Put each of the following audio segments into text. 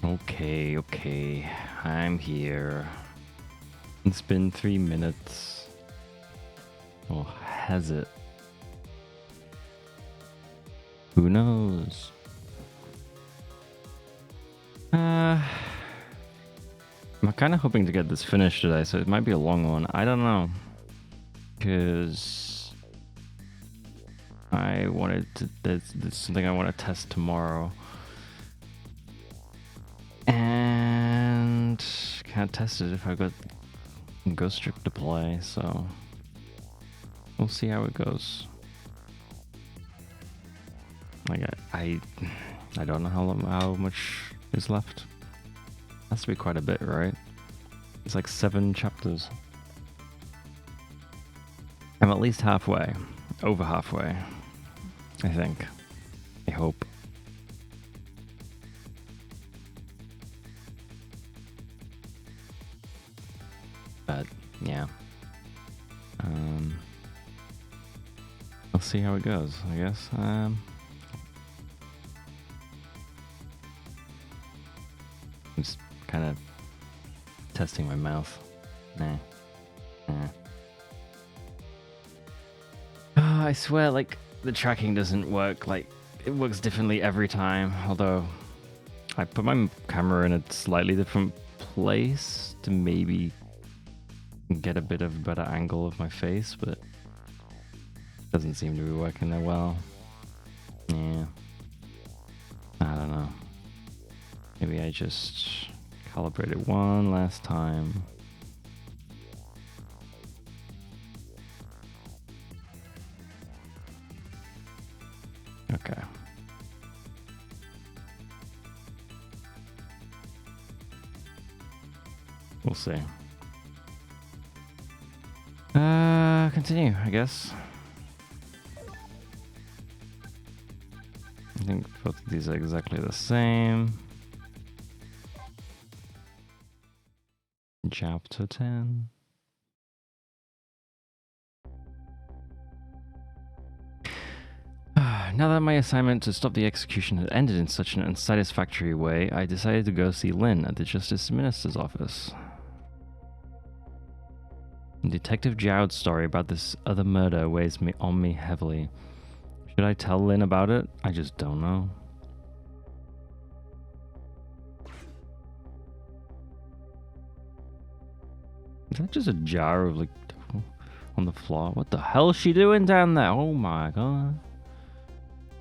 Okay. I'm here. It's been 3 minutes. Or has it? Who knows? I'm kind of hoping to get this finished today, so it might be a long one. I don't know. Because I wanted to... There's something I want to test tomorrow. And can't test it if I got Ghost Trick to play, so we'll see how it goes. Like I don't know how much is left. Has to be quite a bit, right? It's like 7 chapters. I'm at least halfway, over halfway, I think. I hope. But yeah, we'll see how it goes, I guess. I'm just kind of testing my mouth. I swear, like, the tracking doesn't work. Like, it works differently every time. Although, I put my camera in a slightly different place to maybe get a bit of a better angle of my face, but it doesn't seem to be working that well. Yeah. I don't know. Maybe I just calibrate it one last time. Okay. We'll see. Continue, I guess. I think both of these are exactly the same. Chapter 10. Now that my assignment to stop the execution had ended in such an unsatisfactory way, I decided to go see Lynn at the Justice Minister's office. Detective Jowd's story about this other murder weighs on me heavily. Should I tell Lynn about it? I just don't know. Is that just a jar of, like, on the floor? What the hell is she doing down there? Oh my god.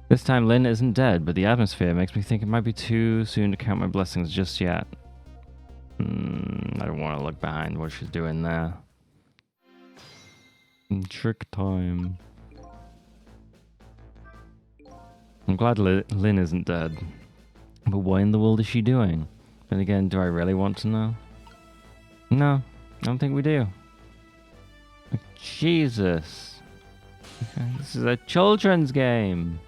This time Lynn isn't dead, but the atmosphere makes me think it might be too soon to count my blessings just yet. I don't want to look behind what she's doing there. Trick time. I'm glad Lynn isn't dead. But what in the world is she doing? Then again, do I really want to know? No, I don't think we do. Like, Jesus. Okay, this is a children's game.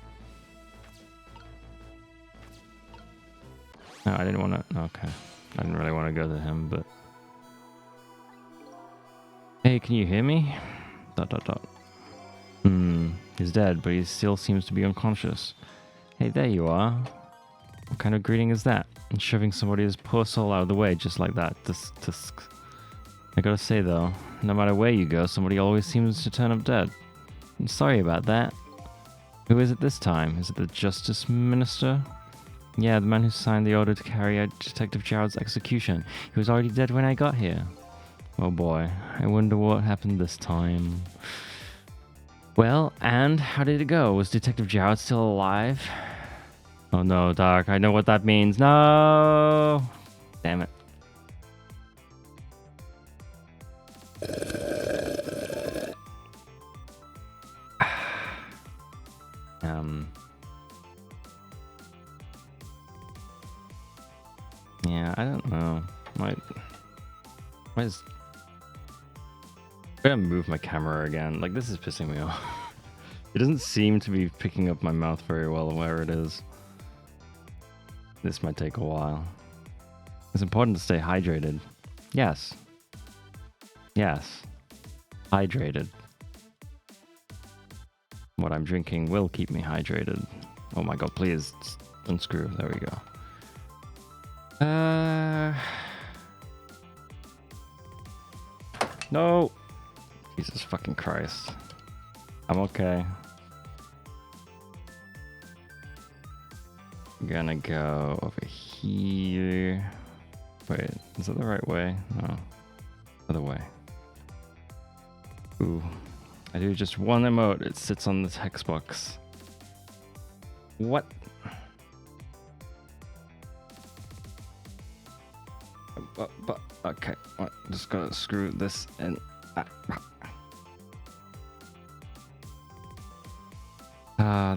No, I didn't want to... Okay. I didn't really want to go to him, but... Hey, can you hear me? ... He's dead, but he still seems to be unconscious. Hey, there you are. What kind of greeting is that? And shoving somebody's poor soul out of the way just like that. Tisk. I gotta say though, no matter where you go, somebody always seems to turn up dead. I'm sorry about that. Who is it this time? Is it the Justice Minister? Yeah, the man who signed the order to carry out Detective Jowd's execution. He was already dead when I got here. Oh boy, I wonder what happened this time. Well, and how did it go? Was Detective Jowd still alive? Oh no, Dark, I know what that means. No! Damn it. Yeah, I don't know. I'm gonna move my camera again. Like, this is pissing me off. It doesn't seem to be picking up my mouth very well where it is. This might take a while. It's important to stay hydrated. Yes. Hydrated. What I'm drinking will keep me hydrated. Oh my god, please unscrew. There we go. No. Jesus fucking Christ. I'm okay. I'm gonna go over here. Wait, is that the right way? No. Other way. Ooh. I do just one emote. It sits on the text box. What? But okay. Well, just gotta screw this in.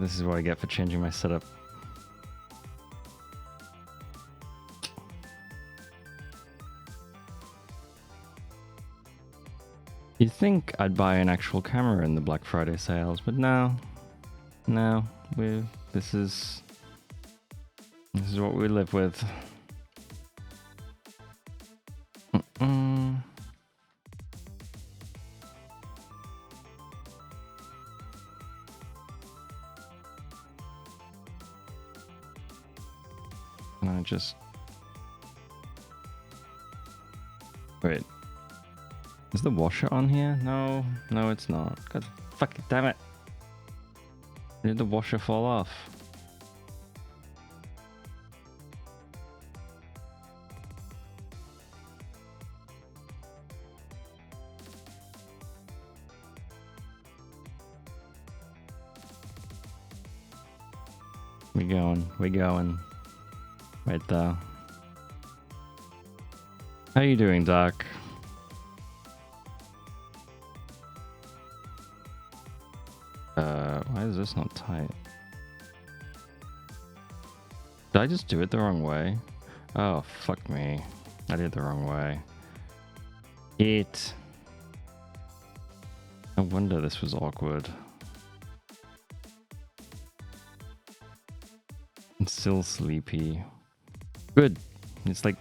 This is what I get for changing my setup. You'd think I'd buy an actual camera in the Black Friday sales, but no. No, this is what we live with. And I just wait. Is the washer on here? No, it's not. God fucking damn it! Did the washer fall off? We going. Right there. How you doing, Doc? Why is this not tight? Did I just do it the wrong way? Oh, fuck me. I did it the wrong way. No wonder this was awkward. I'm still sleepy. Good. It's like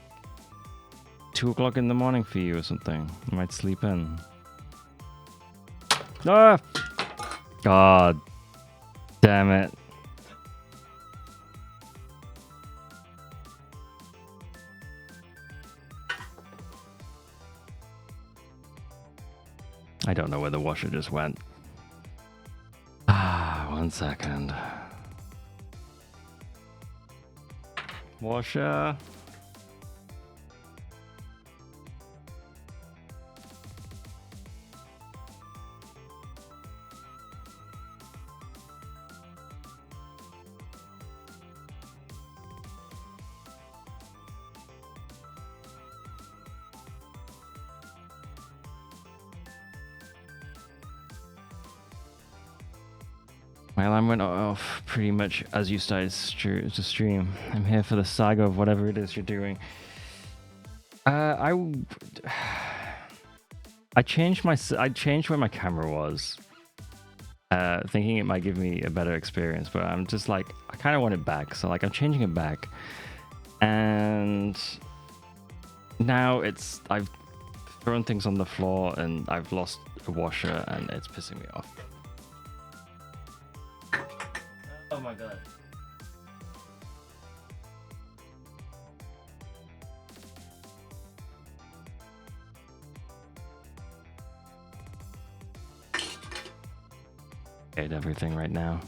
2 o'clock in the morning for you or something. I might sleep in. Ah! God damn it. I don't know where the washer just went. 1 second. Washer. My alarm went off pretty much as you started to stream. I'm here for the saga of whatever it is you're doing. I changed where my camera was, thinking it might give me a better experience, but I'm just like, I kind of want it back, so like I'm changing it back, and now I've thrown things on the floor and I've lost a washer and it's pissing me off. Oh my god. Hate everything right now.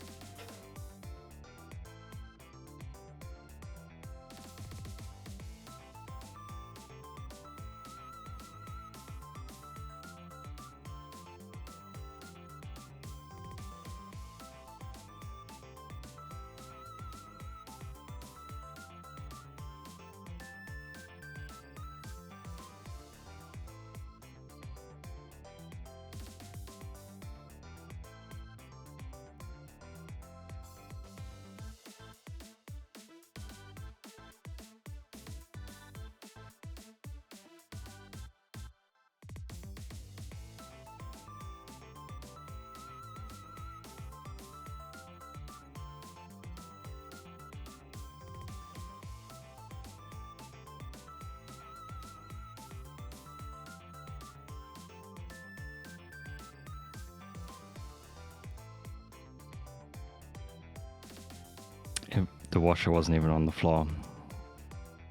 The washer wasn't even on the floor.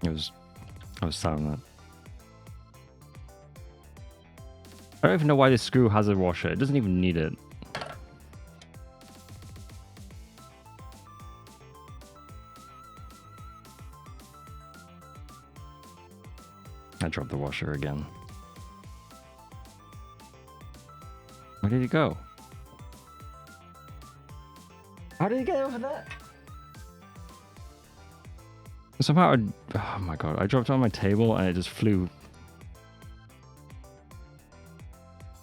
It was I was saying that. I don't even know why this screw has a washer. It doesn't even need it. I dropped the washer again. Where did he go? How did he get over there? Somehow, oh my god, I dropped it on my table and it just flew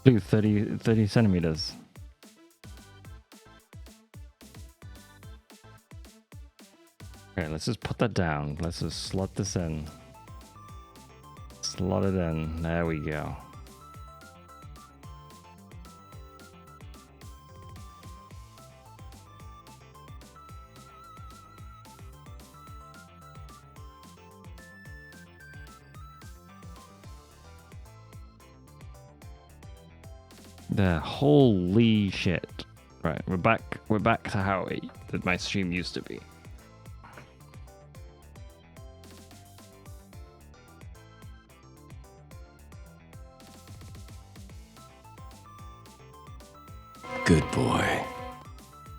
30 centimeters. Okay, let's just put that down. Let's just slot this in. Slot it in. There we go. Holy shit. Right, we're back to how my stream used to be. Good boy.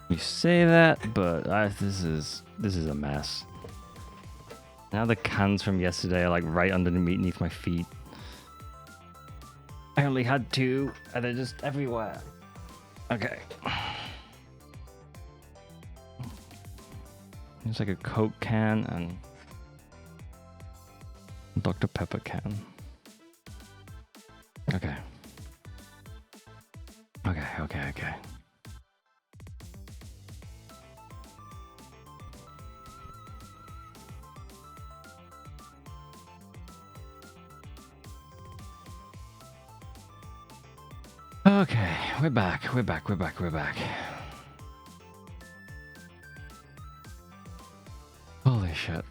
You say that, but this is a mess. Now the cans from yesterday are like right underneath my feet. I only had 2, and they're just everywhere. Okay. There's like a Coke can and Dr. Pepper can. Okay. Okay. Okay, we're back. Holy shit.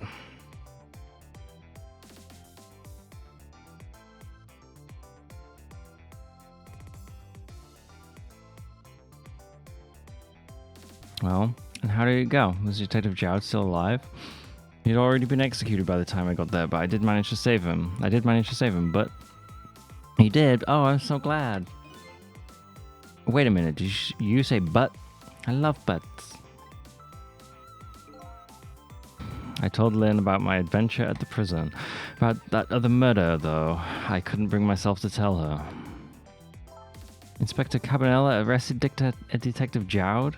Well, and how did it go? Was Detective Jowd still alive? He'd already been executed by the time I got there, but I did manage to save him. But he did. Oh, I'm so glad. Wait a minute, did you say but? I love butts. I told Lynn about my adventure at the prison. About that other murder, though, I couldn't bring myself to tell her. Inspector Cabanela arrested Detective Jowd?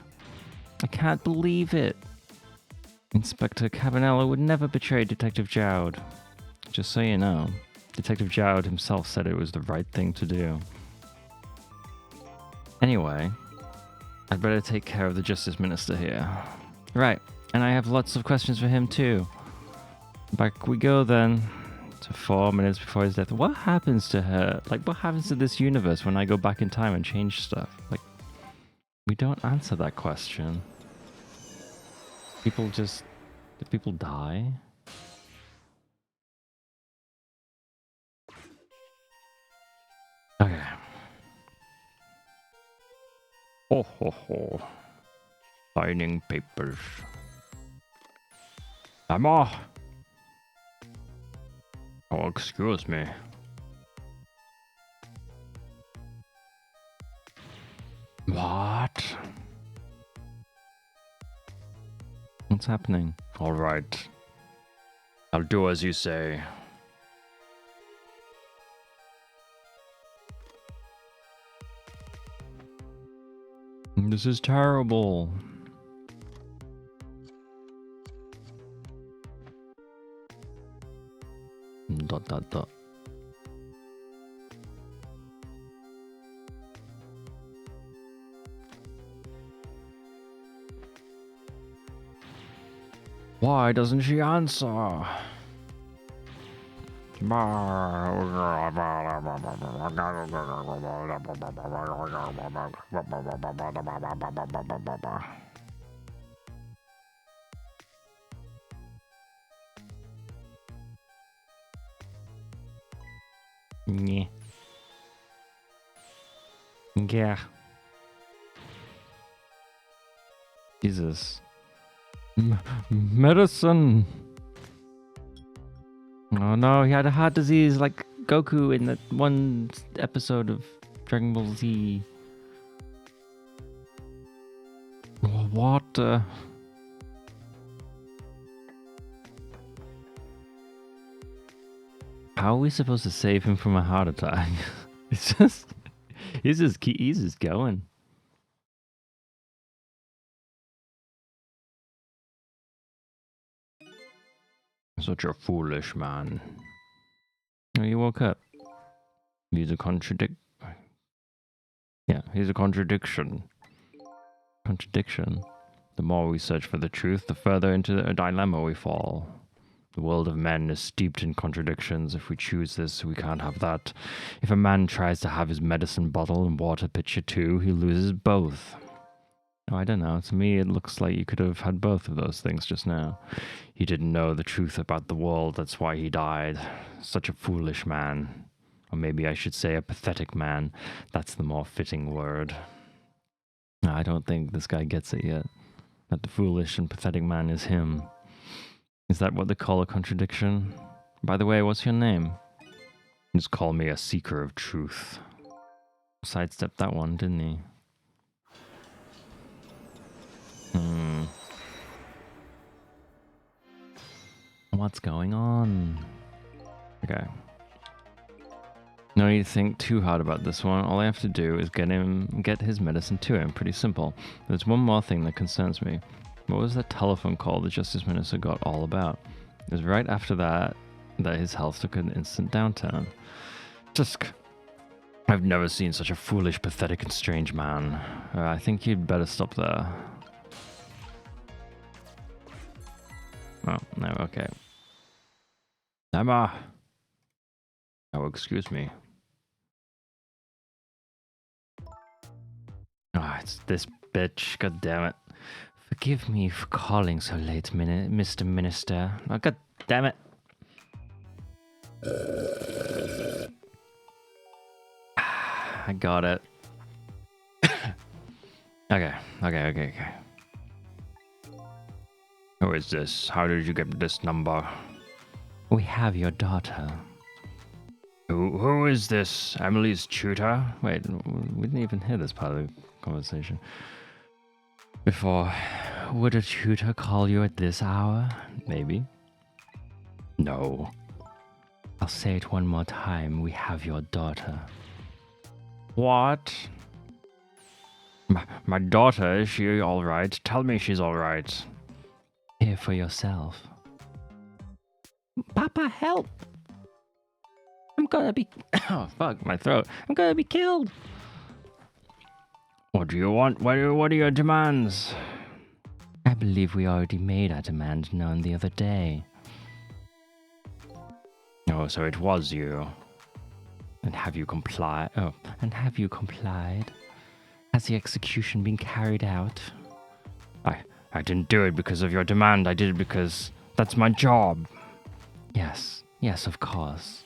I can't believe it. Inspector Cabanela would never betray Detective Jowd. Just so you know, Detective Jowd himself said it was the right thing to do. Anyway, I'd better take care of the Justice Minister here. Right, and I have lots of questions for him too. Back we go then, to 4 minutes before his death. What happens to her? Like, what happens to this universe when I go back in time and change stuff? Like, we don't answer that question. Did people die? Okay. Ho. Signing papers. Emma! Oh, excuse me. What? What's happening? All right. I'll do as you say. This is terrible. Dot. Why doesn't she answer? Yeah. Jesus. Medicine. Oh no, he had a heart disease like Goku in that one episode of Dragon Ball Z. What? How are we supposed to save him from a heart attack? It's just, he's just going. Such a foolish man. Oh, you woke up. He's a contradiction. Contradiction. The more we search for the truth, the further into a dilemma we fall. The world of men is steeped in contradictions. If we choose this, we can't have that. If a man tries to have his medicine bottle and water pitcher too, he loses both. Oh, I don't know. To me, it looks like you could have had both of those things just now. He didn't know the truth about the world. That's why he died. Such a foolish man. Or maybe I should say a pathetic man. That's the more fitting word. I don't think this guy gets it yet. That the foolish and pathetic man is him. Is that what they call a contradiction? By the way, what's your name? Just call me a seeker of truth. Sidestepped that one, didn't he? What's going on? Okay. No need to think too hard about this one. All I have to do is get his medicine to him. Pretty simple. There's one more thing that concerns me. What was that telephone call the Justice Minister got all about? It was right after that his health took an instant downturn. Tusk. I've never seen such a foolish, pathetic, and strange man. I think you'd better stop there. Oh, no, okay. Emma! Oh, excuse me. Ah, it's this bitch, god damn it. Forgive me for calling so late, Mr. Minister. Oh, god damn it. I got it. Okay. Who is this? How did you get this number? We have your daughter. Who is this? Emily's tutor? Wait, we didn't even hear this part of the conversation before. Would a tutor call you at this hour? Maybe. No. I'll say it one more time. We have your daughter. What? My daughter, is she alright? Tell me she's alright. Hear for yourself. Papa, help! I'm gonna be... Oh, fuck, my throat. I'm gonna be killed! What do you want? What are your demands? I believe we already made our demand known the other day. Oh, so it was you. And have you complied? Oh, and have you complied? Has the execution been carried out? I didn't do it because of your demand. I did it because that's my job. Yes, of course.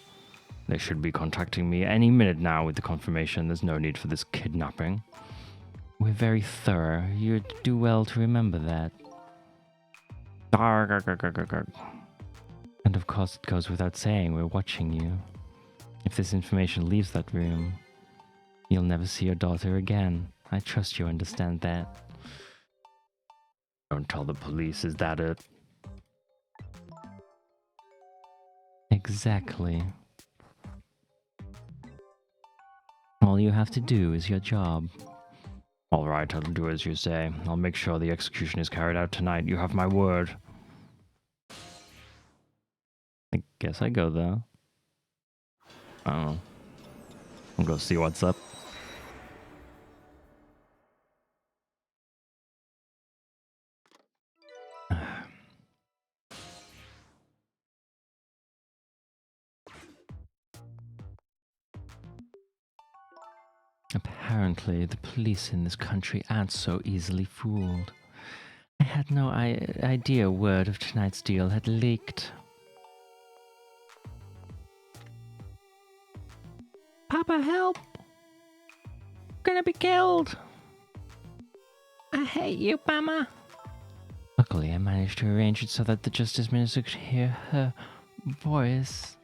They should be contacting me any minute now with the confirmation there's no need for this kidnapping. We're very thorough. You'd do well to remember that. And of course it goes without saying, we're watching you. If this information leaves that room, you'll never see your daughter again. I trust you understand that. Don't tell the police, is that it? Exactly. All you have to do is your job. Alright, I'll do as you say. I'll make sure the execution is carried out tonight. You have my word. I guess I go there. I don't know. I'll go see what's up. Apparently, the police in this country aren't so easily fooled. I had no idea word of tonight's deal had leaked. Papa, help! I'm gonna be killed! I hate you, Mama! Luckily, I managed to arrange it so that the Justice Minister could hear her boys.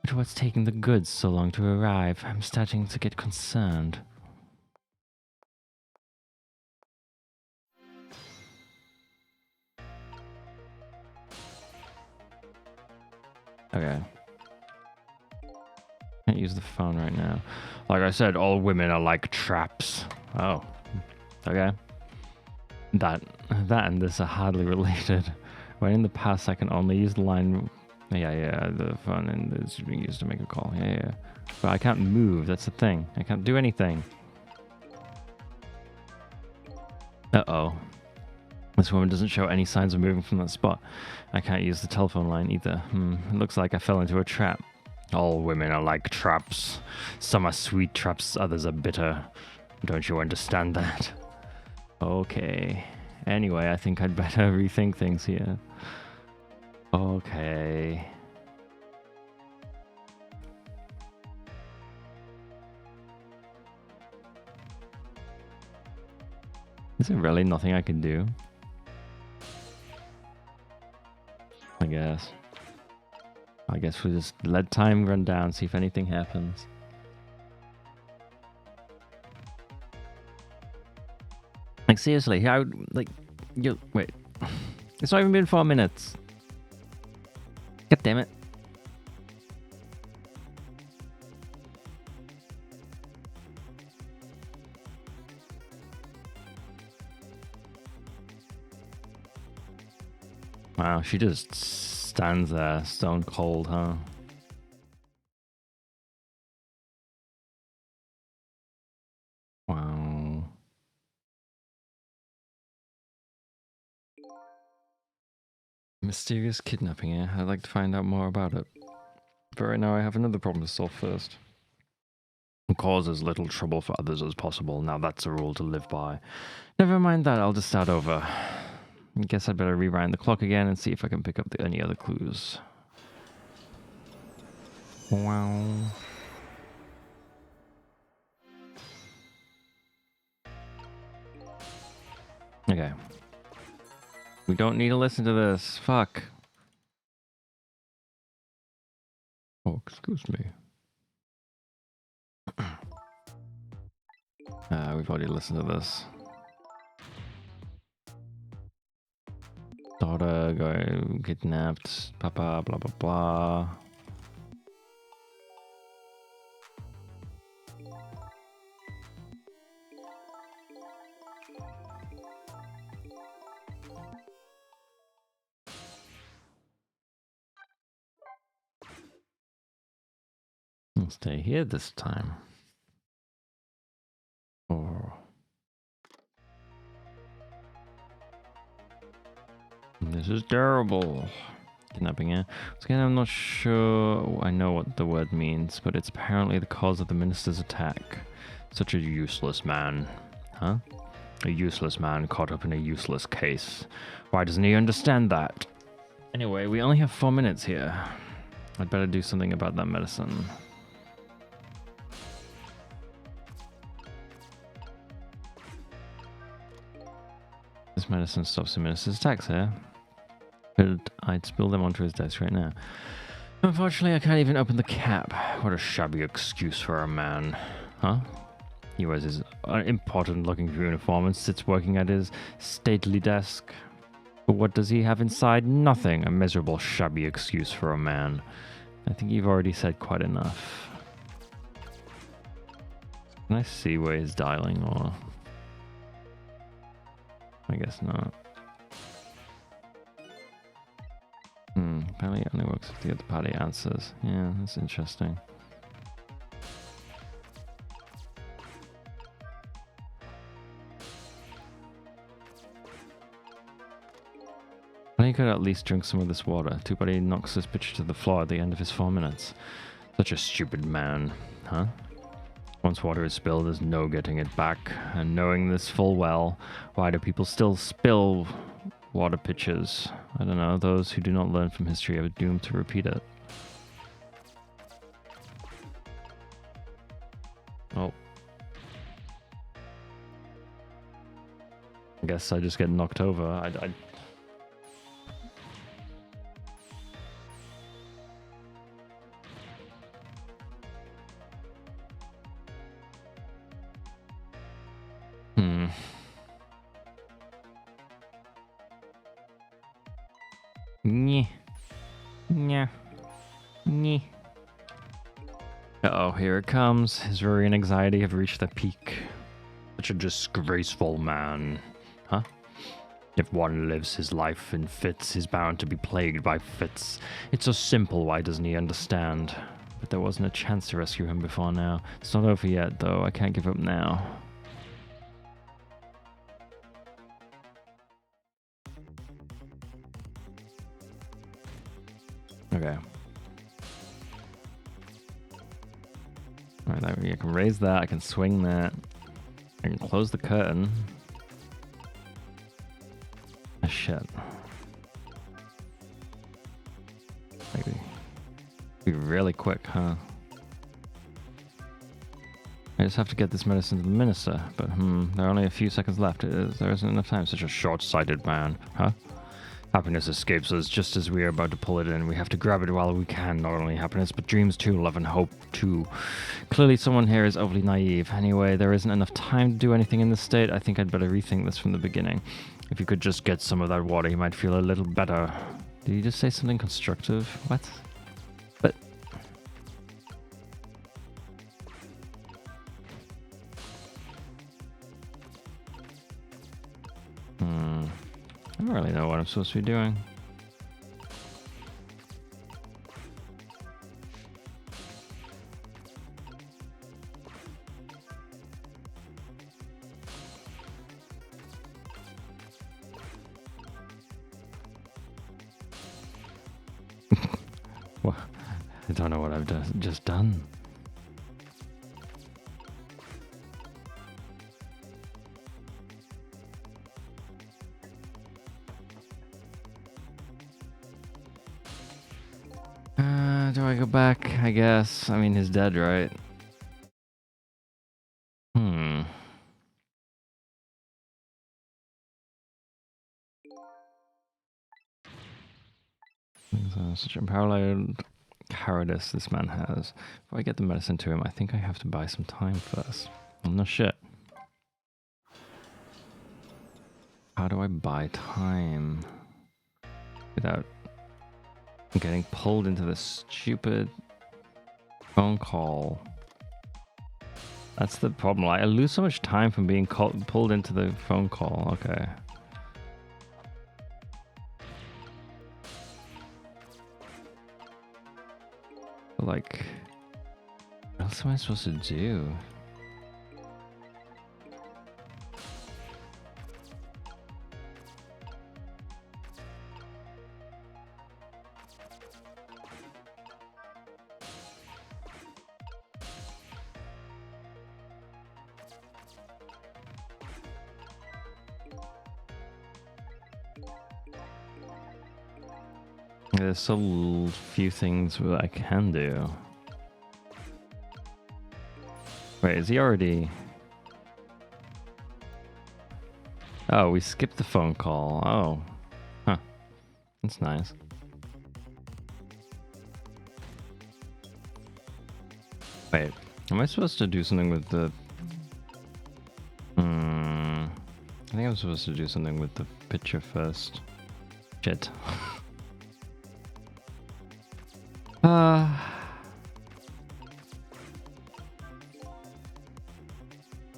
But what's taking the goods so long to arrive? I'm starting to get concerned. Okay. Can't use the phone right now. Like I said, all women are like traps. Oh. Okay. That and this are hardly related. When in the past I can only use the line... Yeah, the phone and is being used to make a call. Yeah. But I can't move, that's the thing. I can't do anything. Uh-oh. This woman doesn't show any signs of moving from that spot. I can't use the telephone line either. It looks like I fell into a trap. All women are like traps. Some are sweet traps, others are bitter. Don't you understand that? Okay. Anyway, I think I'd better rethink things here. Okay. Is there really nothing I can do? I guess we'll just let time run down, see if anything happens. Like, seriously, how, like, you, wait. It's not even been 4 minutes. God damn it. Wow, she just stands there, stone cold, huh? Wow. Mysterious kidnapping, eh? I'd like to find out more about it. But right now I have another problem to solve first. Cause as little trouble for others as possible. Now that's a rule to live by. Never mind that, I'll just start over. I guess I'd better rewind the clock again and see if I can pick up any other clues. Wow. Okay. We don't need to listen to this. Fuck. Oh, excuse me. We've already listened to this. Daughter go kidnapped. Papa, blah blah blah. I'll stay here this time. Oh. This is terrible. Kidnapping, yeah. Once again, I'm not sure I know what the word means, but it's apparently the cause of the minister's attack. Such a useless man. Huh? A useless man caught up in a useless case. Why doesn't he understand that? Anyway, we only have 4 minutes here. I'd better do something about that medicine. This medicine stops the minister's attacks here. But I'd spill them onto his desk right now. Unfortunately, I can't even open the cap. What a shabby excuse for a man. Huh? He wears his important-looking uniform and sits working at his stately desk. But what does he have inside? Nothing. A miserable, shabby excuse for a man. I think you've already said quite enough. Can I see where he's dialing, or... I guess not. Apparently it only works if the other party answers. Yeah, that's interesting. Well, he could at least drink some of this water. Too bad he knocks this bitch to the floor at the end of his 4 minutes. Such a stupid man, huh? Once water is spilled, there's no getting it back. And knowing this full well, why do people still spill water pitchers? I don't know. Those who do not learn from history are doomed to repeat it. Oh. I guess I just get knocked over. Hmm. Nyeh. Nyeh. Nyeh. Uh-oh, here it comes. His worry and anxiety have reached their peak. Such a disgraceful man. Huh? If one lives his life in fits, he's bound to be plagued by fits. It's so simple, why doesn't he understand? But there wasn't a chance to rescue him before now. It's not over yet, though. I can't give up now. Okay. Alright, I can raise that, I can swing that. I can close the curtain. Oh, shit. Maybe. Be really quick, huh? I just have to get this medicine to the minister, but there are only a few seconds left. There isn't enough time. Such a short-sighted man, huh? Happiness escapes us just as we are about to pull it in. We have to grab it while we can. Not only happiness, but dreams too, love and hope too. Clearly someone here is overly naive. Anyway, there isn't enough time to do anything in this state. I think I'd better rethink this from the beginning. If you could just get some of that water, he might feel a little better. Did you just say something constructive? What? But... I don't really know what I'm supposed to be doing. Well, I don't know what I've just done. Do I go back? I guess. I mean, he's dead, right? Such unparalleled cowardice this man has. If I get the medicine to him, I think I have to buy some time first. Well, no shit. How do I buy time without getting pulled into this stupid phone call? That's the problem. I lose so much time from being pulled into the phone call. Okay. Like, what else am I supposed to do? There's so few things that I can do. Wait, is he already... Oh, we skipped the phone call. Oh. Huh. That's nice. Wait, am I supposed to do something with the... I think I'm supposed to do something with the picture first. Shit.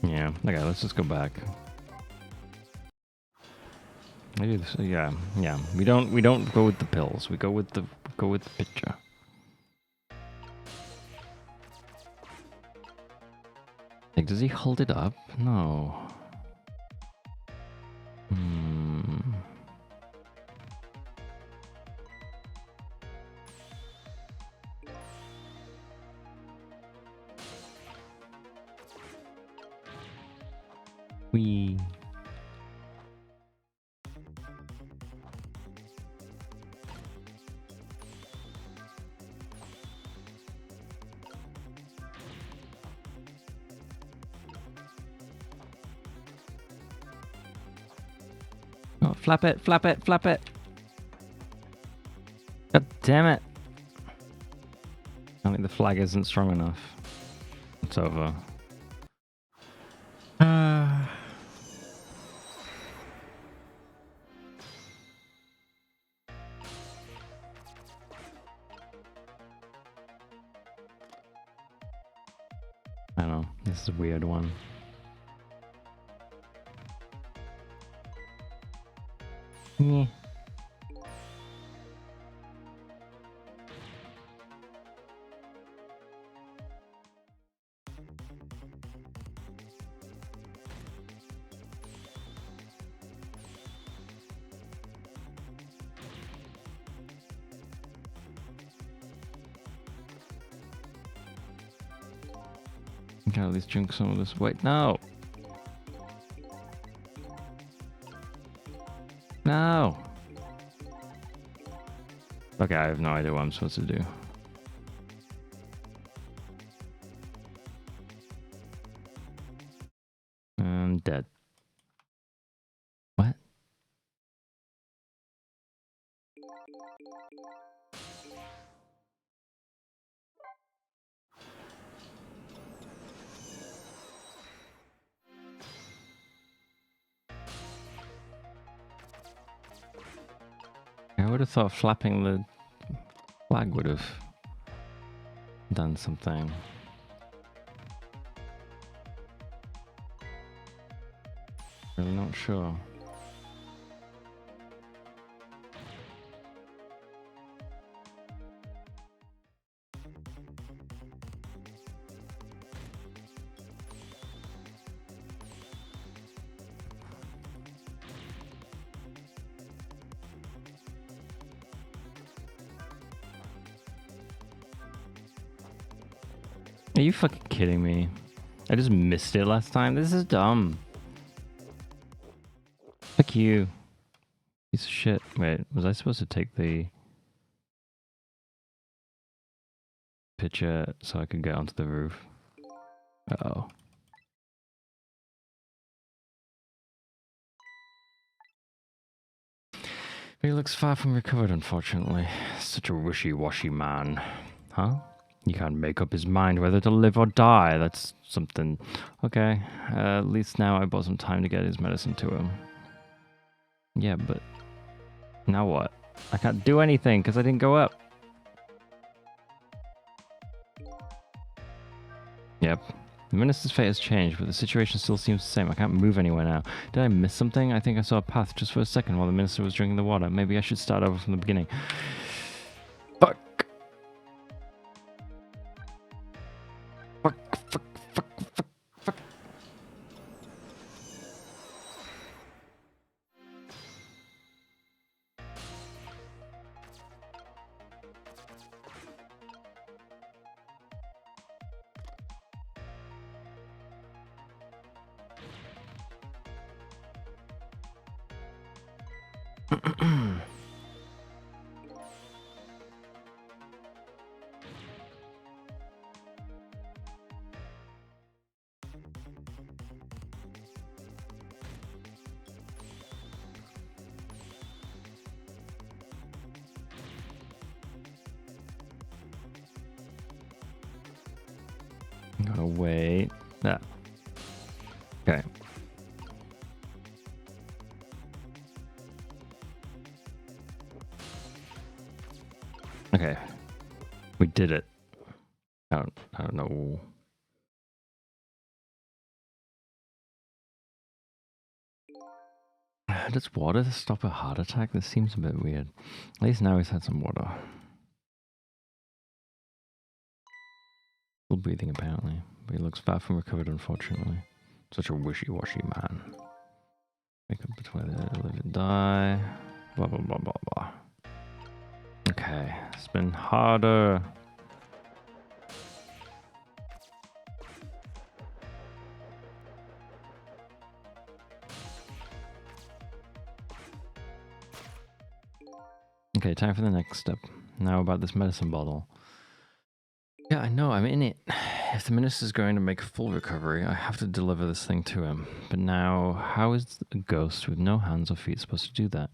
Yeah, okay, let's just go back. Maybe this, yeah. We don't go with the pills. We go with the picture. Like, does he hold it up? No. Wee. Oh, flap it, flap it, flap it. God damn it. I think the flag isn't strong enough. It's over. This is a weird one. Yeah. Can at least drink some of this. Wait, no! No! Okay, I have no idea what I'm supposed to do. I'm dead. What? I would have thought flapping the flag would have done something. Really not sure. Are you fucking kidding me? I just missed it last time. This is dumb. Fuck you. Piece of shit. Wait, was I supposed to take the picture so I could get onto the roof? Uh-oh. He looks far from recovered, unfortunately. Such a wishy-washy man. Huh? He can't make up his mind whether to live or die. That's something. Okay, at least now I bought some time to get his medicine to him. Yeah, but now what? I can't do anything because I didn't go up. Yep. The minister's fate has changed, but the situation still seems the same. I can't move anywhere now. Did I miss something? I think I saw a path just for a second while the minister was drinking the water. Maybe I should start over from the beginning. Fuck. Fuck, fuck, fuck, fuck, fuck. I'm gonna wait. Ah. Okay. Okay. We did it. I don't know. Does water stop a heart attack? This seems a bit weird. At least now he's had some water. Still breathing apparently, but he looks far from recovered, unfortunately. Such a wishy-washy man. Wake up between the live and die. Blah blah blah blah blah. Okay, spin harder. Okay, time for the next step. Now about this medicine bottle. Yeah, I know, I'm in it. If the minister's going to make a full recovery, I have to deliver this thing to him. But now, how is a ghost with no hands or feet supposed to do that?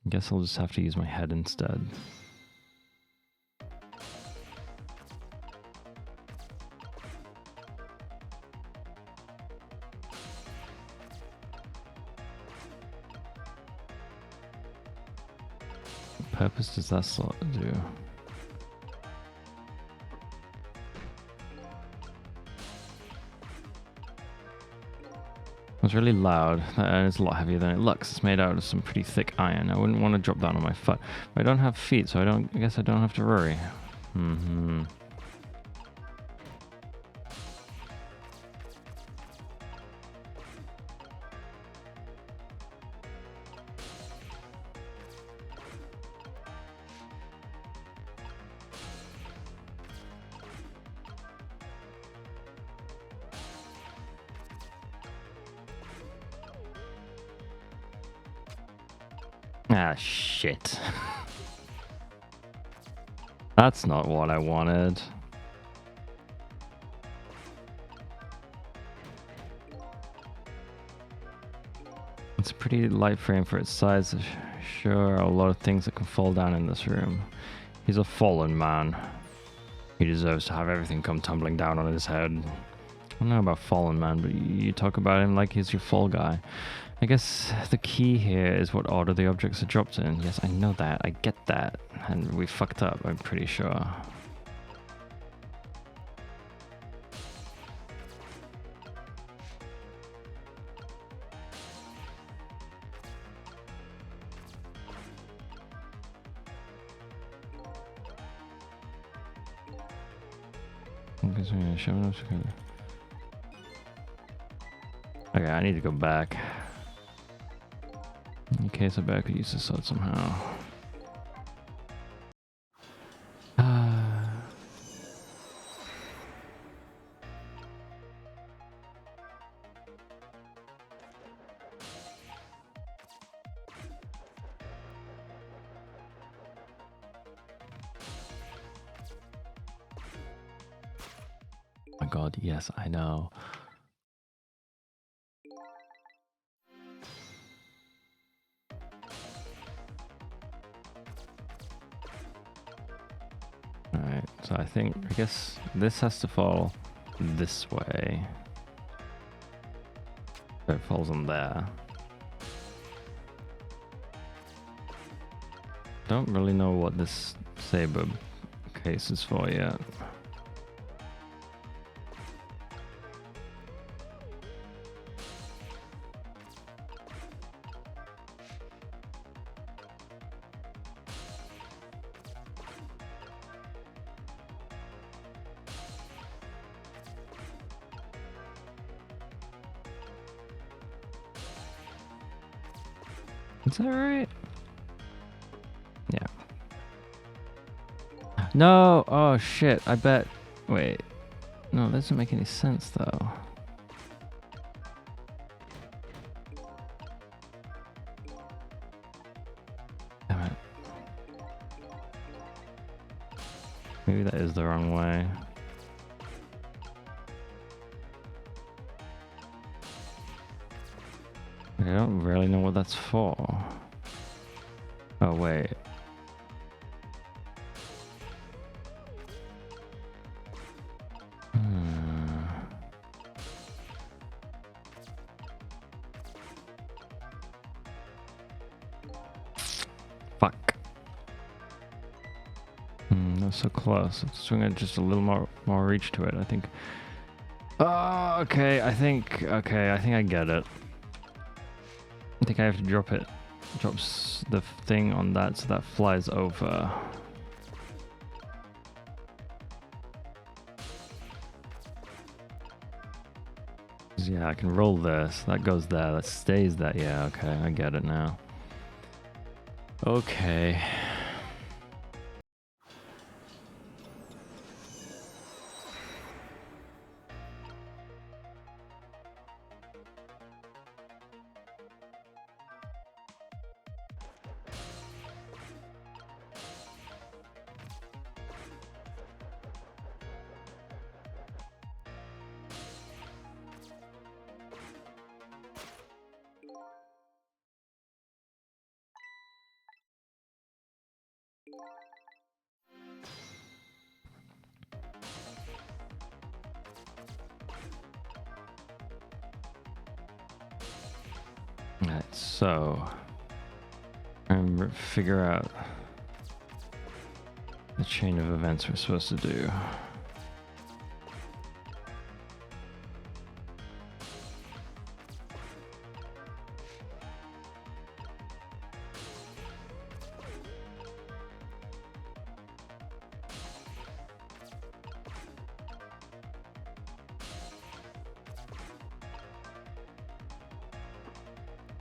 I guess I'll just have to use my head instead. What purpose does that slot do? It's really loud, and it's a lot heavier than it looks. It's made out of some pretty thick iron. I wouldn't want to drop down on my foot. But I don't have feet, so I guess I don't have to worry. Mm-hmm. Ah, shit. That's not what I wanted. It's a pretty light frame for its size. Sure, a lot of things that can fall down in this room. He's a fallen man. He deserves to have everything come tumbling down on his head. I don't know about fallen man, but you talk about him like he's your fall guy. I guess the key here is what order the objects are dropped in. Yes, I know that. I get that. And we fucked up, I'm pretty sure. Okay, I need to go back. In case I bet I could use this sword somehow. Oh my god, yes, I know. Alright, so I guess this has to fall this way. So it falls on there. Don't really know what this saber case is for yet. Is that right? Yeah. No! Oh shit, I bet. Wait. No, that doesn't make any sense though. Damn it. Maybe that is the wrong way. I don't really know what that's for. Oh, wait. Fuck. That's so close. Let's swing it just a little more reach to it, I think. Oh, okay. I think I get it. I think I have to drop it. Drops the thing on that so that flies over. Yeah, I can roll this. That goes there. That stays there. Yeah, okay. I get it now. Okay. Alright, so figure out the chain of events we're supposed to do.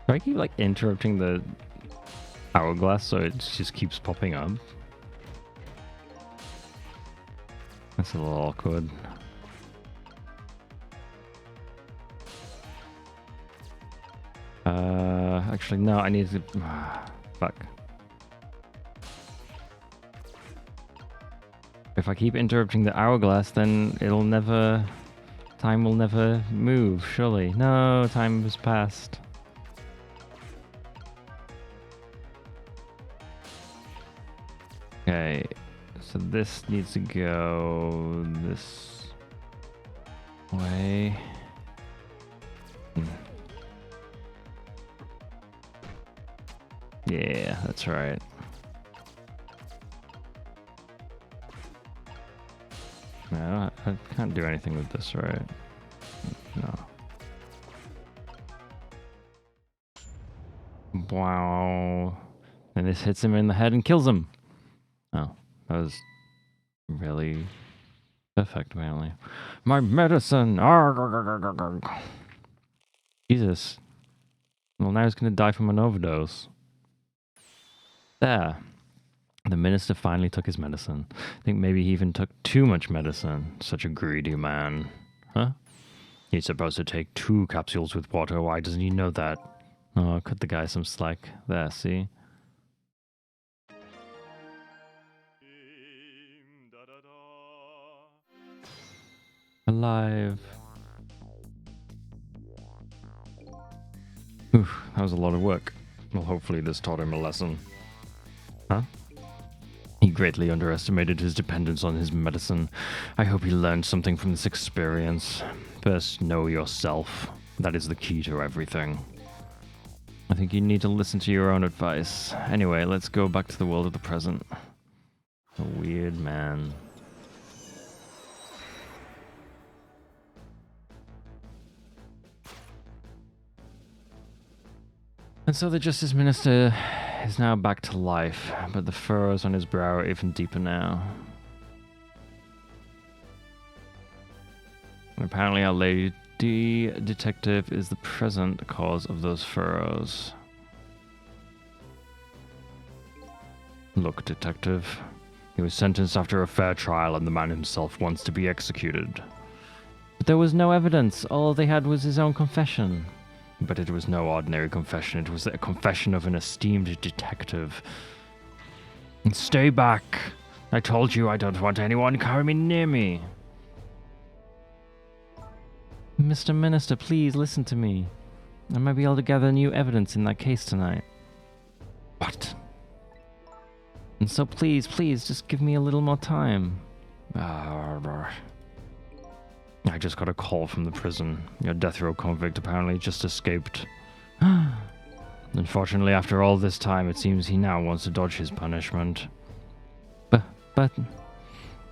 Do I keep like interrupting the hourglass so it just keeps popping up? That's a little awkward. Actually, no, I need to... fuck. If I keep interrupting the hourglass, then it'll never... Time will never move, surely. No, time has passed. Okay, so this needs to go this way. Yeah, that's right. No, I can't do anything with this, right? No. Wow. And this hits him in the head and kills him. Oh, that was really perfect, apparently. My medicine! Jesus. Well, now he's gonna die from an overdose. There. The minister finally took his medicine. I think maybe he even took too much medicine. Such a greedy man. Huh? He's supposed to take 2 capsules with water. Why doesn't he know that? Oh, cut the guy some slack. There, see? Alive. Oof, that was a lot of work. Well, hopefully this taught him a lesson. Huh? He greatly underestimated his dependence on his medicine. I hope he learned something from this experience. First, know yourself. That is the key to everything. I think you need to listen to your own advice. Anyway, let's go back to the world of the present. A weird man. And so the Justice Minister is now back to life, but the furrows on his brow are even deeper now. And apparently our lady detective is the present cause of those furrows. Look, detective. He was sentenced after a fair trial and the man himself wants to be executed. But there was no evidence. All they had was his own confession. But it was no ordinary confession. It was a confession of an esteemed detective. Stay back. I told you I don't want anyone coming near me. Mr. Minister, please listen to me. I might be able to gather new evidence in that case tonight. What? And so please, just give me a little more time. I just got a call from the prison. Your death row convict apparently just escaped. Unfortunately, after all this time, it seems he now wants to dodge his punishment. But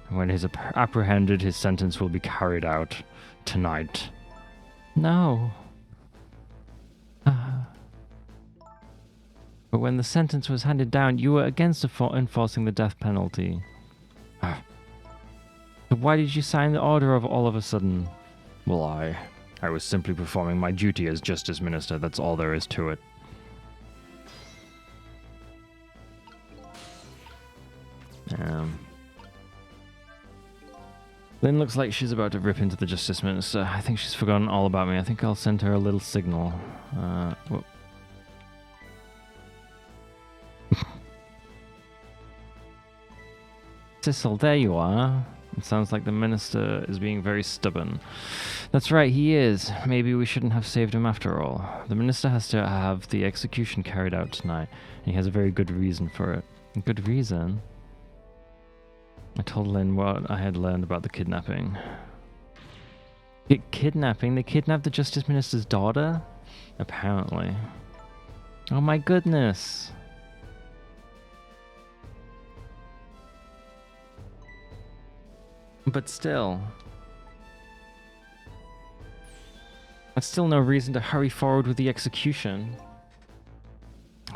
when he's apprehended, his sentence will be carried out tonight. No. But when the sentence was handed down, you were against enforcing the death penalty. Why did you sign the order all of a sudden? Well, I was simply performing my duty as Justice Minister. That's all there is to it. Lynn looks like she's about to rip into the Justice Minister. I think she's forgotten all about me. I think I'll send her a little signal. Whoop. Cecil, there you are. It sounds like the minister is being very stubborn. That's right, he is. Maybe we shouldn't have saved him after all. The minister has to have the execution carried out tonight, and he has a very good reason for it. A good reason? I told Lynn what I had learned about the kidnapping. Kidnapping? They kidnapped the Justice Minister's daughter? Apparently. Oh my goodness. But still, that's still no reason to hurry forward with the execution.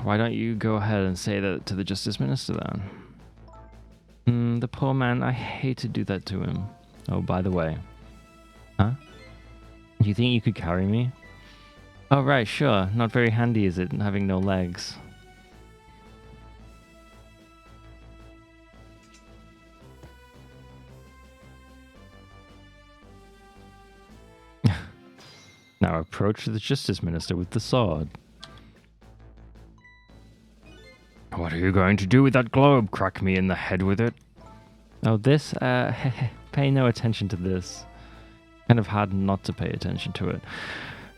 Why don't you go ahead and say that to the Justice Minister then? The poor man, I hate to do that to him. Oh, by the way. Huh? Do you think you could carry me? Oh, right, sure. Not very handy, is it, having no legs? Now approach the Justice Minister with the sword. What are you going to do with that globe? Crack me in the head with it? Oh, this? Pay no attention to this. Kind of hard not to pay attention to it.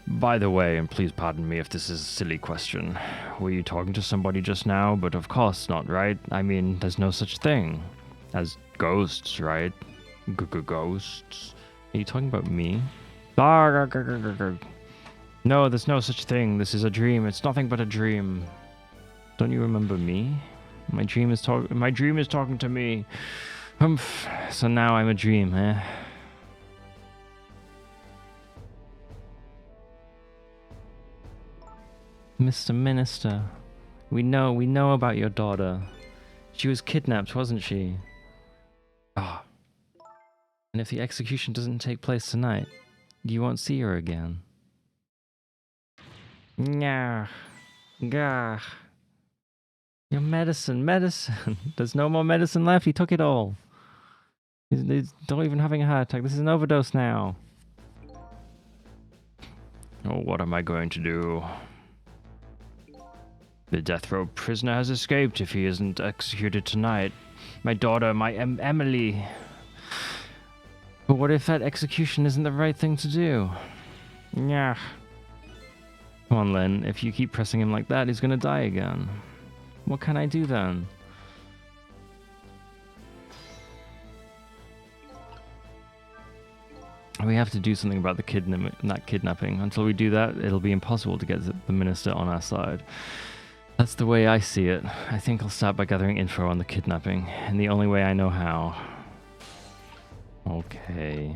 By the way, and please pardon me if this is a silly question, were you talking to somebody just now? But of course not, right? I mean, there's no such thing as ghosts, right? Ghosts? Are you talking about me? No, there's no such thing. This is a dream. It's nothing but a dream. Don't you remember me? My dream is talking to me. Humph. So now I'm a dream, eh? Mr. Minister, we know about your daughter. She was kidnapped, wasn't she? Ah. Oh. And if the execution doesn't take place tonight, you won't see her again. Nyah. Gah. Your medicine. There's no more medicine left. He took it all. He's not even having a heart attack. This is an overdose now. Oh, what am I going to do? The death row prisoner has escaped if he isn't executed tonight. My daughter, my Emily. But what if that execution isn't the right thing to do? Yeah. Come on, Lynn. If you keep pressing him like that, he's gonna die again. What can I do then? We have to do something about the kidnapping. Until we do that, it'll be impossible to get the minister on our side. That's the way I see it. I think I'll start by gathering info on the kidnapping, and the only way I know how. Okay.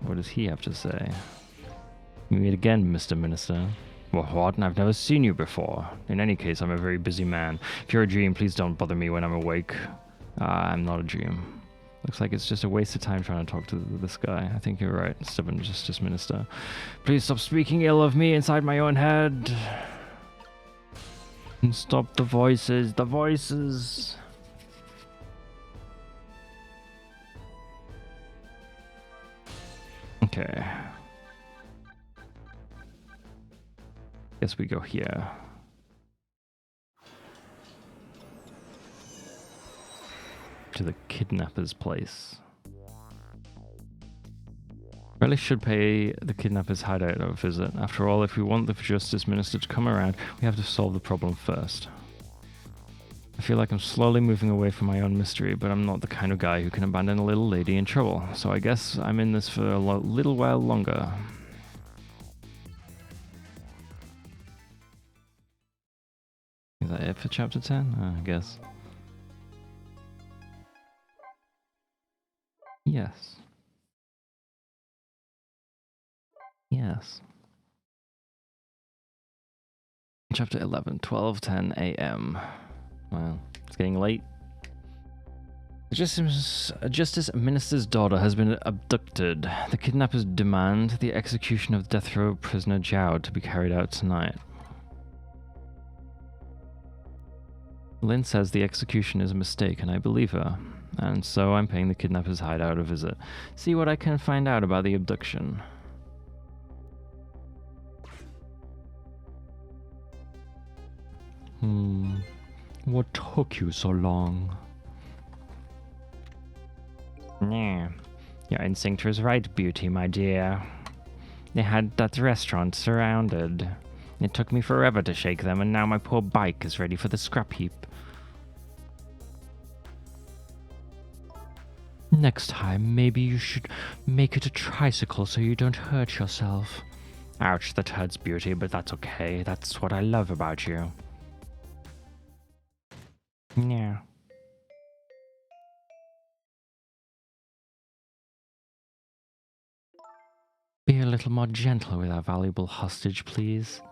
What does he have to say? We meet again, Mr. Minister. Well, what? I've never seen you before. In any case, I'm a very busy man. If you're a dream, please don't bother me when I'm awake. I'm not a dream. Looks like it's just a waste of time trying to talk to this guy. I think you're right, stubborn Justice Minister. Please stop speaking ill of me inside my own head. And stop the voices, the voices. Okay. Guess we go here. To the kidnapper's place. Really should pay the kidnapper's hideout a visit. After all, if we want the Justice Minister to come around, we have to solve the problem first. I feel like I'm slowly moving away from my own mystery, but I'm not the kind of guy who can abandon a little lady in trouble, so I guess I'm in this for a little while longer. Is that it for chapter 10? I guess. Yes. Yes. Chapter 11, 12:10 a.m. Well, it's getting late. The Justice Minister's daughter has been abducted. The kidnappers demand the execution of death row prisoner Zhao to be carried out tonight. Lynn says the execution is a mistake, and I believe her. And so I'm paying the kidnappers' hideout a visit. See what I can find out about the abduction. What took you so long? Yeah, your instinct was right, Beauty, my dear. They had that restaurant surrounded. It took me forever to shake them, and now my poor bike is ready for the scrap heap. Next time, maybe you should make it a tricycle so you don't hurt yourself. Ouch, that hurts, Beauty, but that's okay. That's what I love about you. Yeah. Be a little more gentle with our valuable hostage, please.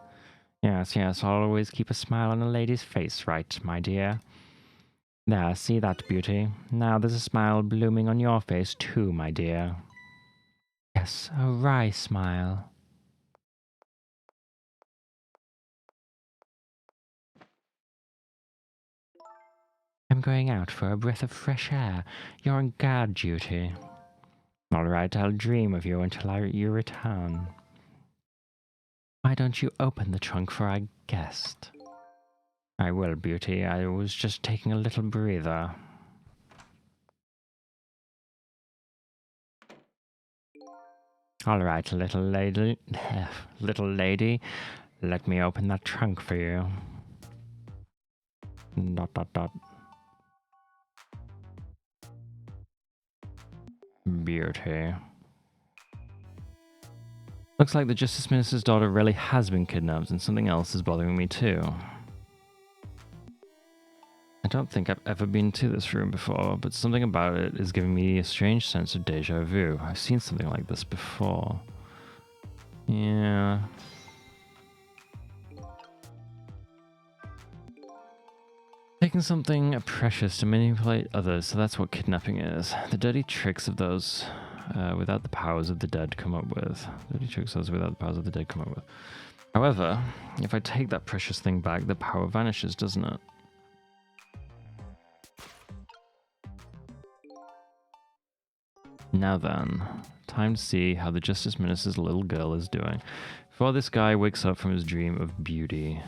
Yes, I'll always keep a smile on a lady's face, right, my dear? There, see that, Beauty? Now there's a smile blooming on your face too, my dear. Yes, a wry smile. I'm going out for a breath of fresh air. You're on guard duty. All right, I'll dream of you until you return. Why don't you open the trunk for our guest? I will, Beauty. I was just taking a little breather. All right, little lady. Little lady, let me open that trunk for you. ... Beauty. Looks like the Justice Minister's daughter really has been kidnapped, and something else is bothering me too. I don't think I've ever been to this room before, but something about it is giving me a strange sense of deja vu. I've seen something like this before. Yeah. Taking something precious to manipulate others, so that's what kidnapping is. The dirty tricks of those without the powers of the dead come up with. Dirty tricks those without the powers of the dead come up with. However, if I take that precious thing back, the power vanishes, doesn't it? Now then, time to see how the Justice Minister's little girl is doing, before this guy wakes up from his dream of beauty.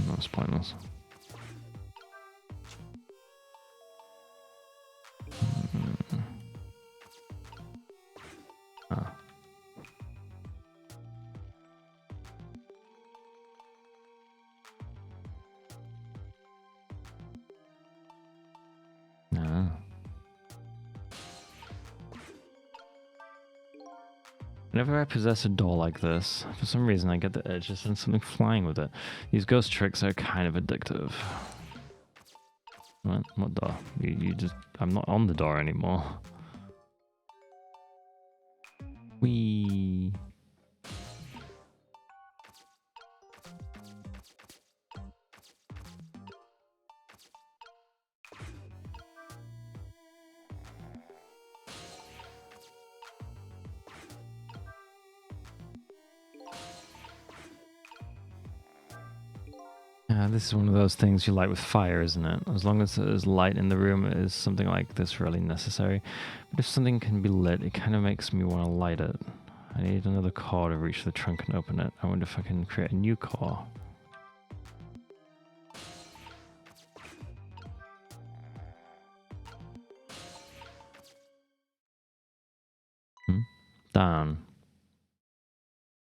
That's pointless. Whenever I possess a doll like this, for some reason I get the urge to send something flying with it. These ghost tricks are kind of addictive. What door? You just... I'm not on the door anymore. Whee! This is one of those things you light with fire, isn't it? As long as there's light in the room, is something like this really necessary? But if something can be lit, it kind of makes me want to light it. I need another core to reach the trunk and open it. I wonder if I can create a new core. Down.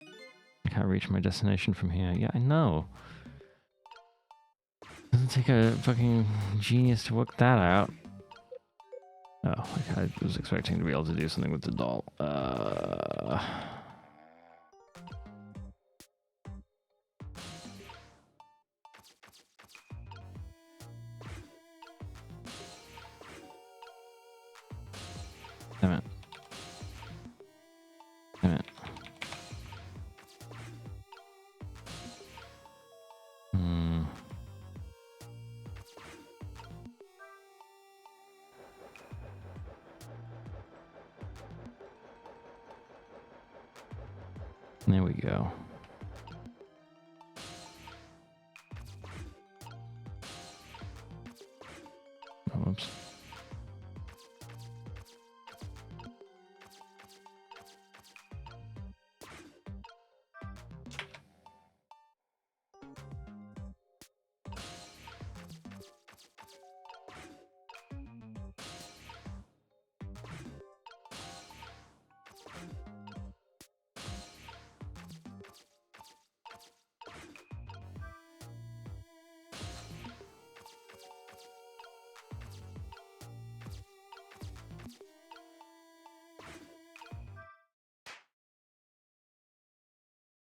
I can't reach my destination from here. Yeah, I know. Doesn't take a fucking genius to work that out. Oh, I was expecting to be able to do something with the doll. Damn it. Damn it. There we go. Oh, whoops.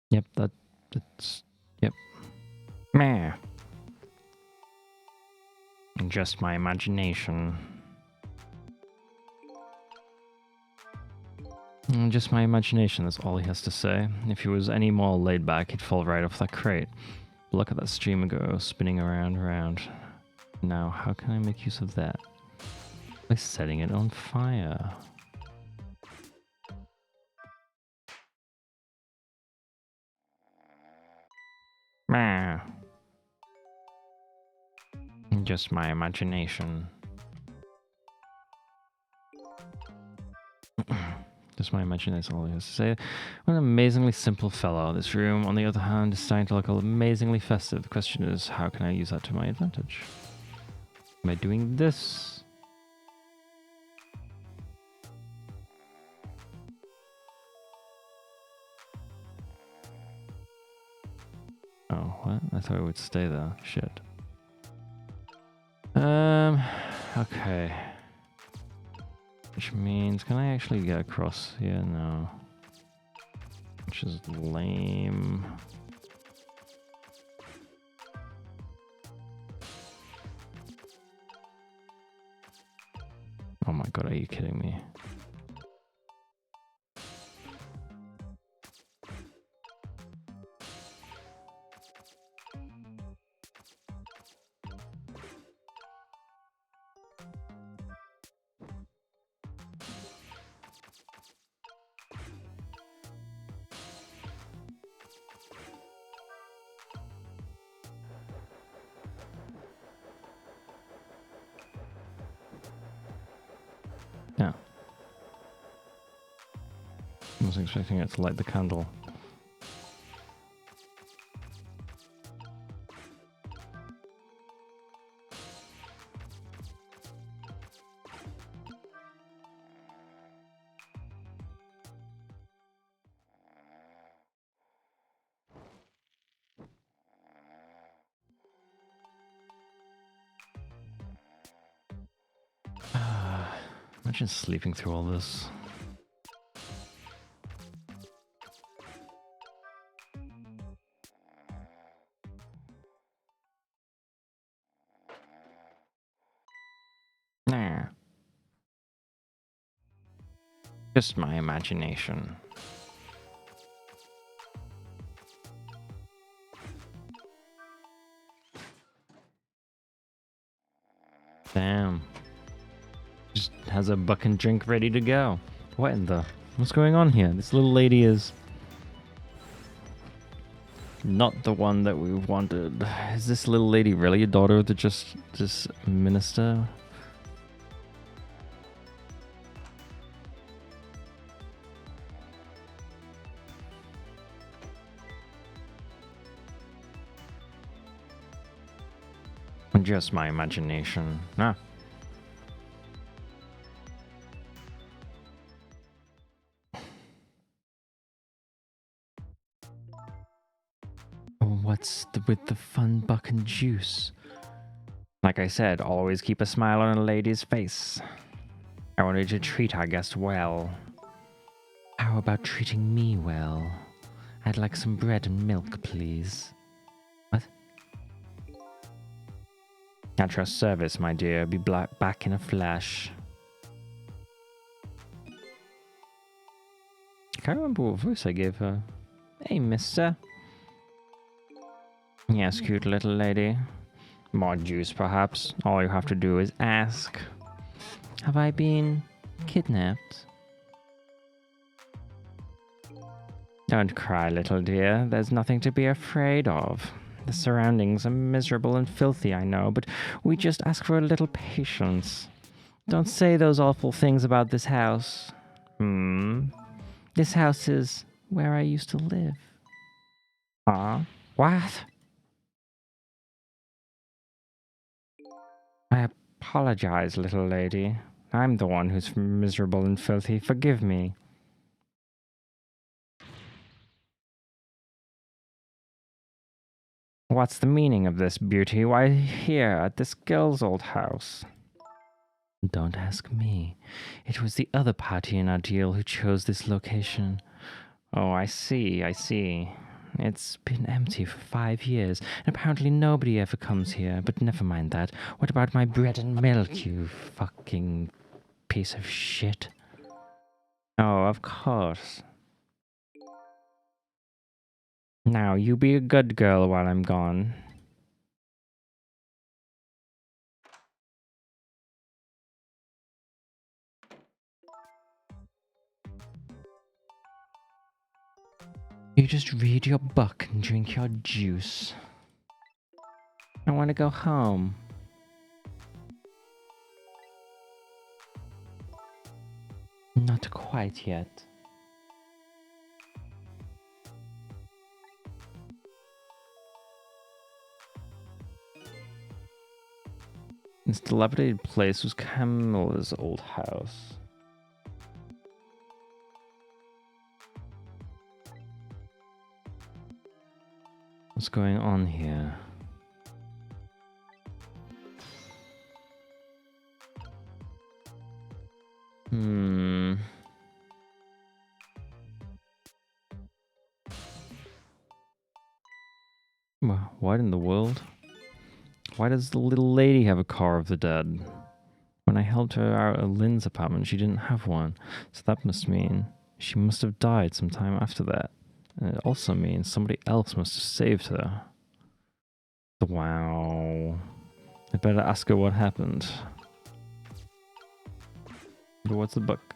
Yep, that's... Yep. Meh. Just my imagination. Just my imagination, that's all he has to say. If he was any more laid back, he'd fall right off that crate. Look at that stream go spinning around. Now, how can I make use of that? By setting it on fire. Meh. Just my imagination. Just my imagination, that's all I have to say. What an amazingly simple fellow. This room, on the other hand, is starting to look amazingly festive. The question is, how can I use that to my advantage? Am I doing this? Oh, what? I thought it would stay there. Shit. Okay. Which means, can I actually get across here? No. Which is lame. Oh my god, are you kidding me? Yeah. I was expecting it to light the candle. Imagine sleeping through all this. Nah. Just my imagination. Damn. Just has a buck and drink ready to go. What in the... What's going on here? This little lady is... not the one that we wanted. Is this little lady really a daughter of the Justice Minister? Just my imagination. Ah. With the fun buck and juice? Like I said, always keep a smile on a lady's face. I wanted to treat our guest well. How about treating me well? I'd like some bread and milk, please. What? At your service, my dear. Be back in a flash. I can't remember what voice I gave her. Hey, mister. Yes, cute little lady. More juice, perhaps. All you have to do is ask. Have I been kidnapped? Don't cry, little dear. There's nothing to be afraid of. The surroundings are miserable and filthy, I know, but we just ask for a little patience. Don't say those awful things about this house. This house is where I used to live. Huh? What? I apologize, little lady. I'm the one who's miserable and filthy. Forgive me. What's the meaning of this, beauty? Why here, at this girl's old house? Don't ask me. It was the other party in our deal who chose this location. Oh, I see. It's been empty for 5 years, and apparently nobody ever comes here, but never mind that. What about my bread and milk, you fucking piece of shit? Oh, of course. Now, you be a good girl while I'm gone. You just read your book and drink your juice. I want to go home. Not quite yet. This dilapidated place was Camilla's old house. What's going on here? What in the world? Why does the little lady have a car of the dead? When I helped her out at Lynn's apartment, she didn't have one. So that must mean she must have died sometime after that. And it also means somebody else must have saved her. Wow. I'd better ask her what happened. But what's the book?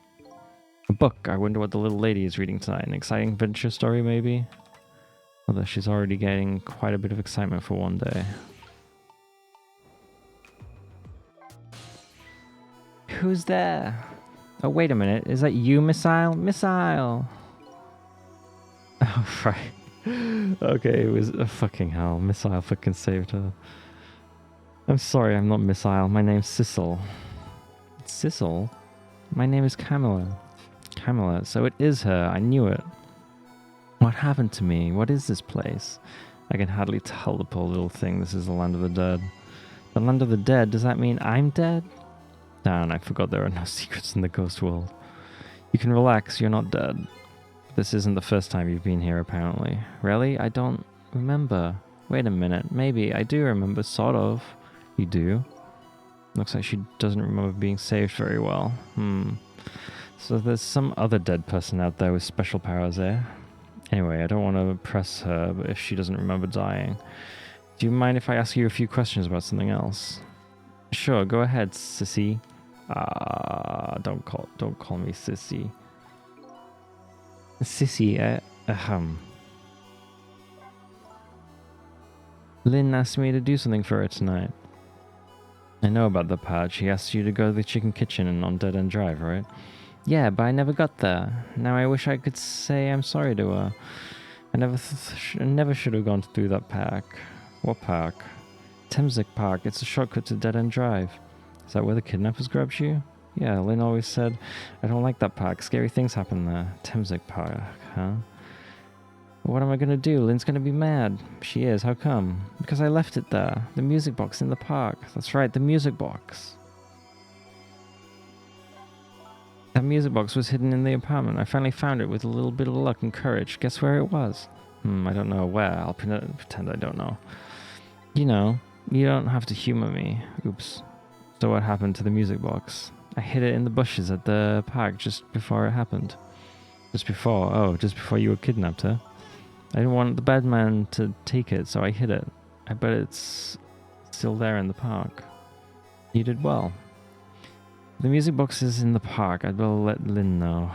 A book. I wonder what the little lady is reading tonight. An exciting adventure story, maybe? Although she's already getting quite a bit of excitement for one day. Who's there? Oh, wait a minute. Is that you, Missile? Missile! Oh, right. Okay, it was fucking hell. Missile fucking saved her. I'm sorry, I'm not Missile. My name's Sissel. Sissel? My name is Camilla. Camilla, so it is her. I knew it. What happened to me? What is this place? I can hardly tell the poor little thing this is the land of the dead. The land of the dead? Does that mean I'm dead? Damn, I forgot there are no secrets in the ghost world. You can relax, you're not dead. This isn't the first time you've been here, apparently. Really? I don't remember. Wait a minute. Maybe. I do remember, sort of. You do? Looks like she doesn't remember being saved very well. So there's some other dead person out there with special powers, eh? Anyway, I don't want to press her, but if she doesn't remember dying. Do you mind if I ask you a few questions about something else? Sure, go ahead, sissy. Don't call me sissy. Sissy, Lynn asked me to do something for her tonight. I know about the part. She asked you to go to the chicken kitchen and on Dead End Drive, right? Yeah, but I never got there. Now I wish I could say I'm sorry to her. I never should have gone through that park. What park? Thameslink Park. It's a shortcut to Dead End Drive. Is that where the kidnappers grabbed you? Yeah, Lynn always said, I don't like that park. Scary things happen there. Thameslink Park, huh? What am I gonna do? Lynn's gonna be mad. She is. How come? Because I left it there. The music box in the park. That's right, the music box. That music box was hidden in the apartment. I finally found it with a little bit of luck and courage. Guess where it was? I don't know where. I'll pretend I don't know. You know, you don't have to humor me. Oops. So what happened to the music box? I hid it in the bushes at the park just before it happened. Just before you were kidnapped, huh? I didn't want the bad man to take it, so I hid it. I bet it's still there in the park. You did well. The music box is in the park. I'd better let Lynn know.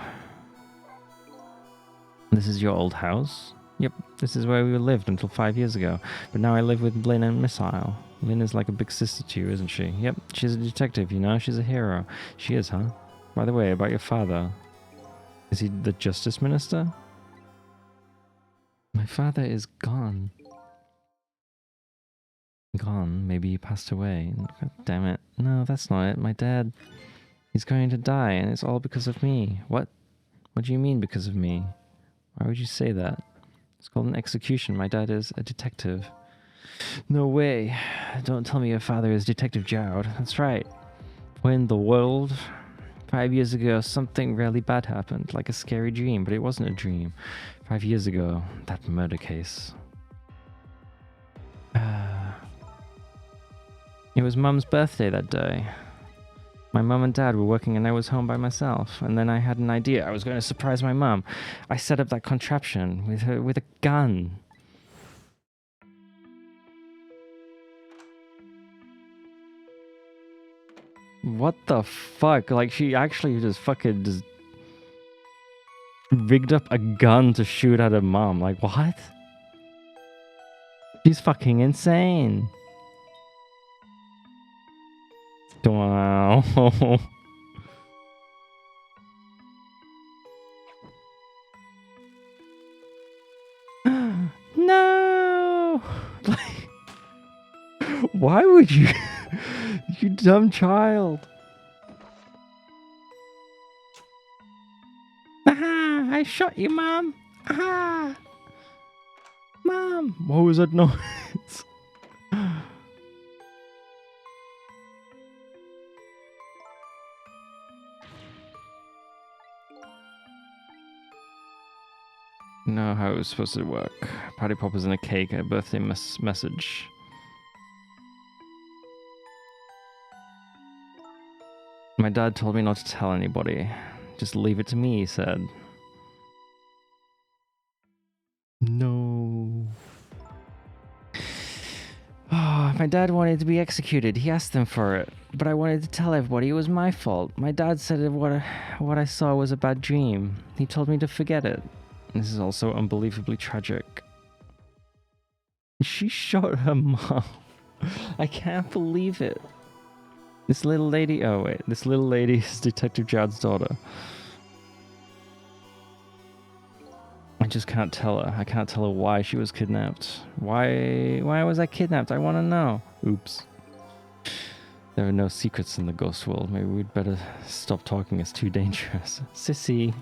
This is your old house? Yep, this is where we lived until 5 years ago. But now I live with Lynn and Missile. Lynn is like a big sister to you, isn't she? Yep, she's a detective, you know? She's a hero. She is, huh? By the way, about your father. Is he the justice minister? My father is gone. Gone? Maybe he passed away. God damn it. No, that's not it. My dad... He's going to die, and it's all because of me. What? What do you mean because of me? Why would you say that? It's called an execution. My dad is a detective. No way. Don't tell me your father is Detective Jowd. That's right. What in the world? 5 years ago, something really bad happened, like a scary dream, but it wasn't a dream. 5 years ago, that murder case. It was Mum's birthday that day. My mum and dad were working and I was home by myself. And then I had an idea. I was going to surprise my mum. I set up that contraption with a gun. What the fuck? Like, she actually just fucking just... rigged up a gun to shoot at her mom. Like, what? She's fucking insane. Wow. No! Like, why would you? You dumb child. Aha! I shot you, Mom! Aha! Mom! What was that noise? Know how it was supposed to work. Party poppers and a cake, a birthday message. My dad told me not to tell anybody. Just leave it to me, he said. No. Oh, my dad wanted to be executed. He asked them for it. But I wanted to tell everybody it was my fault. My dad said what I saw was a bad dream. He told me to forget it. This is also unbelievably tragic. She shot her mom. I can't believe it. This little lady... Oh, wait. This little lady is Detective Jad's daughter. I just can't tell her. I can't tell her why she was kidnapped. Why was I kidnapped? I want to know. Oops. There are no secrets in the ghost world. Maybe we'd better stop talking. It's too dangerous. Sissy,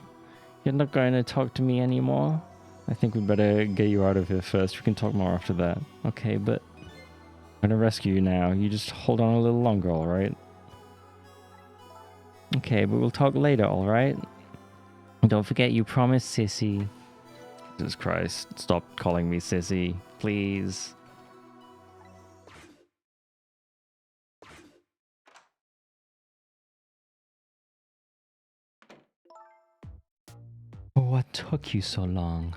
you're not going to talk to me anymore? I think we'd better get you out of here first. We can talk more after that. Okay, but I'm going to rescue you now. You just hold on a little longer, alright? Okay, but we'll talk later, alright? Don't forget you promised, Sissy. Jesus Christ, stop calling me Sissy, please. What took you so long?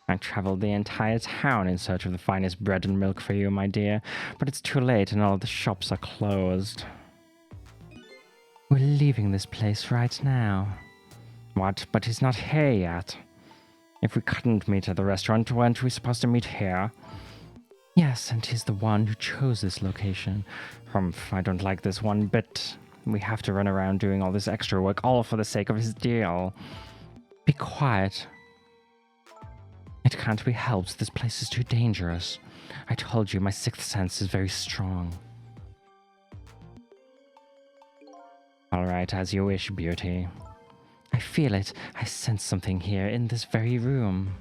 I traveled the entire town in search of the finest bread and milk for you, my dear, but it's too late and all the shops are closed. We're leaving this place right now. What? But he's not here yet. If we couldn't meet at the restaurant, weren't we supposed to meet here? Yes, and he's the one who chose this location. Humph, I don't like this one bit. We have to run around doing all this extra work, all for the sake of his deal. Be quiet. It can't be helped. This place is too dangerous. I told you, my sixth sense is very strong. All right, as you wish, beauty. I feel it. I sense something here in this very room.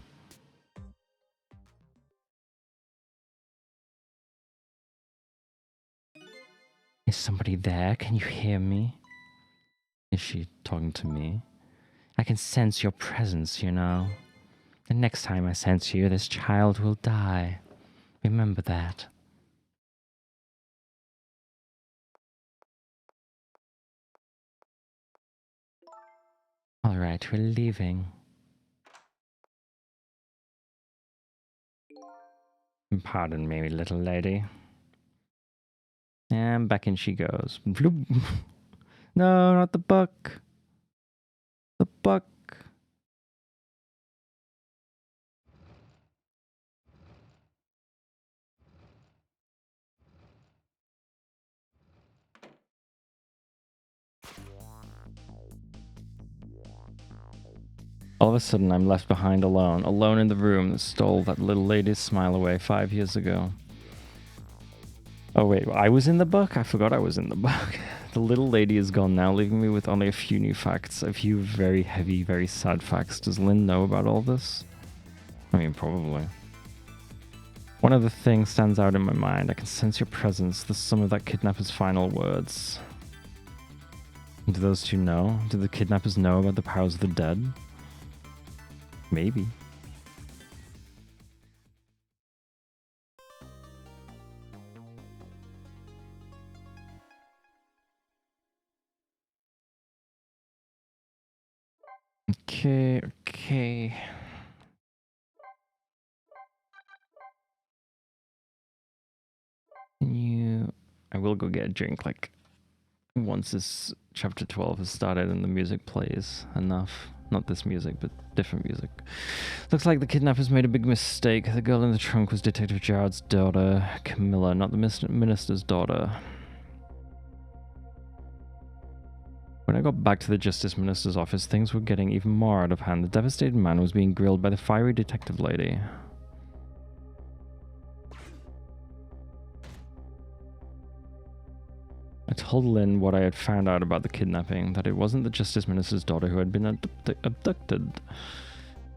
Is somebody there? Can you hear me? Is she talking to me? I can sense your presence, you know. The next time I sense you, this child will die. Remember that. All right, we're leaving. Pardon me, little lady. And back in she goes. Bloop. No, not the buck. The buck. All of a sudden, I'm left behind alone in the room that stole that little lady's smile away 5 years ago. Oh wait, I was in the book? I forgot I was in the book. The little lady is gone now, leaving me with only a few new facts. A few very heavy, very sad facts. Does Lynn know about all this? I mean, probably. One other thing stands out in my mind. I can sense your presence. The sum of that kidnapper's final words. Do those two know? Do the kidnappers know about the powers of the dead? Maybe. Okay. I will go get a drink, like, once this chapter 12 has started and the music plays enough. Not this music, but different music. Looks like the kidnappers made a big mistake. The girl in the trunk was Detective Jared's daughter, Camilla, not the minister's daughter. When I got back to the Justice Minister's office, things were getting even more out of hand. The devastated man was being grilled by the fiery detective lady. I told Lynn what I had found out about the kidnapping, that it wasn't the Justice Minister's daughter who had been abducted,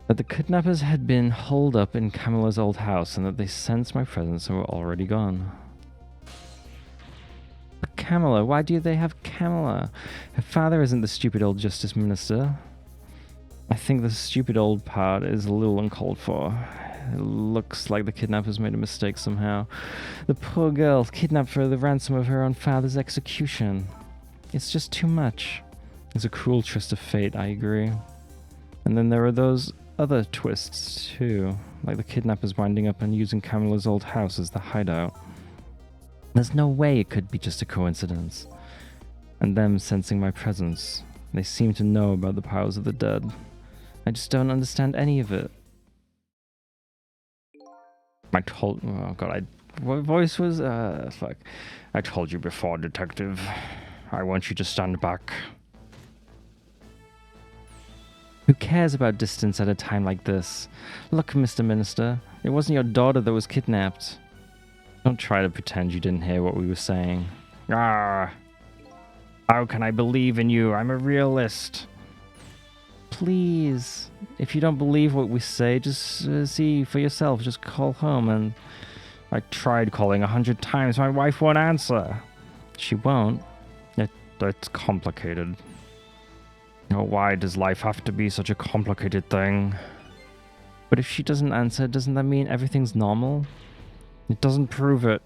that the kidnappers had been holed up in Camilla's old house, and that they sensed my presence and were already gone. But Camilla, why do they have Camilla? Her father isn't the stupid old Justice Minister. I think the stupid old part is a little uncalled for. It looks like the kidnappers made a mistake somehow. The poor girl, kidnapped for the ransom of her own father's execution. It's just too much. It's a cruel twist of fate, I agree. And then there are those other twists, too. Like the kidnappers winding up and using Camilla's old house as the hideout. There's no way it could be just a coincidence. And them sensing my presence. They seem to know about the powers of the dead. I just don't understand any of it. What voice was, fuck. I told you before, detective. I want you to stand back. Who cares about distance at a time like this? Look, Mr. Minister, it wasn't your daughter that was kidnapped. Don't try to pretend you didn't hear what we were saying. Ah! How can I believe in you? I'm a realist. Please, if you don't believe what we say, just see for yourself. Just call home. And I tried calling 100 times. My wife won't answer. She won't. It's complicated. Oh, why does life have to be such a complicated thing? But if she doesn't answer, doesn't that mean everything's normal? It doesn't prove it.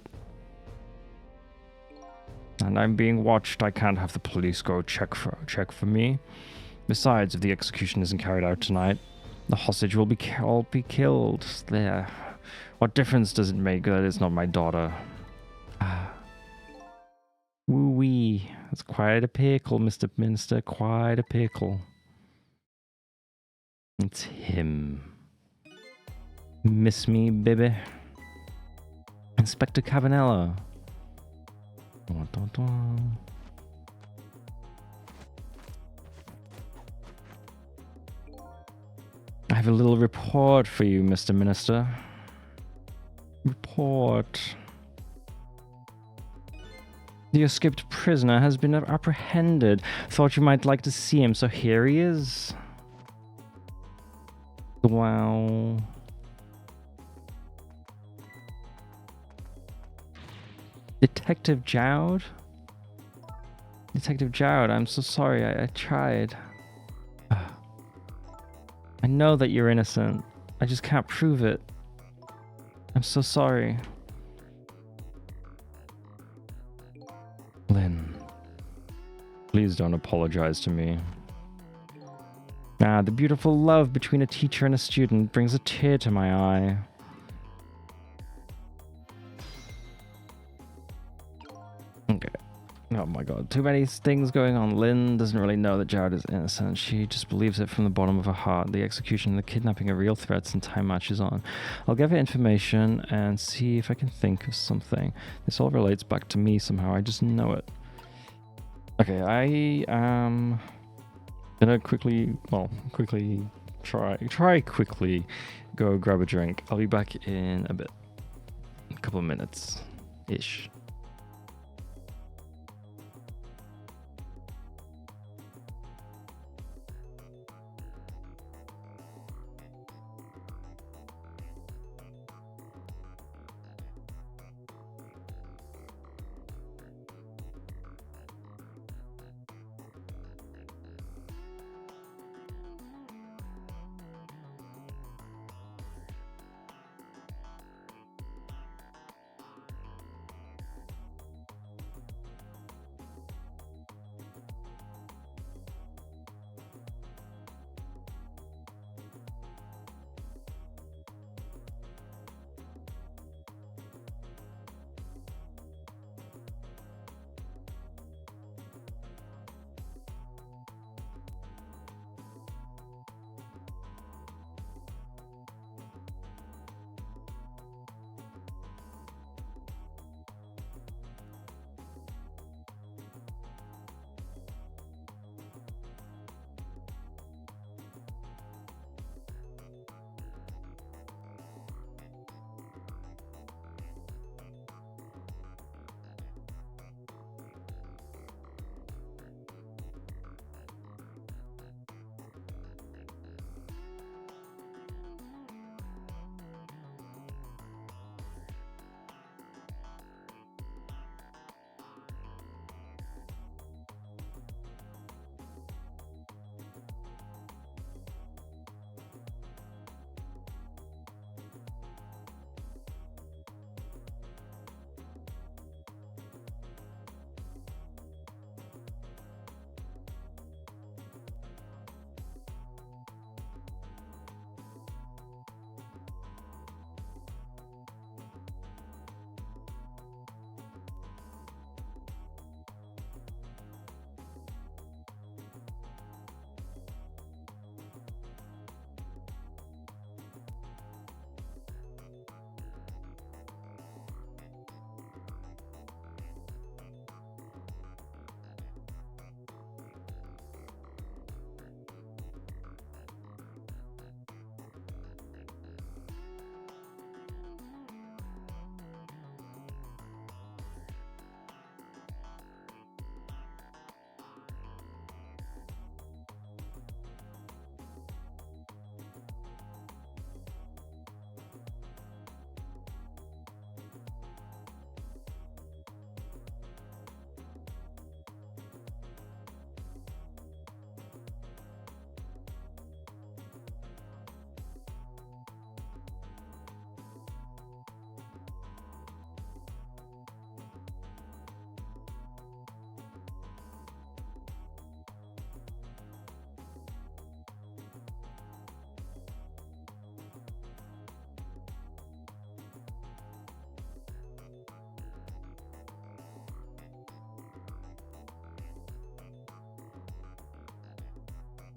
And I'm being watched. I can't have the police go check for me. Besides, if the execution isn't carried out tonight, the hostage will all be killed. There. What difference does it make that it's not my daughter? Woo-wee. That's quite a pickle, Mr. Minister. Quite a pickle. It's him. Miss me, baby? Inspector Cavanello. Dun, dun, dun. I have a little report for you, Mr. Minister. Report. The escaped prisoner has been apprehended. Thought you might like to see him, so here he is. Wow. Detective Jowd? Detective Jowd, I'm so sorry. I tried. I know that you're innocent. I just can't prove it. I'm so sorry. Lynn, please don't apologize to me. The beautiful love between a teacher and a student brings a tear to my eye. Okay. Oh my god, too many things going on. Lynn doesn't really know that Jared is innocent. She just believes it from the bottom of her heart. The execution and the kidnapping are real threats and time marches on. I'll give her information and see if I can think of something. This all relates back to me somehow. I just know it. Okay, I am gonna quickly go grab a drink. I'll be back in a bit. A couple of minutes-ish.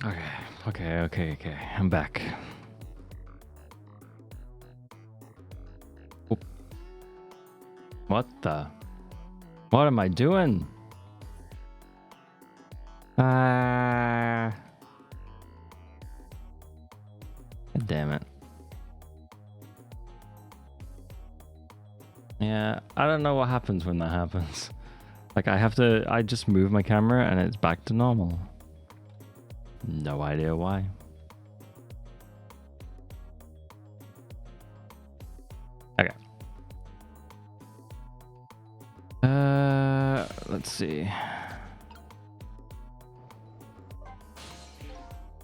Okay. I'm back. Oop. What the? What am I doing? God damn it. Yeah, I don't know what happens when that happens. Like I just move my camera and it's back to normal. No idea why. Okay. Let's see.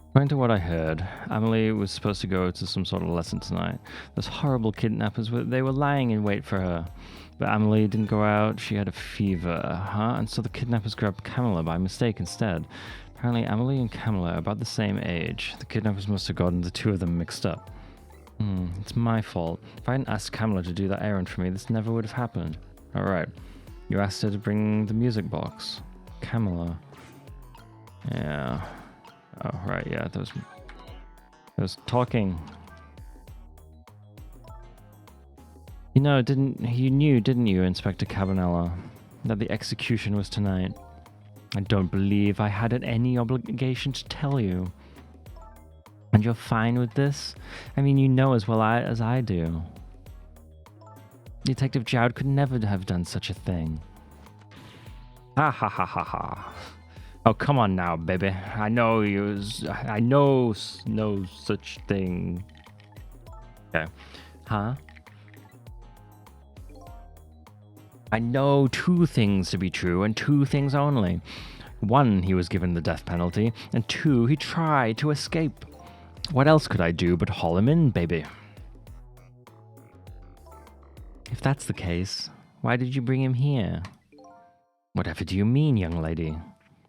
According to what I heard, Emily was supposed to go to some sort of lesson tonight. Those horrible kidnappers, they were lying in wait for her. But Emily didn't go out, she had a fever, huh? And so the kidnappers grabbed Camilla by mistake instead. Apparently Emily and Camilla are about the same age. The kidnappers must have gotten the two of them mixed up. It's my fault. If I hadn't asked Camilla to do that errand for me, this never would have happened. Alright. You asked her to bring the music box. Camilla. Yeah. Oh, right, yeah, those talking. You know, didn't you, Inspector Cabanella, that the execution was tonight? I don't believe I had any obligation to tell you. And you're fine with this? I mean, you know as well as I do. Detective Jowd could never have done such a thing. Ha ha ha ha ha. Oh, come on now, baby. I know no such thing. Okay. Huh? I know two things to be true and two things only. One, he was given the death penalty, and two, he tried to escape. What else could I do but haul him in, baby? If that's the case, why did you bring him here? Whatever do you mean, young lady?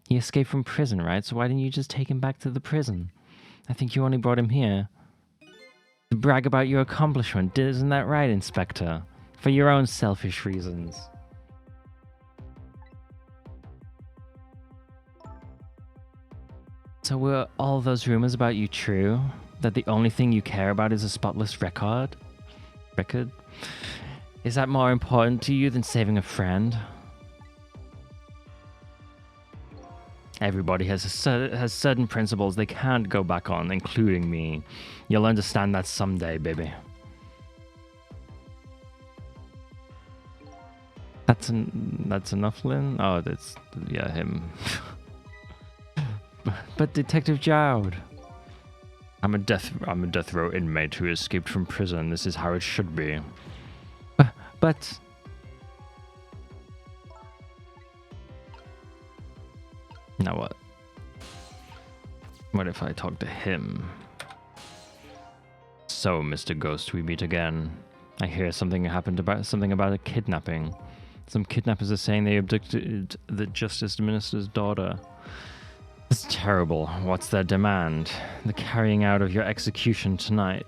He escaped from prison, right? So why didn't you just take him back to the prison? I think you only brought him here to brag about your accomplishment. Isn't that right, Inspector? For your own selfish reasons. So were all those rumors about you true? That the only thing you care about is a spotless record? Is that more important to you than saving a friend? Everybody has certain principles they can't go back on, including me. You'll understand that someday, baby. That's enough, Lynn? Oh, that's... yeah, him. But Detective Jowd. I'm a death row inmate who escaped from prison. This is how it should be. But... Now what? What if I talk to him? So, Mr. Ghost, we meet again. I hear something about a kidnapping. Some kidnappers are saying they abducted the Justice Minister's daughter. It's terrible. What's their demand? The carrying out of your execution tonight.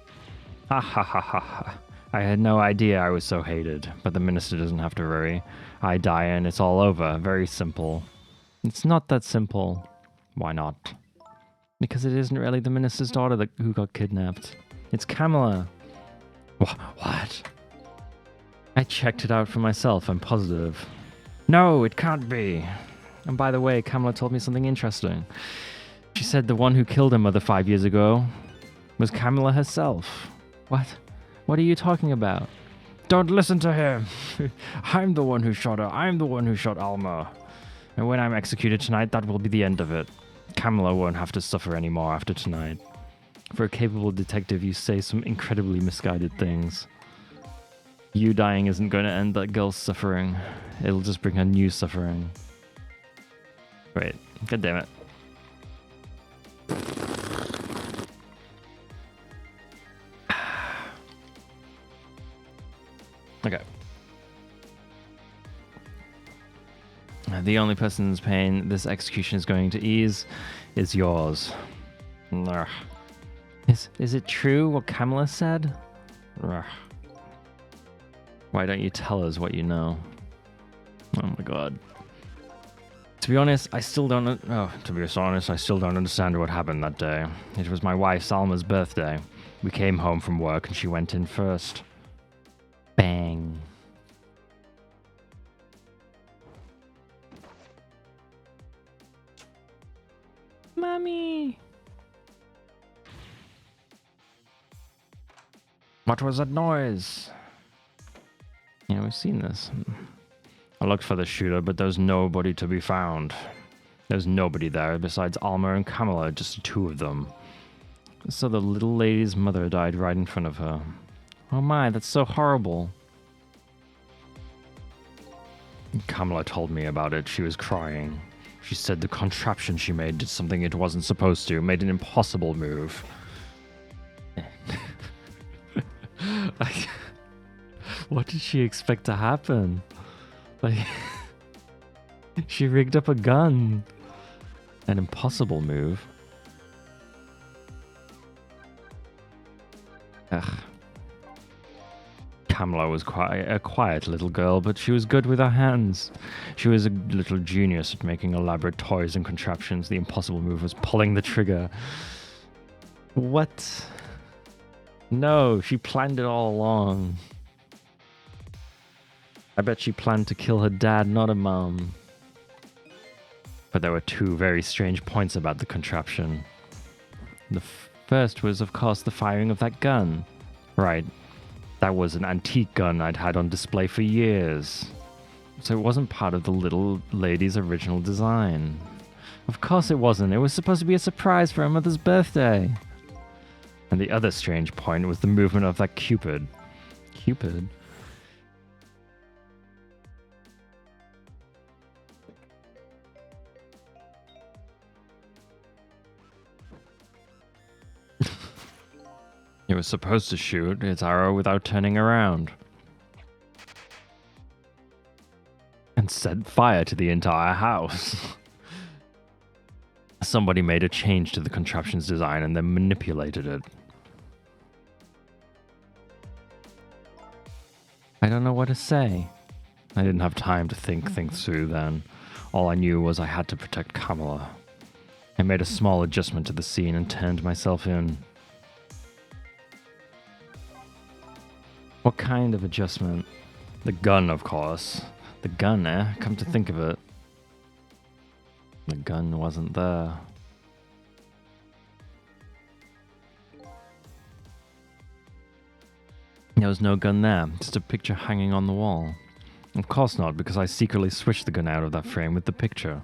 Ha ha ha ha ha. I had no idea I was so hated, but the minister doesn't have to worry. I die and it's all over. Very simple. It's not that simple. Why not? Because it isn't really the minister's daughter who got kidnapped. It's Camilla. What? I checked it out for myself, I'm positive. No, it can't be. And by the way, Camilla told me something interesting. She said the one who killed her mother 5 years ago was Camilla herself. What? What are you talking about? Don't listen to him. I'm the one who shot her. I'm the one who shot Alma. And when I'm executed tonight, that will be the end of it. Camilla won't have to suffer anymore after tonight. For a capable detective, you say some incredibly misguided things. You dying isn't going to end that girl's suffering. It'll just bring her new suffering. Wait, god damn it. Okay. The only person's pain this execution is going to ease is yours. Ugh. Is it true what Camilla said? Ugh. Why don't you tell us what you know? Oh my god. To be honest, I still don't understand what happened that day. It was my wife's Alma's birthday. We came home from work and she went in first. Bang. Mommy! What was that noise? Yeah, we've seen this. I looked for the shooter, but there's nobody to be found. There's nobody there besides Alma and Camilla, just the two of them. So the little lady's mother died right in front of her. Oh my, that's so horrible. Camilla told me about it. She was crying. She said the contraption she made did something it wasn't supposed to, made an impossible move. What did she expect to happen? Like, she rigged up a gun. An impossible move. Ugh. Camilla was quite a quiet little girl, but she was good with her hands. She was a little genius at making elaborate toys and contraptions. The impossible move was pulling the trigger. What? No, she planned it all along. I bet she planned to kill her dad, not her mom. But there were two very strange points about the contraption. The first was, of course, the firing of that gun. Right. That was an antique gun I'd had on display for years. So it wasn't part of the little lady's original design. Of course it wasn't. It was supposed to be a surprise for her mother's birthday. And the other strange point was the movement of that Cupid. Cupid? It was supposed to shoot its arrow without turning around. And set fire to the entire house. Somebody made a change to the contraption's design and then manipulated it. I don't know what to say. I didn't have time to think things through then. All I knew was I had to protect Camilla. I made a small adjustment to the scene and turned myself in. What kind of adjustment? The gun, of course. The gun, eh? Come to think of it. The gun wasn't there. There was no gun there, just a picture hanging on the wall. Of course not, because I secretly switched the gun out of that frame with the picture.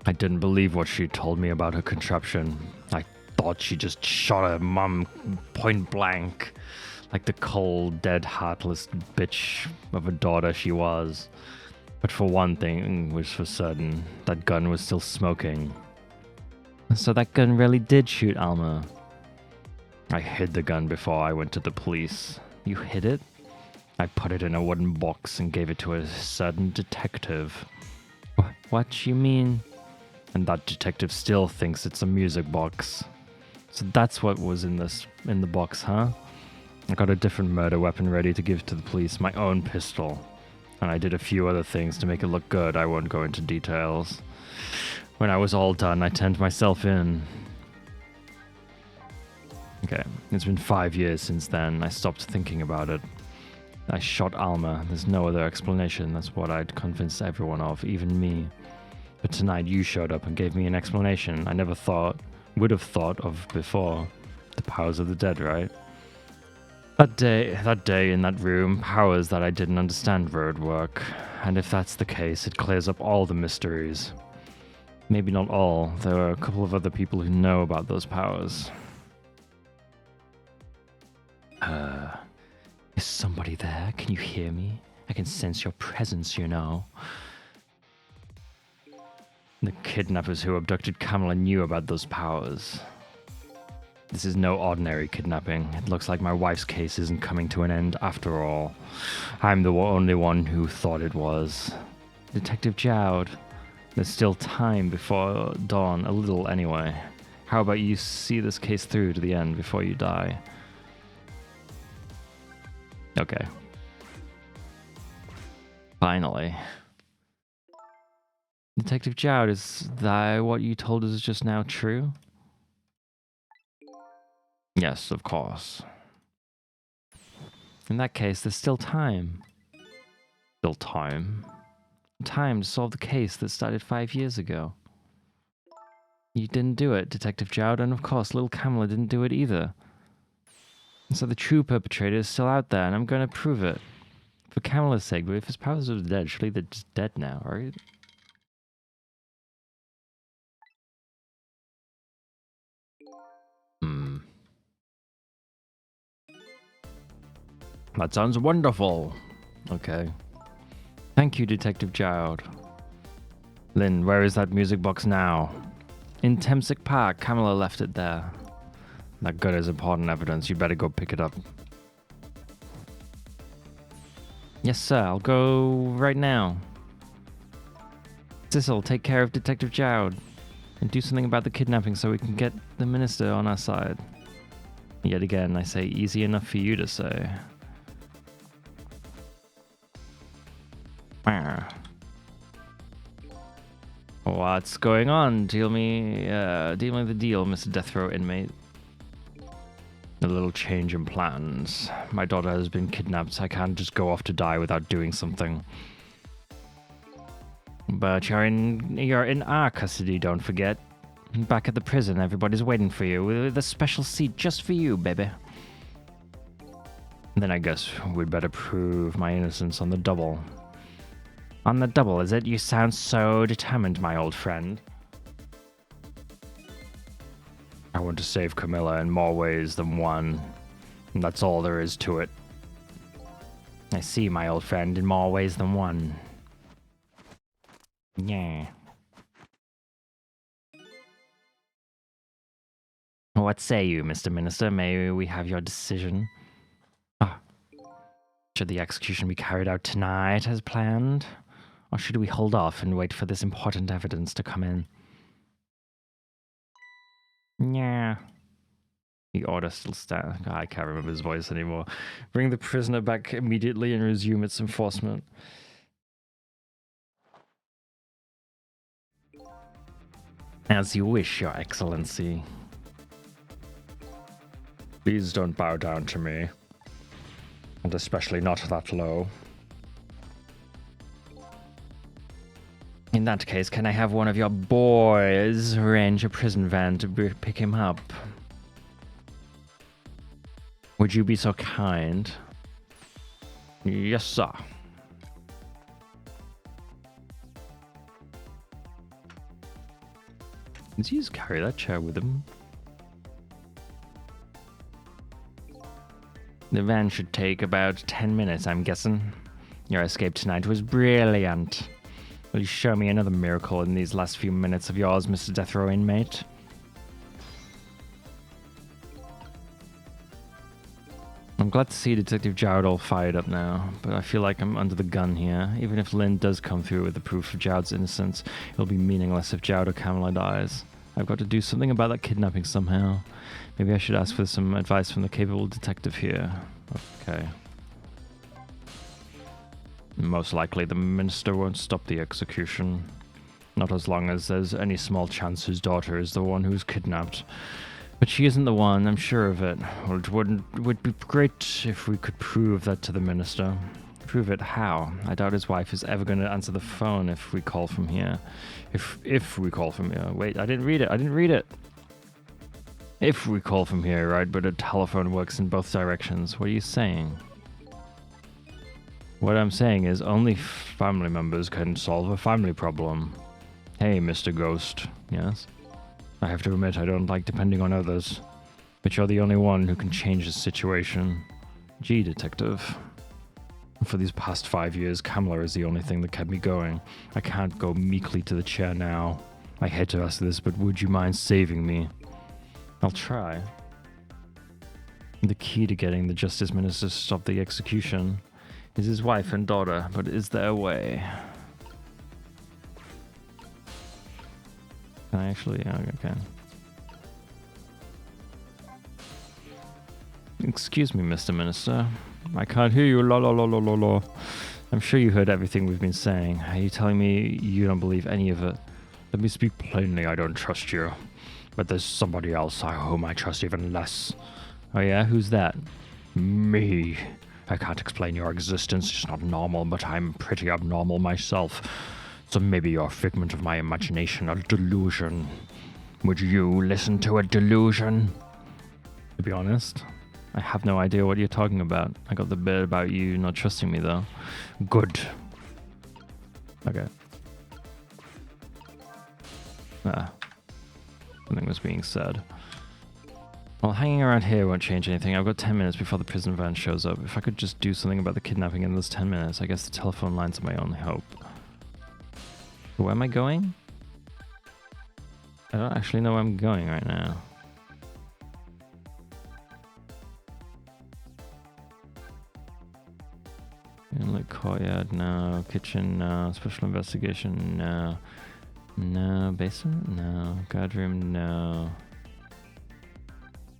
I didn't believe what she told me about her contraption. I thought she just shot her mum point blank, like the cold, dead, heartless bitch of a daughter she was. But for one thing was for certain, that gun was still smoking. So that gun really did shoot Alma. I hid the gun before I went to the police. You hid it? I put it in a wooden box and gave it to a certain detective. What you mean? And that detective still thinks it's a music box. So that's what was in the box, huh? I got a different murder weapon ready to give to the police, my own pistol. And I did a few other things to make it look good. I won't go into details. When I was all done, I turned myself in. Okay, it's been 5 years since then. I stopped thinking about it. I shot Alma. There's no other explanation. That's what I'd convinced everyone of, even me. But tonight you showed up and gave me an explanation I never would have thought of before. The powers of the dead, right? That day in that room, powers that I didn't understand would work. And if that's the case, it clears up all the mysteries. Maybe not all. There are a couple of other people who know about those powers. Is somebody there? Can you hear me? I can sense your presence, you know. The kidnappers who abducted Camilla knew about those powers. This is no ordinary kidnapping. It looks like my wife's case isn't coming to an end after all. I'm the only one who thought it was. Detective Jowd, there's still time before dawn, a little anyway. How about you see this case through to the end before you die? Okay. Finally. Detective Jowd, is that what you told us just now true? Yes, of course. In that case, there's still time. Still time? Time to solve the case that started 5 years ago. You didn't do it, Detective Jowd, and of course, little Kamala didn't do it either. So the true perpetrator is still out there, and I'm going to prove it. For Kamala's sake, but if his powers are dead, surely they're just dead now, right? That sounds wonderful. Okay. Thank you, Detective Jowd. Lynn, where is that music box now? In Temsic Park. Kamala left it there. That good is important evidence. You better go pick it up. Yes, sir. I'll go right now. Sissel, take care of Detective Jowd. And do something about the kidnapping so we can get the minister on our side. Yet again, I say easy enough for you to say. What's going on? Deal me the deal, Mr. Death Row inmate. A little change in plans. My daughter has been kidnapped. I can't just go off to die without doing something. But you're in our custody, don't forget. Back at the prison, everybody's waiting for you with a special seat just for you, baby. Then I guess we'd better prove my innocence on the double. On the double, is it? You sound so determined, my old friend. I want to save Camilla in more ways than one. And that's all there is to it. I see, my old friend, in more ways than one. Yeah. What say you, Mr. Minister? May we have your decision? Should the execution be carried out tonight as planned? Or should we hold off and wait for this important evidence to come in? Yeah. The order still stands. I can't remember his voice anymore. Bring the prisoner back immediately and resume its enforcement. As you wish, Your Excellency. Please don't bow down to me. And especially not that low. In that case, can I have one of your boys arrange a prison van to pick him up? Would you be so kind? Yes, sir. Did he just carry that chair with him? The van should take about 10 minutes, I'm guessing. Your escape tonight was brilliant. Will you show me another miracle in these last few minutes of yours, Mr. Death Row inmate? I'm glad to see Detective Jowd all fired up now, but I feel like I'm under the gun here. Even if Lynn does come through with the proof of Jowd's innocence, it'll be meaningless if Jowd or Kamala dies. I've got to do something about that kidnapping somehow. Maybe I should ask for some advice from the capable detective here. Okay. Most likely the minister won't stop the execution. Not as long as there's any small chance his daughter is the one who's kidnapped. But she isn't the one, I'm sure of it. Well, it would be great if we could prove that to the minister. Prove it how? I doubt his wife is ever going to answer the phone if we call from here. If we call from here. Wait, I didn't read it. If we call from here, right? But a telephone works in both directions. What are you saying? What I'm saying is only family members can solve a family problem. Hey, Mr. Ghost. Yes? I have to admit I don't like depending on others. But you're the only one who can change the situation. Gee, detective. For these past 5 years, Kamala is the only thing that kept me going. I can't go meekly to the chair now. I hate to ask this, but would you mind saving me? I'll try. The key to getting the Justice Minister to stop the execution is his wife and daughter, but is there a way? Can I actually? Okay. Excuse me, Mr. Minister. I can't hear you. La la la la la la. I'm sure you heard everything we've been saying. Are you telling me you don't believe any of it? Let me speak plainly, I don't trust you. But there's somebody else whom I trust even less. Oh yeah? Who's that? Me. I can't explain your existence, it's not normal, but I'm pretty abnormal myself. So maybe you're a figment of my imagination, a delusion. Would you listen to a delusion? To be honest, I have no idea what you're talking about. I got the bit about you not trusting me though. Good. Okay. Something was being said. Well, hanging around here won't change anything. I've got 10 minutes before the prison van shows up. If I could just do something about the kidnapping in those 10 minutes, I guess the telephone lines are my only hope. Where am I going? I don't actually know where I'm going right now. Inlet courtyard, no. Kitchen, no. Special investigation, no. No. Basement, no. Guard room, no.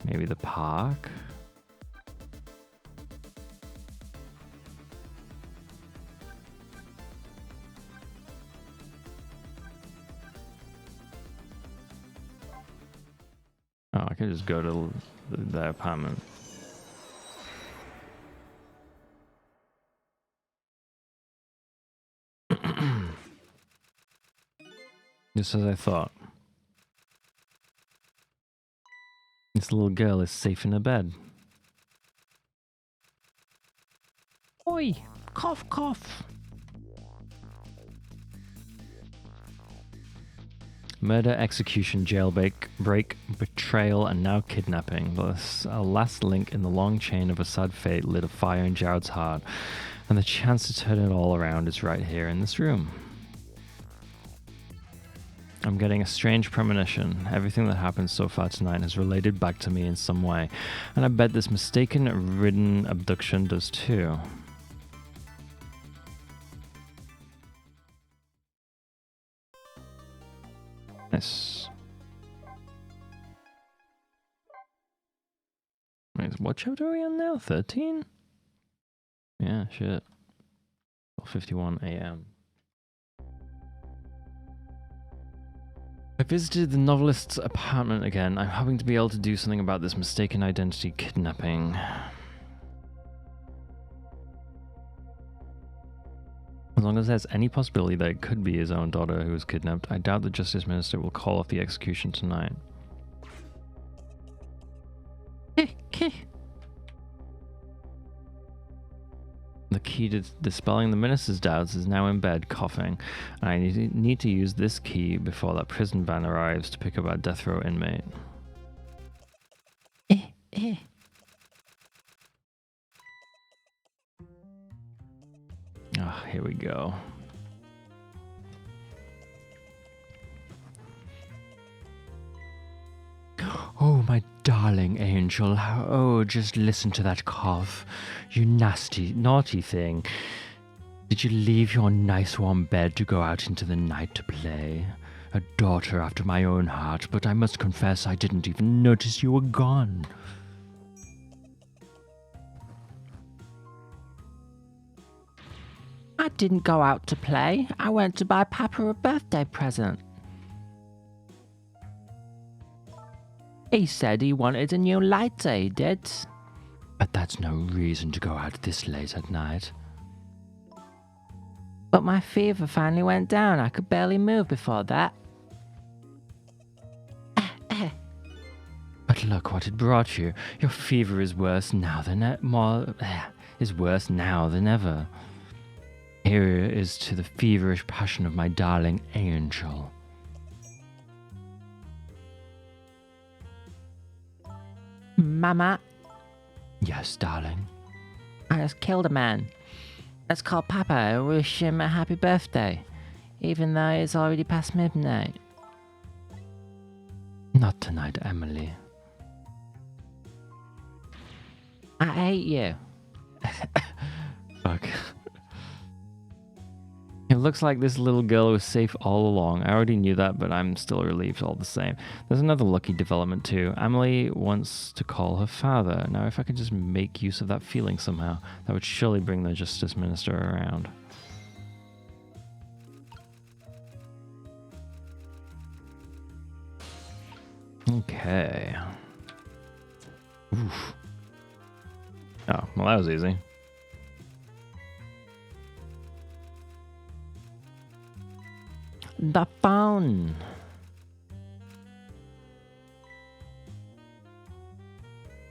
Maybe the park? Oh, I could just go to the apartment. Just as I thought. This little girl is safe in her bed. Oi! Cough, cough! Murder, execution, break, betrayal, and now kidnapping. This last link in the long chain of a sad fate lit a fire in Jared's heart, and the chance to turn it all around is right here in this room. I'm getting a strange premonition. Everything that happened so far tonight has related back to me in some way, and I bet this mistaken-ridden abduction does too. Nice. Wait, what chapter are we on now? 13? Yeah, shit. 12:51 a.m. I visited the novelist's apartment again. I'm hoping to be able to do something about this mistaken identity kidnapping. As long as there's any possibility that it could be his own daughter who was kidnapped, I doubt the Justice Minister will call off the execution tonight. The key to dispelling the minister's doubts is now in bed, coughing, and I need to use this key before that prison van arrives to pick up our death row inmate. Ah, here we go. Oh, my darling angel. Oh, just listen to that cough. You nasty, naughty thing. Did you leave your nice warm bed to go out into the night to play? A daughter after my own heart, but I must confess I didn't even notice you were gone. I didn't go out to play. I went to buy Papa a birthday present. He said he wanted a new lighter, he did. But that's no reason to go out this late at night. But my fever finally went down. I could barely move before that. But look what it brought you. Your fever is worse now than worse now than ever. Here is to the feverish passion of my darling angel. Mama. Yes, darling. I just killed a man. Let's call Papa and wish him a happy birthday, even though it's already past midnight. Not tonight, Emily. I hate you. Fuck. It looks like this little girl was safe all along. I already knew that, but I'm still relieved all the same. There's another lucky development too. Emily wants to call her father. Now, if I could just make use of that feeling somehow, that would surely bring the Justice Minister around. Okay. Oof. Oh, well, that was easy. The phone.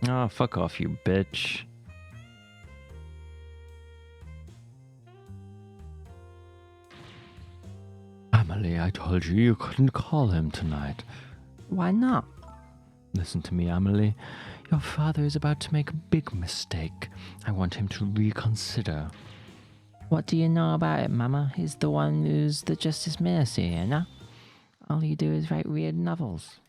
Oh, fuck off, you bitch. Emily, I told you you couldn't call him tonight. Why not? Listen to me, Emily. Your father is about to make a big mistake. I want him to reconsider. What do you know about it, Mama? He's the one who's the Justice Minister here, no? All you do is write weird novels.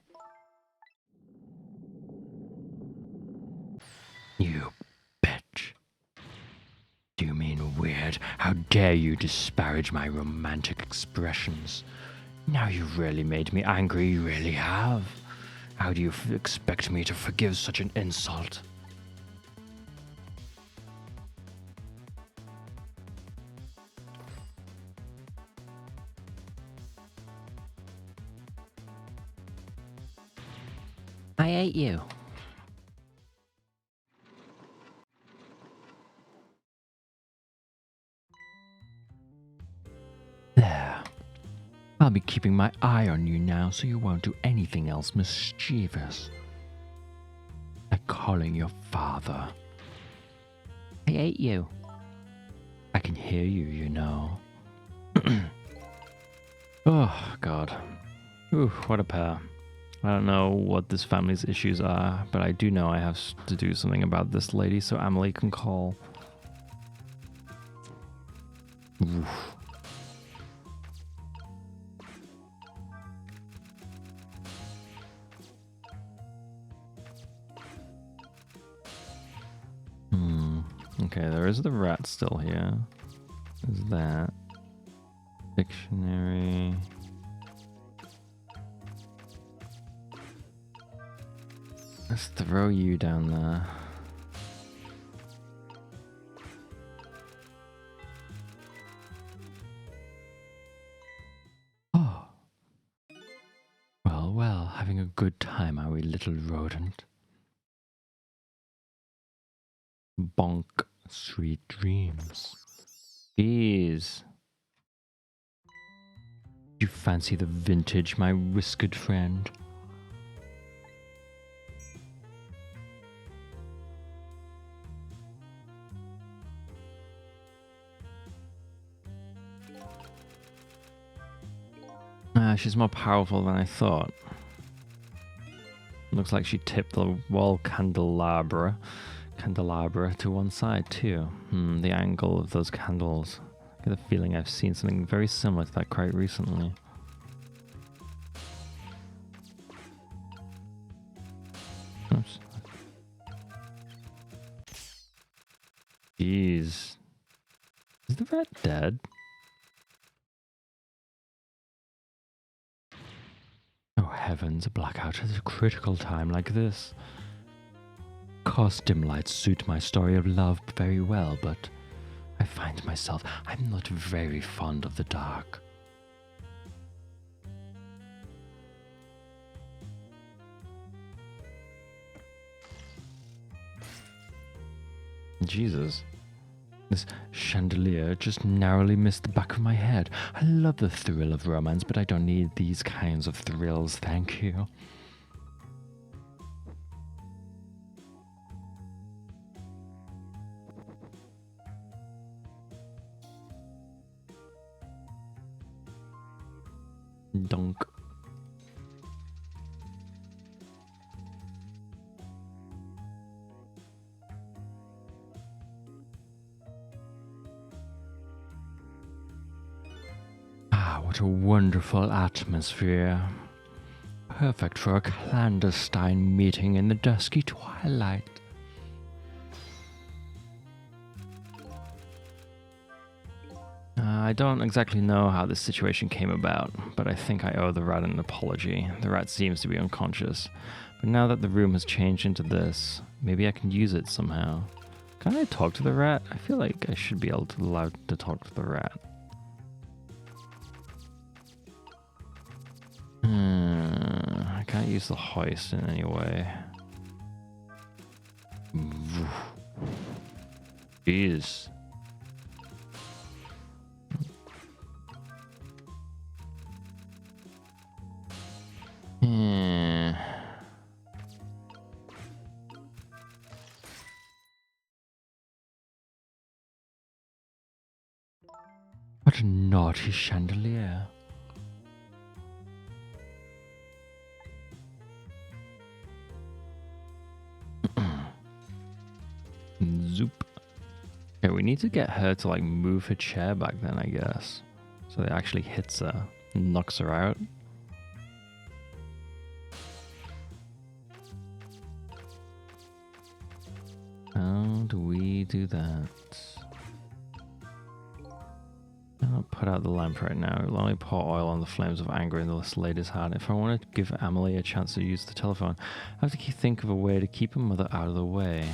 You bitch. Do you mean weird? How dare you disparage my romantic expressions? Now you've really made me angry, you really have. How do you expect me to forgive such an insult? I hate you. There. I'll be keeping my eye on you now so you won't do anything else mischievous. Like calling your father. I hate you. I can hear you, you know. Oh, God. Ooh, what a pair. I don't know what this family's issues are, but I do know I have to do something about this lady so Emily can call. Oof. Okay, there is the rat still here. There's that. Dictionary. Let's throw you down there. Oh. Well, well, having a good time, are we, little rodent? Bonk. Sweet dreams. Jeez. You fancy the vintage, my whiskered friend? She's more powerful than I thought. Looks like she tipped the wall candelabra to one side too. The angle of those candles. I get the feeling I've seen something very similar to that quite recently. Oops. Jeez. Is the rat dead? Oh heavens, a blackout at a critical time like this. Of course, dim lights suit my story of love very well, but I find myself, I'm not very fond of the dark. Jesus. This chandelier just narrowly missed the back of my head. I love the thrill of romance, but I don't need these kinds of thrills, thank you. Dunk. Ah, what a wonderful atmosphere. Perfect for a clandestine meeting in the dusky twilight. I don't exactly know how this situation came about, but I think I owe the rat an apology. The rat seems to be unconscious, but now that the room has changed into this, maybe I can use it somehow. Can I talk to the rat? I feel like I should be allowed to talk to the rat. Can I can't use the hoist in any way. Jeez. What a naughty chandelier. Zoop. Okay, we need to get her to like move her chair back then, I guess. So it actually hits her and knocks her out. How do we do that? I'll put out the lamp right now. It'll only pour oil on the flames of anger in this lady's heart. If I want to give Amelie a chance to use the telephone, I have to think of a way to keep her mother out of the way.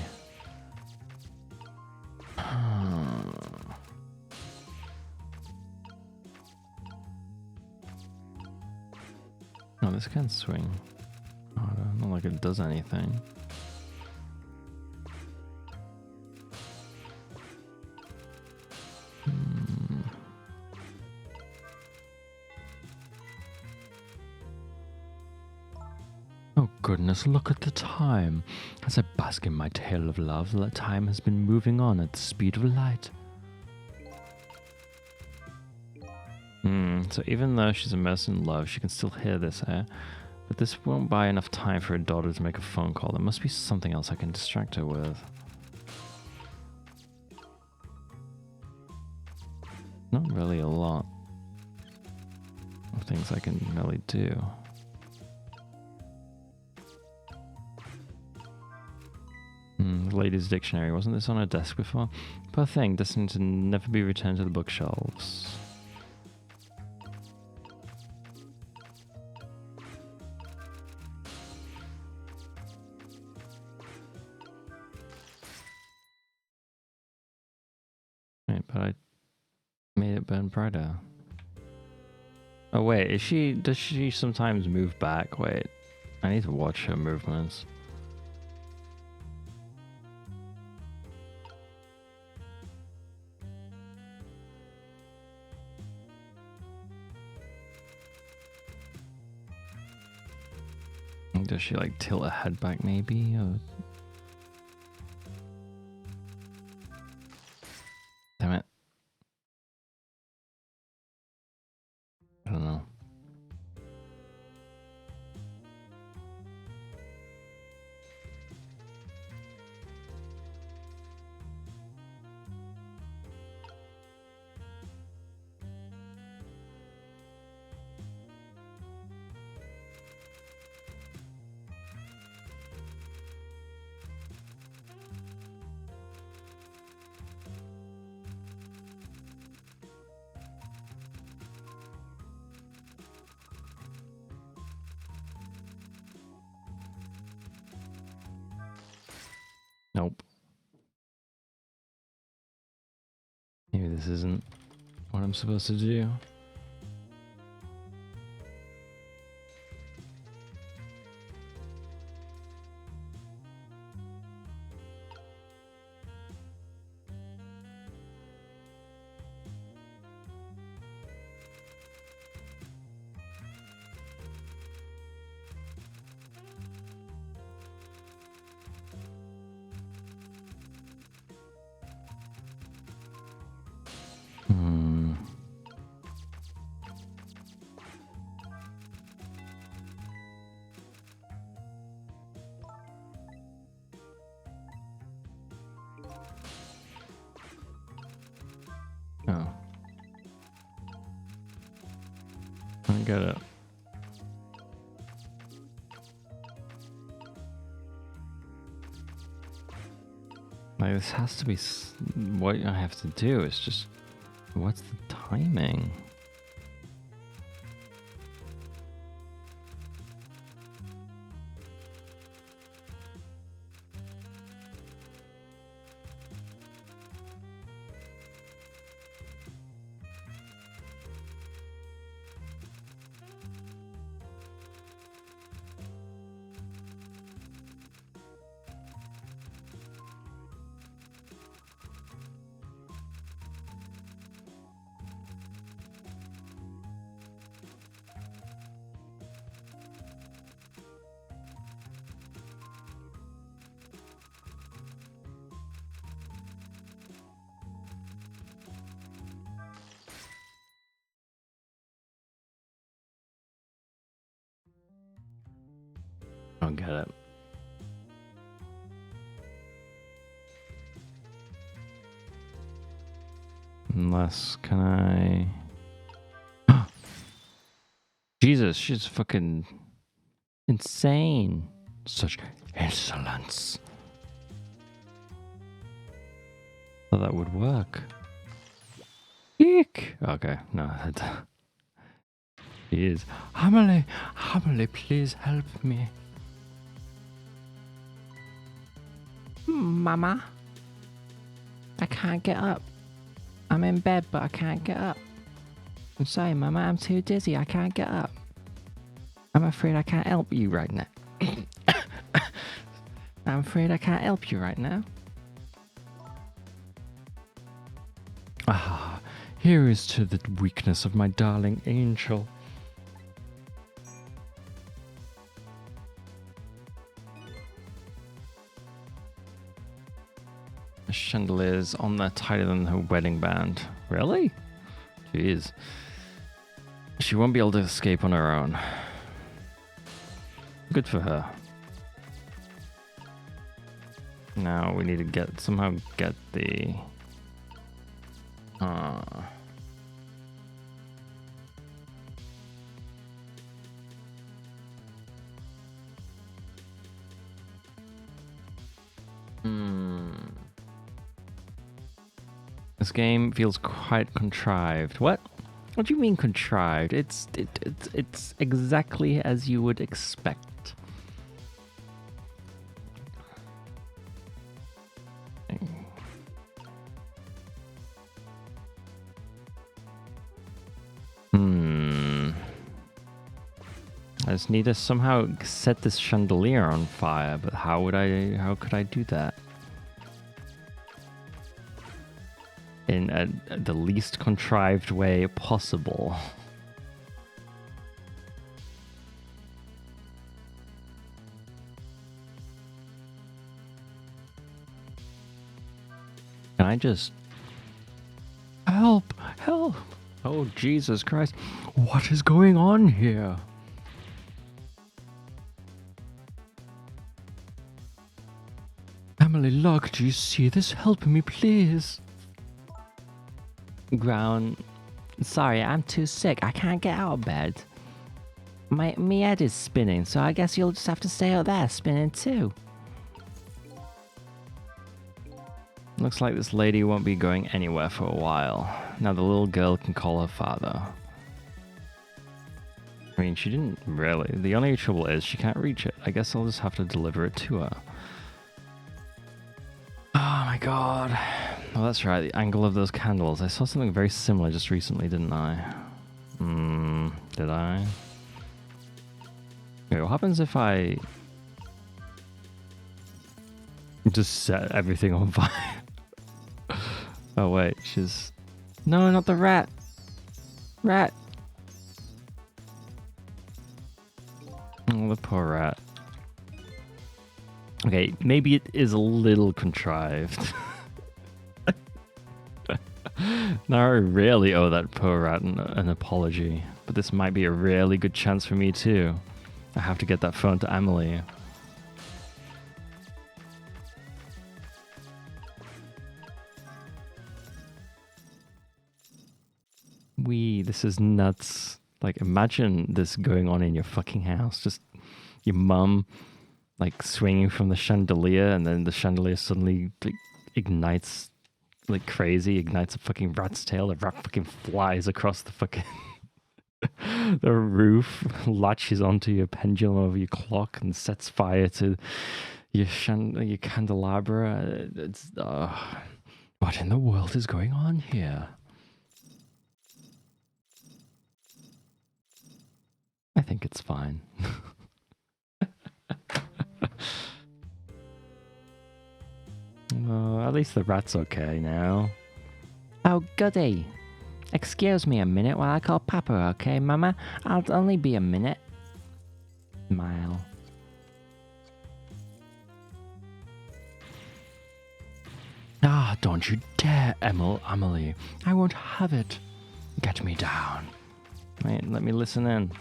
Oh, this can swing. Oh, not like it does anything. Oh goodness, look at the time. As I bask in my tale of love, the time has been moving on at the speed of light. So even though she's immersed in love, she can still hear this, eh? But this won't buy enough time for her daughter to make a phone call. There must be something else I can distract her with. Not really a lot of things I can really do. Ladies' Dictionary. Wasn't this on her desk before? Poor thing, destined to never be returned to the bookshelves. Right, but I made it burn brighter. Oh wait, does she sometimes move back? Wait, I need to watch her movements. Does she like tilt her head back maybe? Or... Damn it. I don't know. Nope. Maybe this isn't what I'm supposed to do. Oh. I get it. Like, this has to be what I have to do. It's just, what's the timing? hit it. Unless, can I... Jesus, she's fucking insane. Such insolence. Thought that would work. Eek. Okay, no. He is. Hammerly, please help me. Mama, I can't get up. I'm in bed, but I can't get up. I'm sorry, Mama, I'm too dizzy. I can't get up. I'm afraid I can't help you right now. I'm afraid I can't help you right now. Ah, here is to the weakness of my darling angel. The chandelier's on there tighter than her wedding band. Really? Jeez. She won't be able to escape on her own. Good for her. Now we need to somehow get the... This game feels quite contrived. What? What do you mean contrived? It's exactly as you would expect. I just need to somehow set this chandelier on fire, but how could I do that? In the least contrived way possible. Can I just... Help! Help! Oh, Jesus Christ. What is going on here? Emily Luck, do you see this? Help me, please. Ground. Sorry, I'm too sick. I can't get out of bed. My head is spinning, so I guess you'll just have to stay out there spinning too. Looks like this lady won't be going anywhere for a while. Now the little girl can call her father. I mean, she didn't really. The only trouble is she can't reach it. I guess I'll just have to deliver it to her. Oh my god. Oh, that's right, the angle of those candles. I saw something very similar just recently, didn't I? Did I? Okay, what happens if I just set everything on fire? Oh wait, she's... No, not the rat! Rat! Oh, the poor rat. Okay, maybe it is a little contrived. Now I really owe that poor rat an apology, but this might be a really good chance for me too. I have to get that phone to Emily. This is nuts. Like, imagine this going on in your fucking house. Just your mum, like, swinging from the chandelier, and then the chandelier suddenly like, ignites like crazy, ignites a fucking rat's tail. The rat fucking flies across the fucking the roof, latches onto your pendulum over your clock, and sets fire to your candelabra. It's what in the world is going on here? I think it's fine. At least the rat's okay now. Oh, goody. Excuse me a minute while I call Papa, okay, Mama? I'll only be a minute. Smile. Ah, don't you dare, Emily. I won't have it. Get me down. Wait, let me listen in.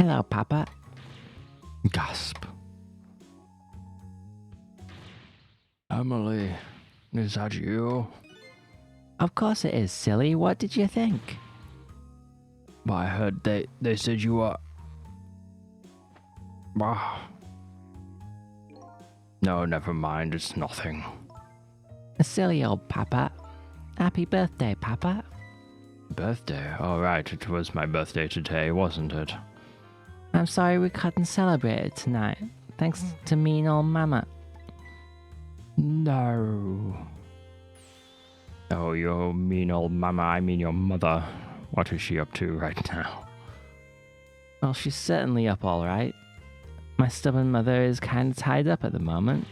Hello, Papa. Gasp. Emily, is that you? Of course it is, silly. What did you think? I heard they said you were... Ah. No, never mind, it's nothing. A silly old Papa. Happy birthday, Papa. Birthday? All right, it was my birthday today, wasn't it? I'm sorry we couldn't celebrate it tonight. Thanks to mean old Mama. No. Oh, you mean old mama, I mean your mother. What is she up to right now? Well, she's certainly up all right. My stubborn mother is kind of tied up at the moment.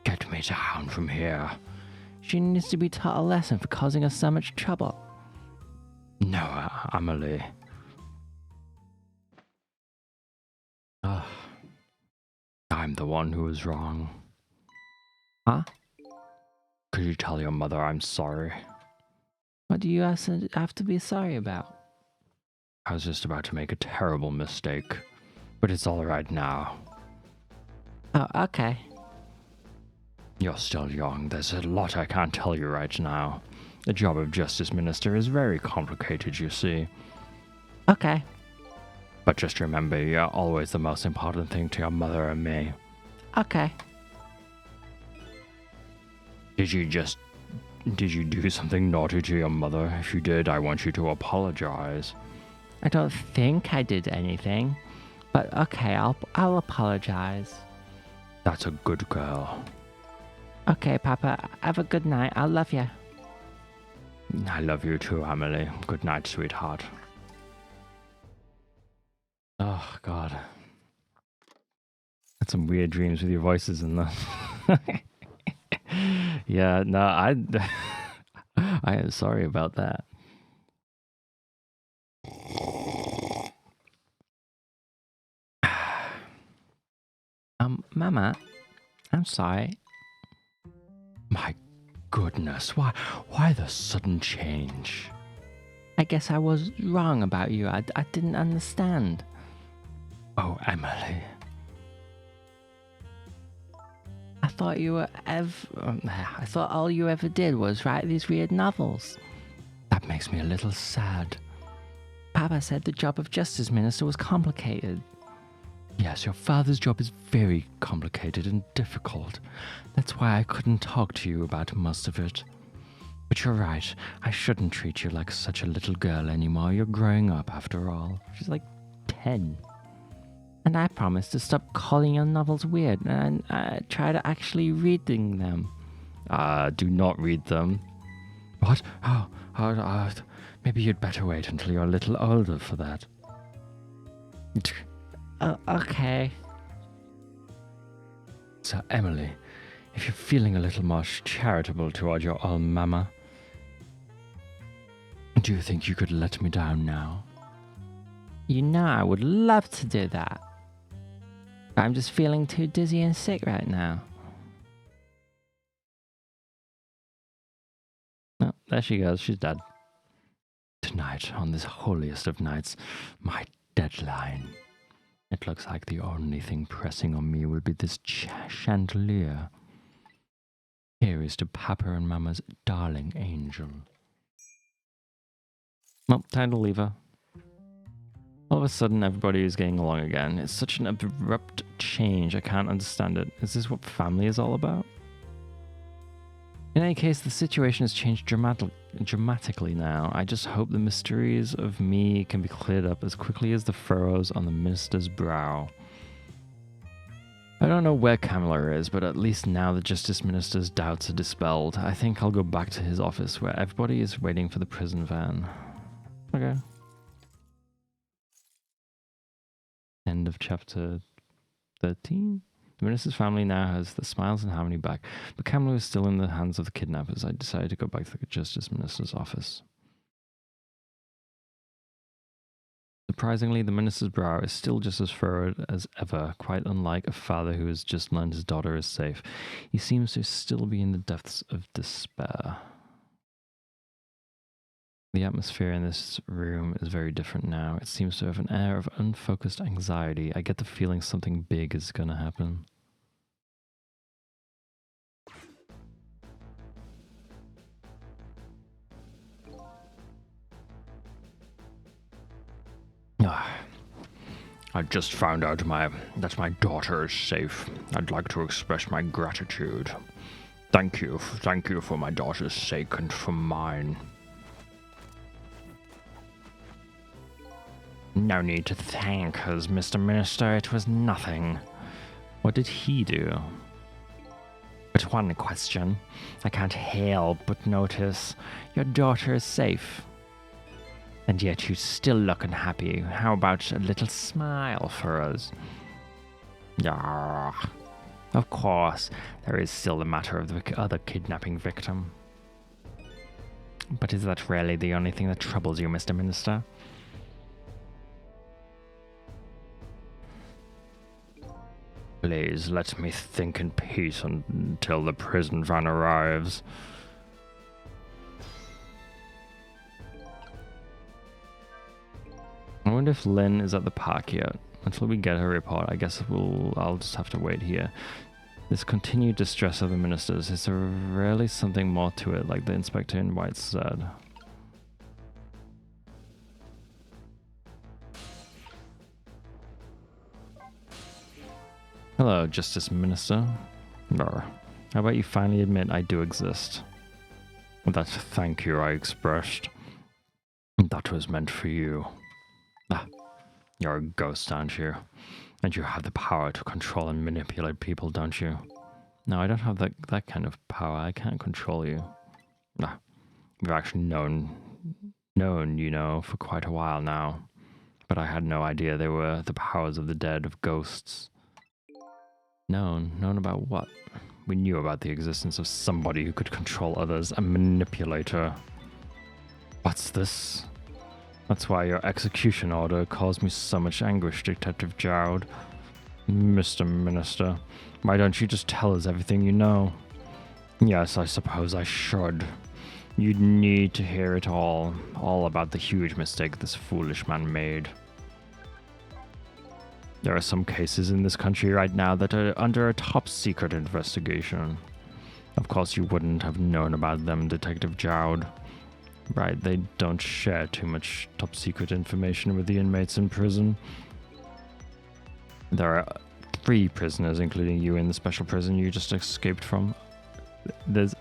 Get me down from here. She needs to be taught a lesson for causing us so much trouble. No, Emily. I'm the one who was wrong. Huh? Could you tell your mother I'm sorry? What do you have to be sorry about? I was just about to make a terrible mistake, but it's all right now. Oh, okay. You're still young. There's a lot I can't tell you right now. The job of Justice Minister is very complicated, you see. Okay. But just remember, you're always the most important thing to your mother and me. Okay. Did you do something naughty to your mother? If you did, I want you to apologize. I don't think I did anything. But okay, I'll apologize. That's a good girl. Okay, Papa. Have a good night. I love you. I love you too, Emily. Good night, sweetheart. Oh, God. Had some weird dreams with your voices in them. Yeah, no, I am sorry about that. Mama, I'm sorry. My goodness, why the sudden change? I guess I was wrong about you. I didn't understand. Oh, Emily. I thought you were I thought all you ever did was write these weird novels. That makes me a little sad. Papa said the job of Justice Minister was complicated. Yes, your father's job is very complicated and difficult. That's why I couldn't talk to you about most of it. But you're right, I shouldn't treat you like such a little girl anymore. You're growing up after all. She's like 10. And I promised to stop calling your novels weird and try to actually reading them. Do not read them. What? Maybe you'd better wait until you're a little older for that. Okay. So, Emily, if you're feeling a little more charitable toward your old mama, do you think you could let me down now? You know I would love to do that. But I'm just feeling too dizzy and sick right now. Oh, there she goes. She's dead. Tonight, on this holiest of nights, my deadline. It looks like the only thing pressing on me will be this chandelier. Here is to Papa and Mama's darling angel. Well, time to leave her. All of a sudden, everybody is getting along again. It's such an abrupt change. I can't understand it. Is this what family is all about? In any case, the situation has changed dramatically now. I just hope the mysteries of me can be cleared up as quickly as the furrows on the minister's brow. I don't know where Kamala is, but at least now the Justice Minister's doubts are dispelled. I think I'll go back to his office where everybody is waiting for the prison van. Okay. End of chapter 13. The minister's family now has the smiles and harmony back, but Kamala is still in the hands of the kidnappers. I decided to go back to the Justice Minister's office. Surprisingly, the minister's brow is still just as furrowed as ever, quite unlike a father who has just learned his daughter is safe. He seems to still be in the depths of despair. The atmosphere in this room is very different now. It seems to have an air of unfocused anxiety. I get the feeling something big is gonna happen. I just found out that my daughter is safe. I'd like to express my gratitude. Thank you for my daughter's sake and for mine. No need to thank us, Mr. Minister. It was nothing. What did he do? But one question. I can't help but notice. Your daughter is safe. And yet you still look unhappy. How about a little smile for us? Yeah. Of course, there is still the matter of the other kidnapping victim. But is that really the only thing that troubles you, Mr. Minister? Please, let me think in peace until the prison van arrives. I wonder if Lynn is at the park yet. Until we get her report, I guess I'll just have to wait here. This continued distress of the ministers, is there really something more to it, like the inspector in white said? Hello, Justice Minister. How about you finally admit I do exist? That thank you I expressed. That was meant for you. You're a ghost, aren't you? And you have the power to control and manipulate people, don't you? No, I don't have that kind of power. I can't control you. We've actually known, you know, for quite a while now. But I had no idea they were the powers of the dead, of ghosts. Known about what? We knew about the existence of somebody who could control others, a manipulator. What's this? That's why your execution order caused me so much anguish, Detective Jowd. Mr. Minister, why don't you just tell us everything you know? Yes, I suppose I should. You'd need to hear it all about the huge mistake this foolish man made. There are some cases in this country right now that are under a top secret investigation. Of course you wouldn't have known about them, Detective Jowd. Right, they don't share too much top secret information with the inmates in prison. There are 3 prisoners, including you, in the special prison you just escaped from. There's...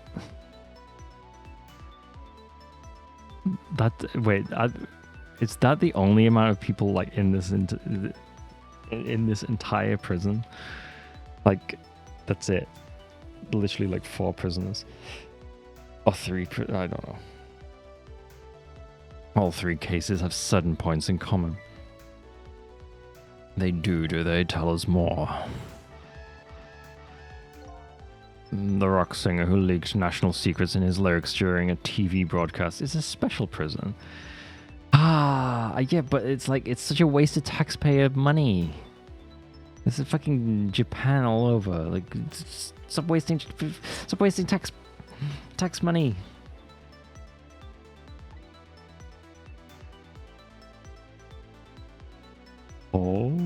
is that the only amount of people, like, in this entire prison? Like, that's it. Literally, like, 4 prisoners. Or 3, I don't know. All 3 cases have certain points in common. They do they? Tell us more. The rock singer who leaked national secrets in his lyrics during a TV broadcast is a special prison. Yeah, but it's such a waste of taxpayer money. This is fucking Japan all over. Like, stop wasting tax money. Oh,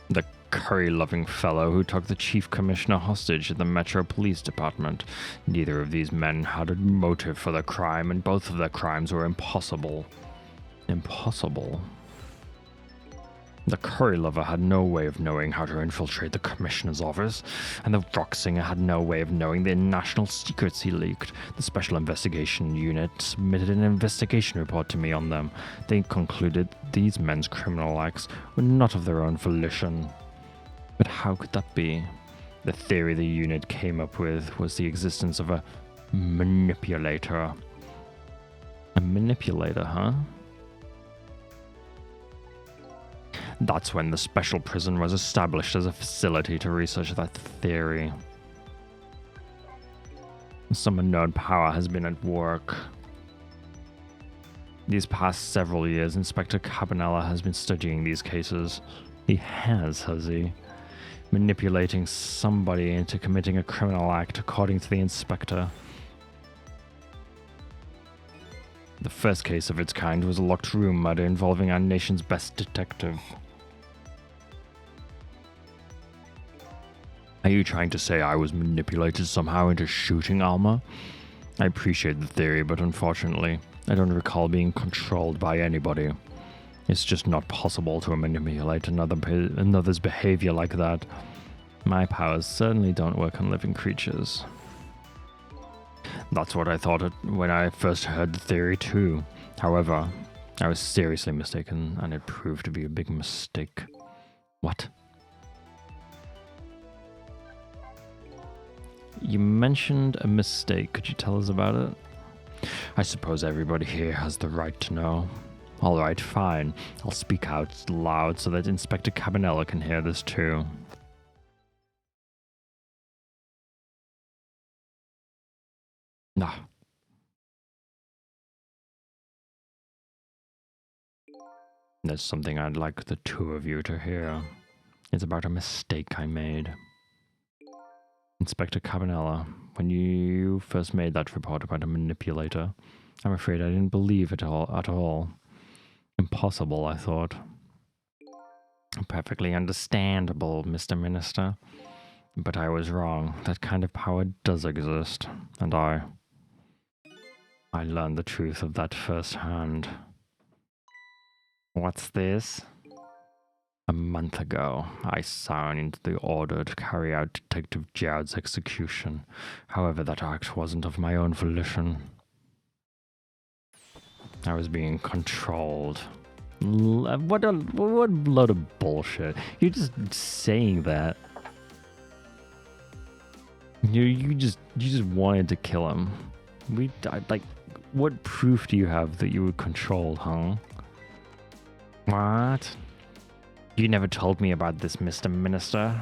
the curry-loving fellow who took the chief commissioner hostage at the Metro Police Department. Neither of these men had a motive for the crime, and both of their crimes were impossible. Impossible? The curry lover had no way of knowing how to infiltrate the commissioner's office, and the rock singer had no way of knowing the national secrets he leaked. The Special Investigation Unit submitted an investigation report to me on them. They concluded these men's criminal acts were not of their own volition. But how could that be? The theory the unit came up with was the existence of a manipulator. A manipulator, huh? That's when the special prison was established as a facility to research that theory. Some unknown power has been at work. These past several years, Inspector Cabanella has been studying these cases. He has he? Manipulating somebody into committing a criminal act, according to the inspector. The first case of its kind was a locked room murder involving our nation's best detective. Are you trying to say I was manipulated somehow into shooting Alma? I appreciate the theory, but unfortunately, I don't recall being controlled by anybody. It's just not possible to manipulate another's behavior like that. My powers certainly don't work on living creatures. That's what I thought when I first heard the theory too. However, I was seriously mistaken, and it proved to be a big mistake. What? You mentioned a mistake. Could you tell us about it? I suppose everybody here has the right to know. All right, fine. I'll speak out loud so that Inspector Cabanela can hear this too. Ah. There's something I'd like the two of you to hear. It's about a mistake I made. Inspector Cabanela, when you first made that report about a manipulator, I'm afraid I didn't believe it at all. Impossible, I thought. Perfectly understandable, Mr. Minister. But I was wrong. That kind of power does exist, and I learned the truth of that firsthand. What's this? A month ago, I signed the order to carry out Detective Jared's execution. However, that act wasn't of my own volition. I was being controlled. What a load of bullshit. You're just saying that. You just wanted to kill him. What proof do you have that you were controlled, huh? What? You never told me about this, Mr. Minister.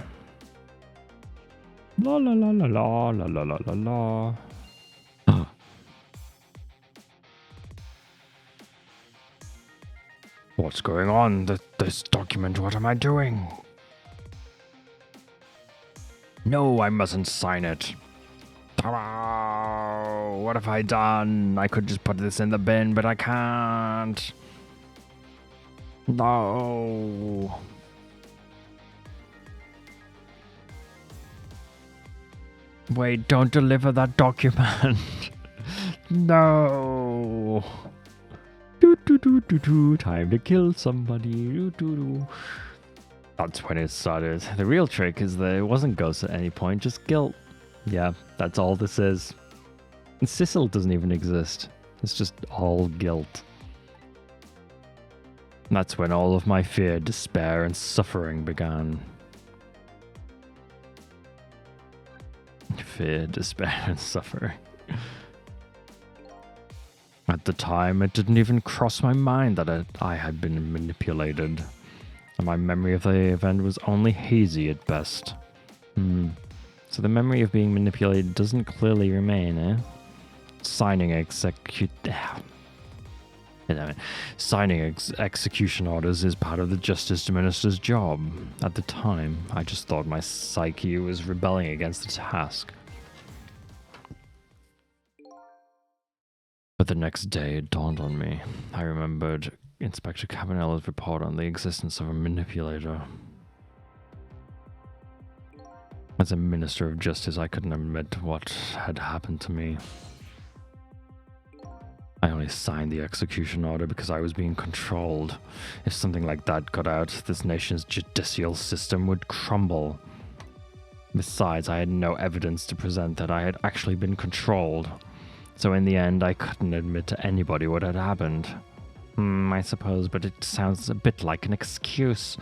La la la la la la la la la la. What's going on? This document, what am I doing? No, I mustn't sign it. Oh, what have I done? I could just put this in the bin, but I can't. No. Wait, don't deliver that document. No. Time to kill somebody. That's when it started. The real trick is that it wasn't ghosts at any point, just guilt. Yeah, that's all this is. And Cecil doesn't even exist. It's just all guilt. And that's when all of my fear, despair, and suffering began. Fear, despair, and suffering. At the time, it didn't even cross my mind that I had been manipulated. And my memory of the event was only hazy at best. So the memory of being manipulated doesn't clearly remain, eh? Signing execution orders is part of the Justice Minister's job. At the time, I just thought my psyche was rebelling against the task. But the next day, it dawned on me. I remembered Inspector Cabanela's report on the existence of a manipulator. As a Minister of Justice, I couldn't admit what had happened to me. I only signed the execution order because I was being controlled. If something like that got out, this nation's judicial system would crumble. Besides, I had no evidence to present that I had actually been controlled. So in the end, I couldn't admit to anybody what had happened. I suppose, but it sounds a bit like an excuse.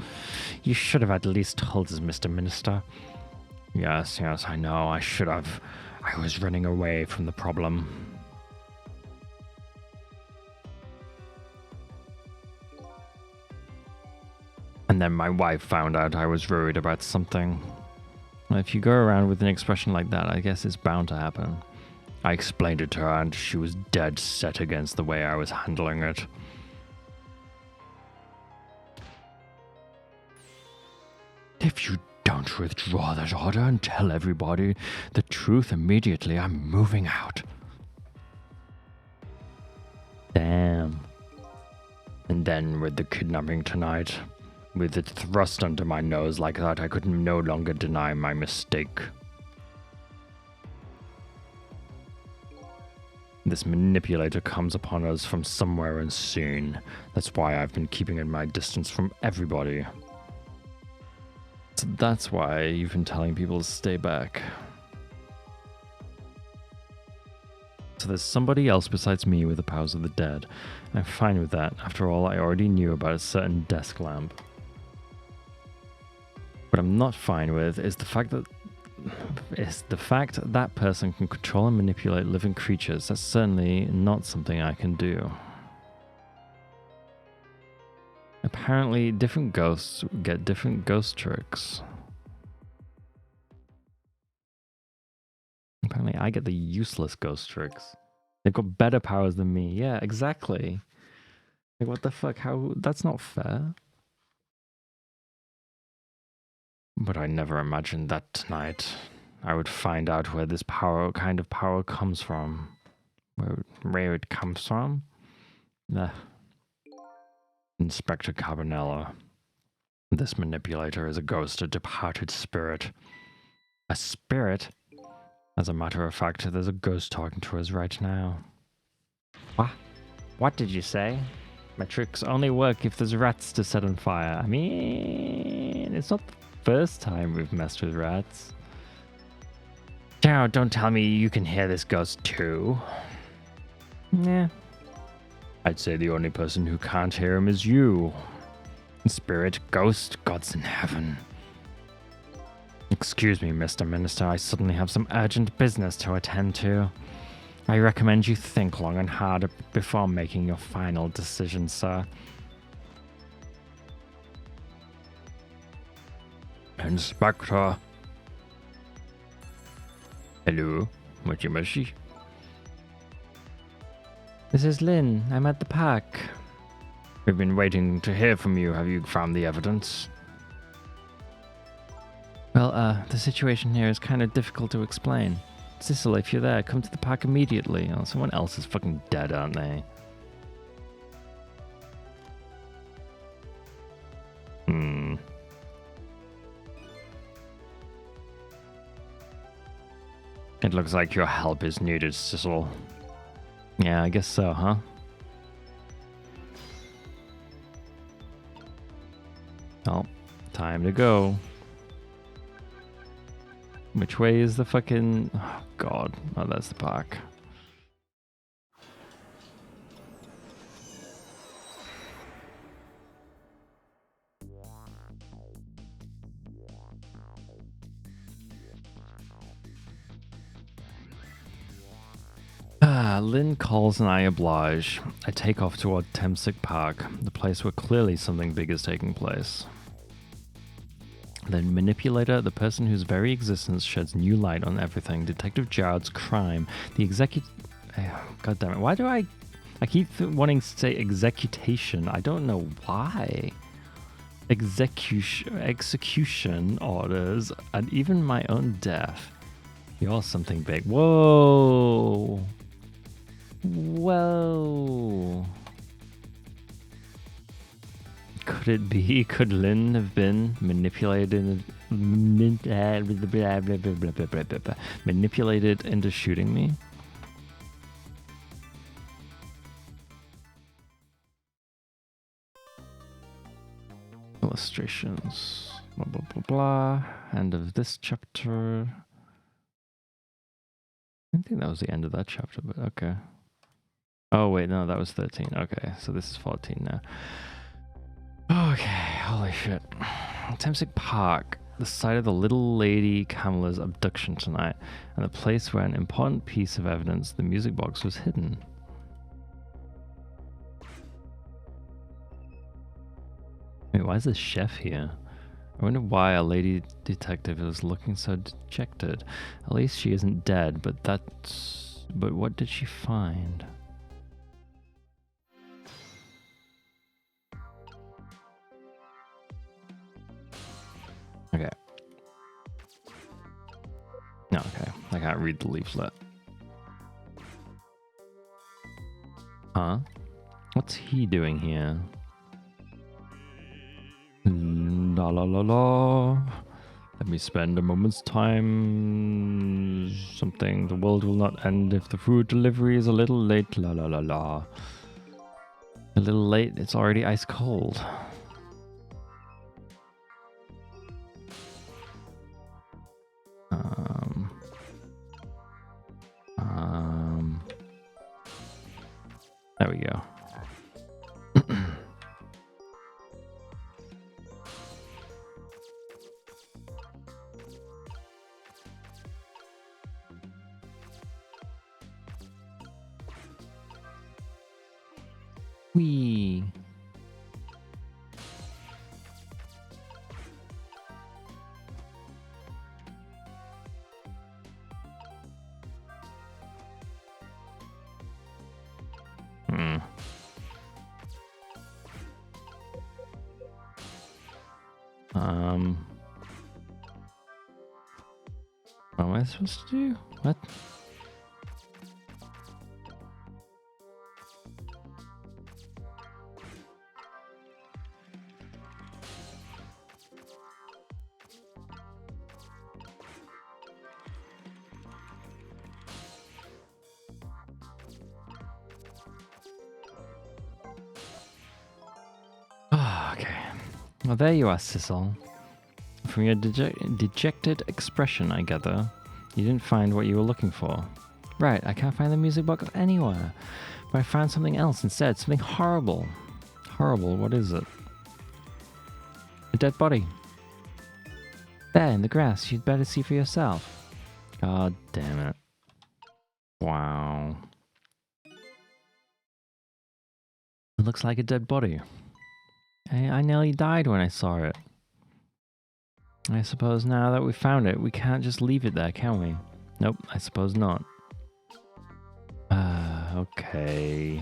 You should have at least told us, Mr. Minister. Yes, I know, I should have. I was running away from the problem. And then my wife found out I was worried about something. Well, if you go around with an expression like that, I guess it's bound to happen. I explained it to her, and she was dead set against the way I was handling it. If you don't withdraw that order and tell everybody the truth immediately, I'm moving out. Damn. And then with the kidnapping tonight, with it thrust under my nose like that, I could no longer deny my mistake. This manipulator comes upon us from somewhere unseen. That's why I've been keeping at my distance from everybody. So that's why you've been telling people to stay back. So there's somebody else besides me with the powers of the dead. I'm fine with that. After all, I already knew about a certain desk lamp. What I'm not fine with is the fact that person can control and manipulate living creatures. That's certainly not something I can do. Apparently, different ghosts get different ghost tricks. Apparently, I get the useless ghost tricks. They've got better powers than me. Yeah, exactly. Like, what the fuck? How? That's not fair. But I never imagined that tonight I would find out where this kind of power comes from. Where it comes from? Inspector Carbonella. This manipulator is a ghost, a departed spirit. A spirit? As a matter of fact, there's a ghost talking to us right now. What? What did you say? My tricks only work if there's rats to set on fire. I mean, it's not the first time we've messed with rats. Now, don't tell me you can hear this ghost too. Yeah. I'd say the only person who can't hear him is you. Spirit, ghost, gods in heaven. Excuse me, Mr. Minister, I suddenly have some urgent business to attend to. I recommend you think long and hard before making your final decision, sir. Inspector. Hello, Mochi. This is Lynn. I'm at the park. We've been waiting to hear from you. Have you found the evidence? Well, the situation here is kind of difficult to explain. Cecil, if you're there, come to the park immediately. Oh, someone else is fucking dead, aren't they? It looks like your help is needed, Cecil. Yeah, I guess so, huh? Oh, time to go. Which way is the fucking... Oh, God. Oh, that's the park. Lynn calls and I oblige. I take off toward Temsic Park, the place where clearly something big is taking place. The manipulator, the person whose very existence sheds new light on everything, Detective Jared's crime, the God damn it, why do I keep wanting to say executation? I don't know why. Execution orders, and even my own death. You're something big. Whoa. Whoa. Could it be? Could Lynn have been manipulated into shooting me? Illustrations. Blah, blah, blah, blah. End of this chapter. I think that was the end of that chapter, but okay. Oh, wait, no, that was 13. Okay, so this is 14 now. Okay, holy shit. Temsic Park, the site of the little lady Kamala's abduction tonight, and the place where an important piece of evidence, the music box, was hidden. Wait, why is this chef here? I wonder why a lady detective is looking so dejected. At least she isn't dead, but what did she find? Okay. No, okay. I can't read the leaflet. Huh? What's he doing here? La la la la. Let me spend a moment's time. Something. The world will not end if the food delivery is a little late. La la la la. A little late. It's already ice cold. There we go. Wee. What am I supposed to do? What? Ah, okay. Well, there you are, Sissel. From your dejected expression, I gather, you didn't find what you were looking for. Right, I can't find the music box anywhere. But I found something else instead, something horrible. Horrible, what is it? A dead body. There, in the grass, you'd better see for yourself. God damn it. Wow. It looks like a dead body. I nearly died when I saw it. I suppose now that we found it, we can't just leave it there, can we? Nope, I suppose not. Okay.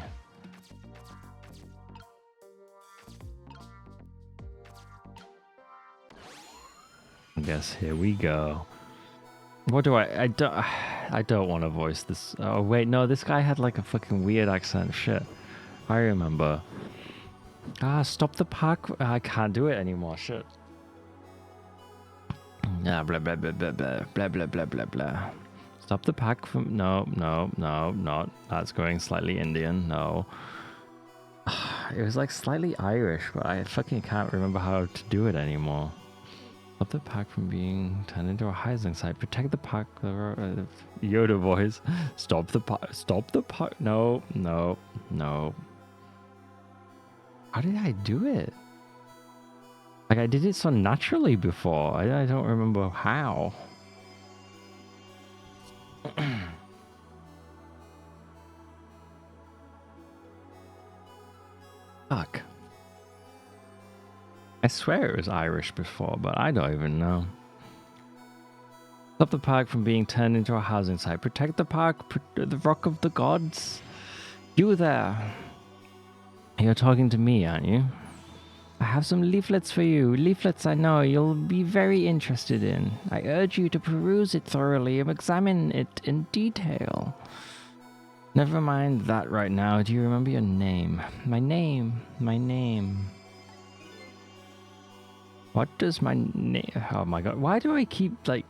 I guess here we go. What do I don't want to voice this. Oh wait, no, this guy had like a fucking weird accent. Shit. I remember. Stop the park. I can't do it anymore. Shit. Blah blah blah blah blah blah blah blah blah blah. Stop the pack from. No, not. That's going slightly Indian. No. It was like slightly Irish, but I fucking can't remember how to do it anymore. Stop the pack from being turned into a housing site. Protect the pack. Yoda voice. Stop the pack. Stop the pack. No. How did I do it? Like, I did it so naturally before. I don't remember how. Fuck. I swear it was Irish before, but I don't even know. Stop the park from being turned into a housing site. Protect the park, the Rock of the Gods. You there. You're talking to me, aren't you? I have some leaflets for you. Leaflets I know you'll be very interested in. I urge you to peruse it thoroughly and examine it in detail. Never mind that right now. Do you remember your name? My name. What does my name... Oh my god. Why do I keep, like...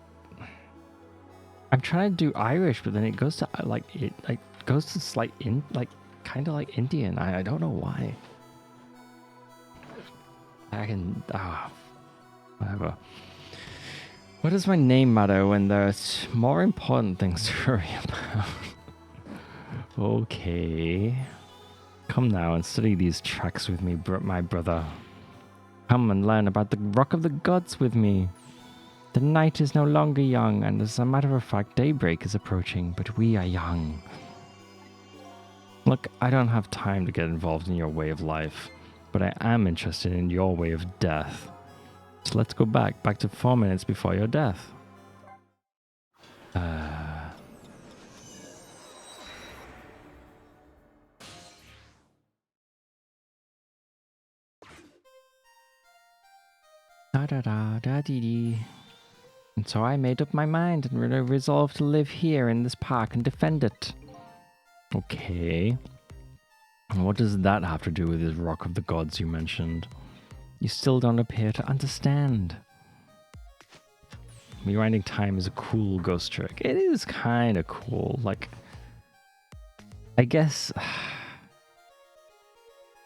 I'm trying to do Irish, but then it goes to, like, it like goes to slight, kind of like Indian. I don't know why. I can... whatever. What does my name matter when there's more important things to worry about? Okay. Come now and study these tracks with me, my brother. Come and learn about the Rock of the Gods with me. The night is no longer young, and as a matter of fact, daybreak is approaching, but we are young. Look, I don't have time to get involved in your way of life, but I am interested in your way of death. So let's go back to 4 minutes before your death. Da-da-da-da-dee-dee. And so I made up my mind and resolved to live here in this park and defend it. Okay. What does that have to do with this Rock of the Gods you mentioned? You still don't appear to understand. Rewinding time is a cool ghost trick. It is kind of cool. Like, I guess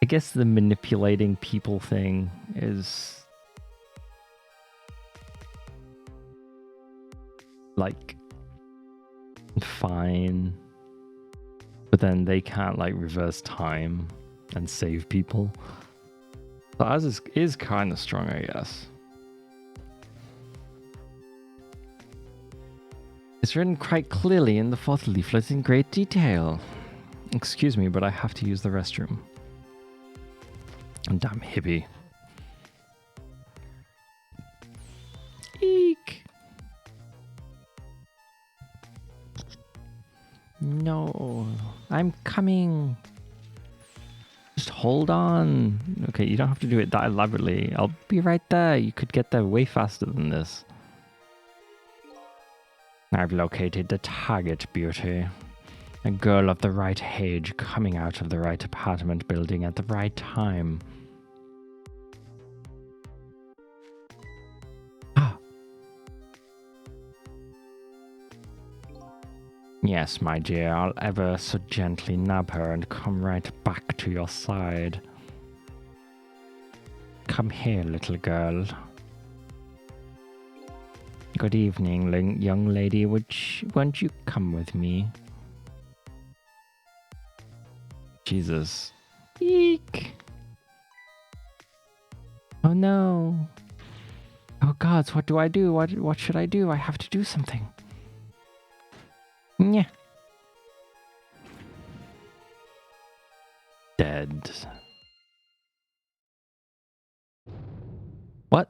the manipulating people thing is like fine, but then they can't like reverse time and save people. So ours is kind of strong, I guess. It's written quite clearly in the fourth leaflet in great detail. Excuse me, but I have to use the restroom. Damn hippie. Eek. No, I'm coming. Just hold on. Okay, you don't have to do it that elaborately. I'll be right there. You could get there way faster than this. I've located the target, Beauty. A girl of the right age coming out of the right apartment building at the right time. Ah. Yes, my dear, I'll ever so gently nab her and come right back to your side. Come here, little girl. Good evening, young lady. Won't you come with me? Jesus. Eek. Oh no. Oh gods, what do I do? What should I do? I have to do something. Yeah. Dead. What?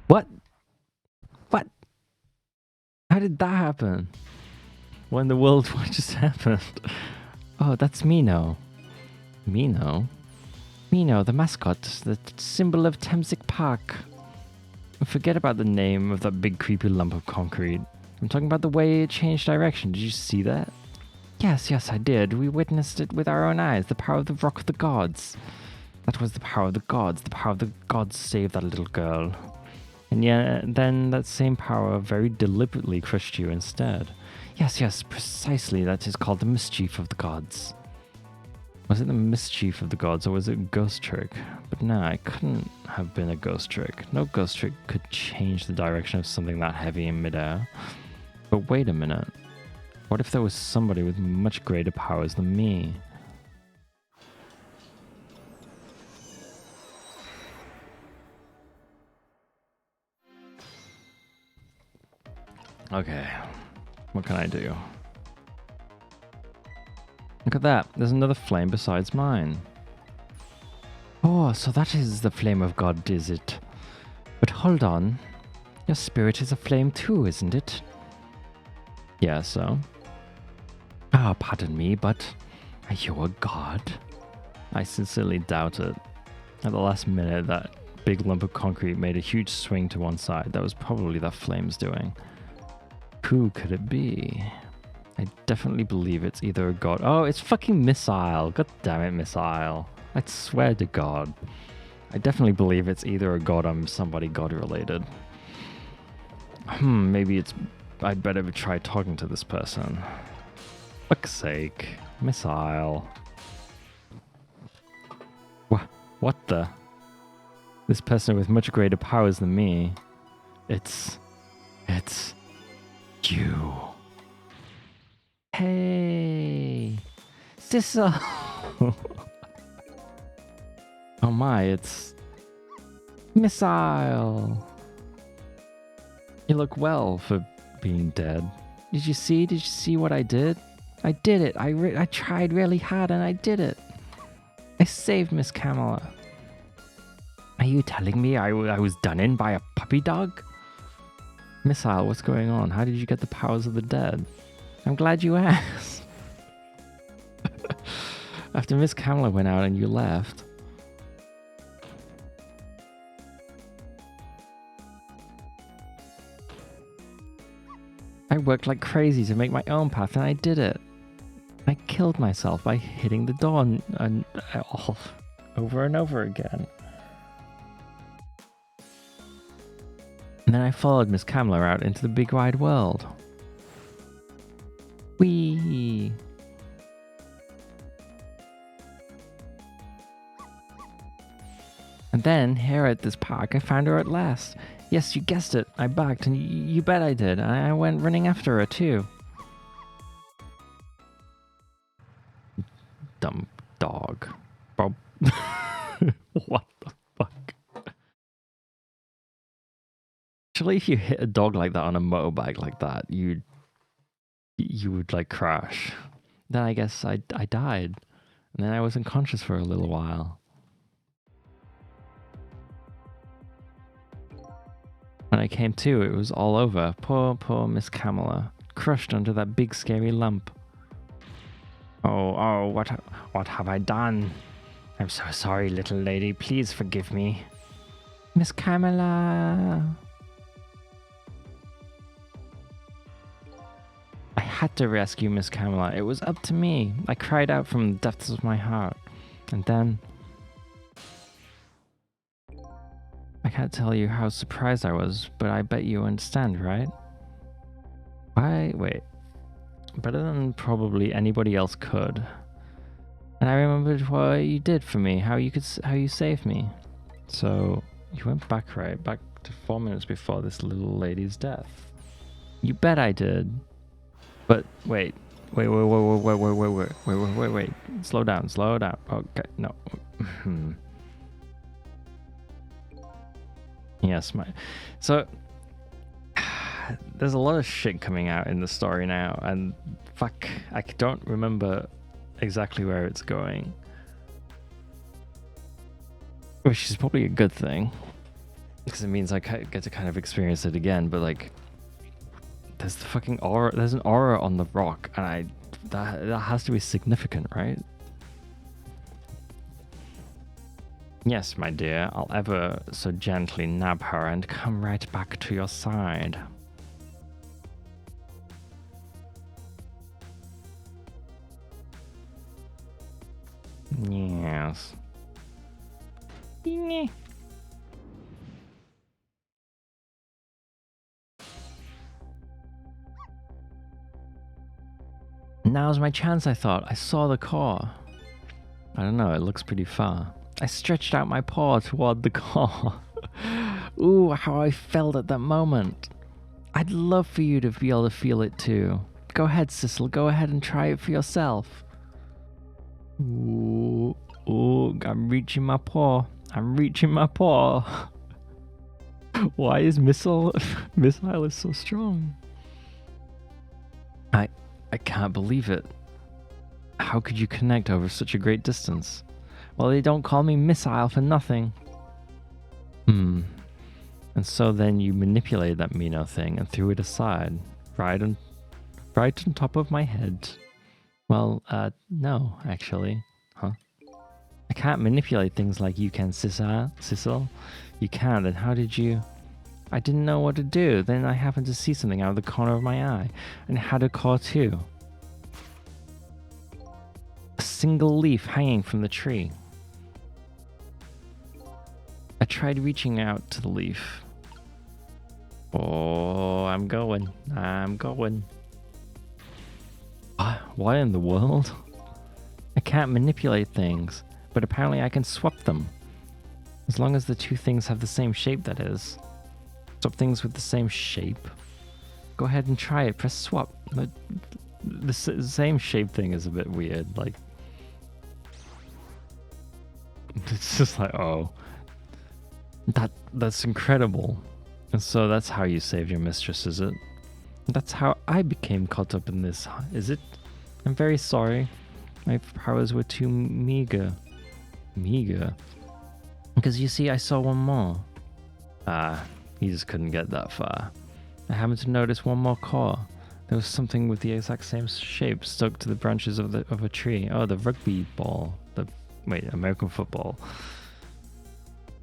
What? What? How did that happen? What in the world? What just happened? Oh, that's Mino. Mino? Mino, the mascot, the symbol of Temsic Park. Forget about the name of that big creepy lump of concrete. I'm talking about the way it changed direction. Did you see that? Yes, I did. We witnessed it with our own eyes. The power of the Rock of the Gods. That was the power of the gods. The power of the gods saved that little girl. And yet, then that same power very deliberately crushed you instead. Yes, precisely. That is called the mischief of the gods. Was it the mischief of the gods, or was it a ghost trick? But no, it couldn't have been a ghost trick. No ghost trick could change the direction of something that heavy in midair. But wait a minute. What if there was somebody with much greater powers than me? Okay, what can I do? Look at that, there's another flame besides mine. Oh, so that is the flame of God, is it? But hold on, your spirit is a flame too, isn't it? Yeah, so? Ah, pardon me, but are you a god? I sincerely doubt it. At the last minute, that big lump of concrete made a huge swing to one side. That was probably that flame's doing. Who could it be? I definitely believe it's either a god. Oh, it's fucking Missile. God damn it, Missile. I swear to God. I definitely believe it's either a god or somebody god related. Maybe it's... I'd better try talking to this person. Fuck's sake. Missile. What the? This person with much greater powers than me. It's you. Hey, Sissel. Oh my, it's Missile. You look well for being dead. Did you see what I did? I did it. I tried really hard and I did it. I saved Miss Kamala. Are you telling me I was done in by a puppy dog? Missile, what's going on? How did you get the powers of the dead? I'm glad you asked. After Miss Kamala went out and you left. I worked like crazy to make my own path, and I did it. I killed myself by hitting the door and all over and over again. And then I followed Miss Kamala out into the big wide world. Whee! And then, here at this park, I found her at last. Yes, you guessed it. I backed, and you bet I did. I went running after her, too. Dumb dog. Bob. What the fuck? Actually, if you hit a dog like that on a motorbike like that, you would like crash. Then I guess I died. And then I was unconscious for a little while. When I came to, it was all over. Poor Miss Kamala, crushed under that big scary lump. Oh, what have I done? I'm so sorry, little lady. Please forgive me. Miss Kamala. I had to rescue Miss Kamala. It was up to me. I cried out from the depths of my heart. And then... I can't tell you how surprised I was, but I bet you understand, right? Wait. Better than probably anybody else could. And I remembered what you did for me, how you saved me. So, you went back to 4 minutes before this little lady's death. You bet I did. But wait. Slow down. Okay, no. Yes, so there's a lot of shit coming out in the story now, and fuck, I don't remember exactly where it's going, which is probably a good thing because it means I get to kind of experience it again. But like, there's the fucking aura. There's an aura on the rock, and that has to be significant, right? Yes, my dear, I'll ever so gently nab her and come right back to your side. Yes. Now's my chance, I thought. I saw the car. I don't know, it looks pretty far. I stretched out my paw toward the car. Ooh, how I felt at that moment. I'd love for you to be able to feel it too. Go ahead, Sissel, go ahead and try it for yourself. Ooh, I'm reaching my paw. Why is Missile is so strong? I can't believe it. How could you connect over such a great distance? Well, they don't call me Missile for nothing. And so then you manipulated that Mino thing and threw it aside, right on top of my head. Well, no, actually. Huh? I can't manipulate things like you can, Sissel. You can, then how did you... I didn't know what to do. Then I happened to see something out of the corner of my eye, and it had a core too. A single leaf hanging from the tree. I tried reaching out to the leaf. Oh, I'm going. What in the world? I can't manipulate things, but apparently I can swap them. As long as the two things have the same shape, that is. Swap things with the same shape. Go ahead and try it. Press swap. The same shape thing is a bit weird. Like, it's just like, oh, that's incredible. And so that's how you saved your mistress, is it? That's how I became caught up in this, is it? I'm very sorry. My powers were too meager. Because you see, I saw one more. He just couldn't get that far. I happened to notice one more core. There was something with the exact same shape stuck to the branches of a tree. Oh, the rugby ball. American football.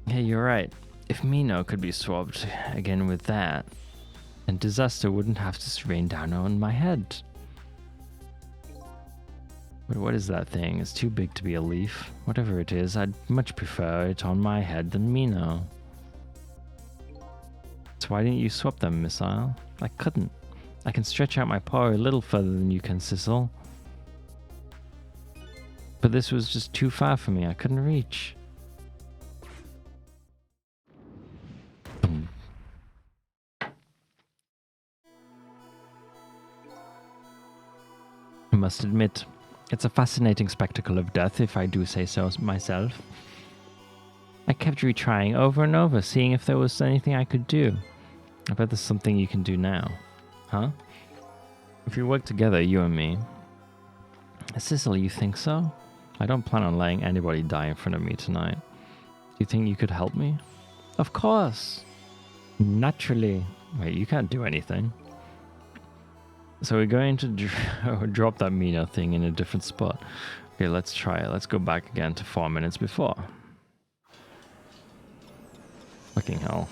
Hey, you're right. If Mino could be swapped again with that, and disaster wouldn't have to rain down on my head. But what is that thing? It's too big to be a leaf. Whatever it is, I'd much prefer it on my head than Mino. So why didn't you swap them, Missile? I couldn't. I can stretch out my paw a little further than you can, Sissel. But this was just too far for me. I couldn't reach. I must admit, it's a fascinating spectacle of death, if I do say so myself. I kept retrying over and over, seeing if there was anything I could do. I bet there's something you can do now. Huh? If we work together, you and me. Sissel, you think so? I don't plan on letting anybody die in front of me tonight. Do you think you could help me? Of course. Naturally. Wait, you can't do anything. So we're going to drop that Mino thing in a different spot. Okay, let's try it. Let's go back again to 4 minutes before. Fucking hell.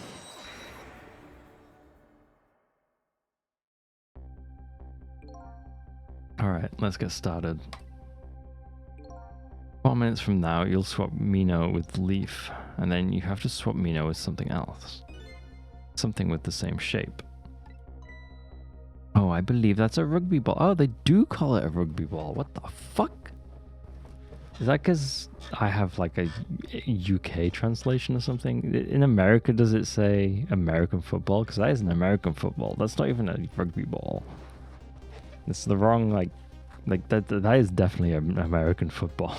Alright, let's get started. 4 minutes from now, you'll swap Mino with Leaf, and then you have to swap Mino with something else. Something with the same shape. Oh, I believe that's a rugby ball. Oh, they do call it a rugby ball. What the fuck? Is that because I have like a UK translation or something? In America, does it say American football? Because that is an American football. That's not even a rugby ball. It's the wrong, like that is definitely an American football.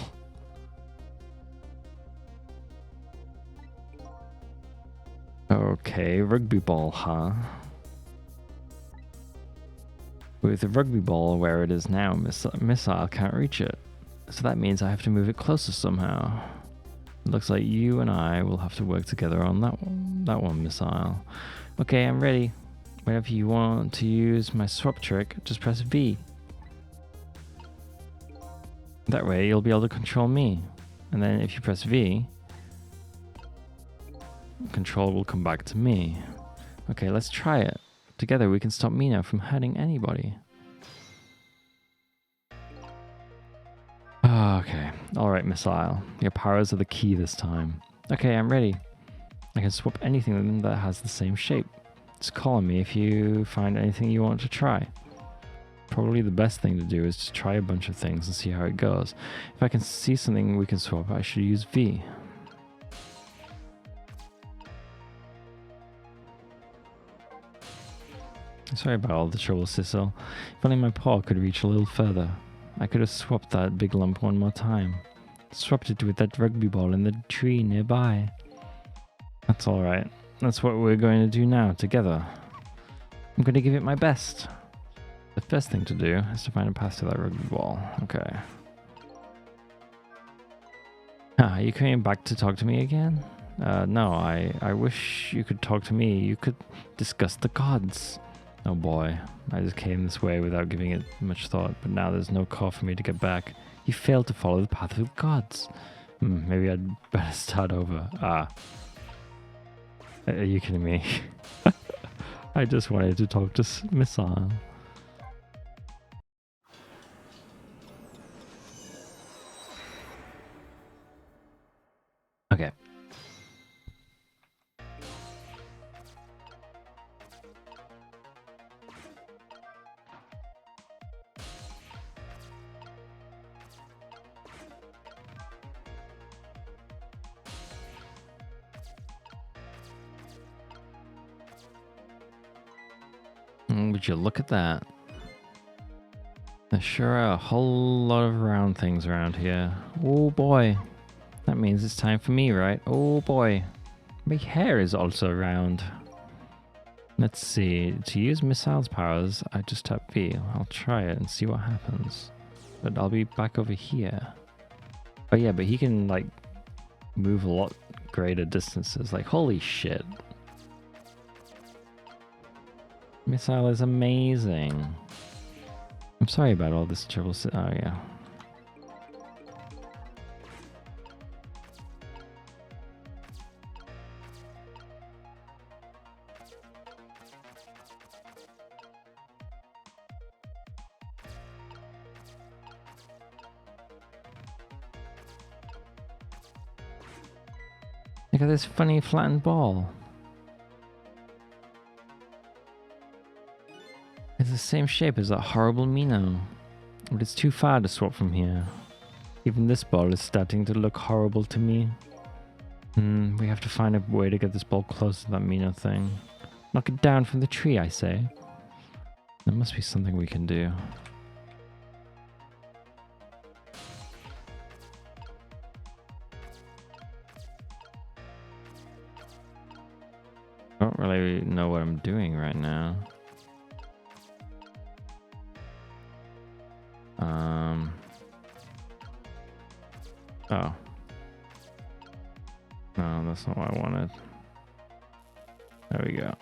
Okay, rugby ball, huh? With the rugby ball where it is now, Missile can't reach it. So that means I have to move it closer somehow. It looks like you and I will have to work together on that one, Missile. Okay, I'm ready. Whenever you want to use my swap trick, just press V. That way you'll be able to control me. And then if you press V, control will come back to me. Okay, let's try it. Together we can stop Mino from hurting anybody. Okay, alright, Missile. Your powers are the key this time. Okay, I'm ready. I can swap anything that has the same shape. Just call on me if you find anything you want to try. Probably the best thing to do is to try a bunch of things and see how it goes. If I can see something we can swap, I should use V. Sorry about all the trouble, Sissel. If only my paw could reach a little further. I could have swapped that big lump one more time. Swapped it with that rugby ball in the tree nearby. That's alright. That's what we're going to do now, together. I'm going to give it my best. The first thing to do is to find a path to that rugby ball. Okay. Are you coming back to talk to me again? No, I wish you could talk to me. You could discuss the gods. Oh boy, I just came this way without giving it much thought, but now there's no call for me to get back. You failed to follow the path of the gods. Maybe I'd better start over. Are you kidding me? I just wanted to talk to Missile. Okay. Would you look at that? There sure are a whole lot of round things around here. Oh boy. That means it's time for me, right? Oh boy. My hair is also round. Let's see. To use Missile's powers, I just tap V. I'll try it and see what happens. But I'll be back over here. Oh yeah, but he can like move a lot greater distances. Like holy shit. Missile is amazing. I'm sorry about all this trouble. Oh yeah. Look at this funny flattened ball. It's the same shape as that horrible Mino. But it's too far to swap from here. Even this ball is starting to look horrible to me. We have to find a way to get this ball close to that Mino thing. Knock it down from the tree, I say. There must be something we can do. I don't really know what I'm doing right now. Oh. No, that's not what I wanted. There we go.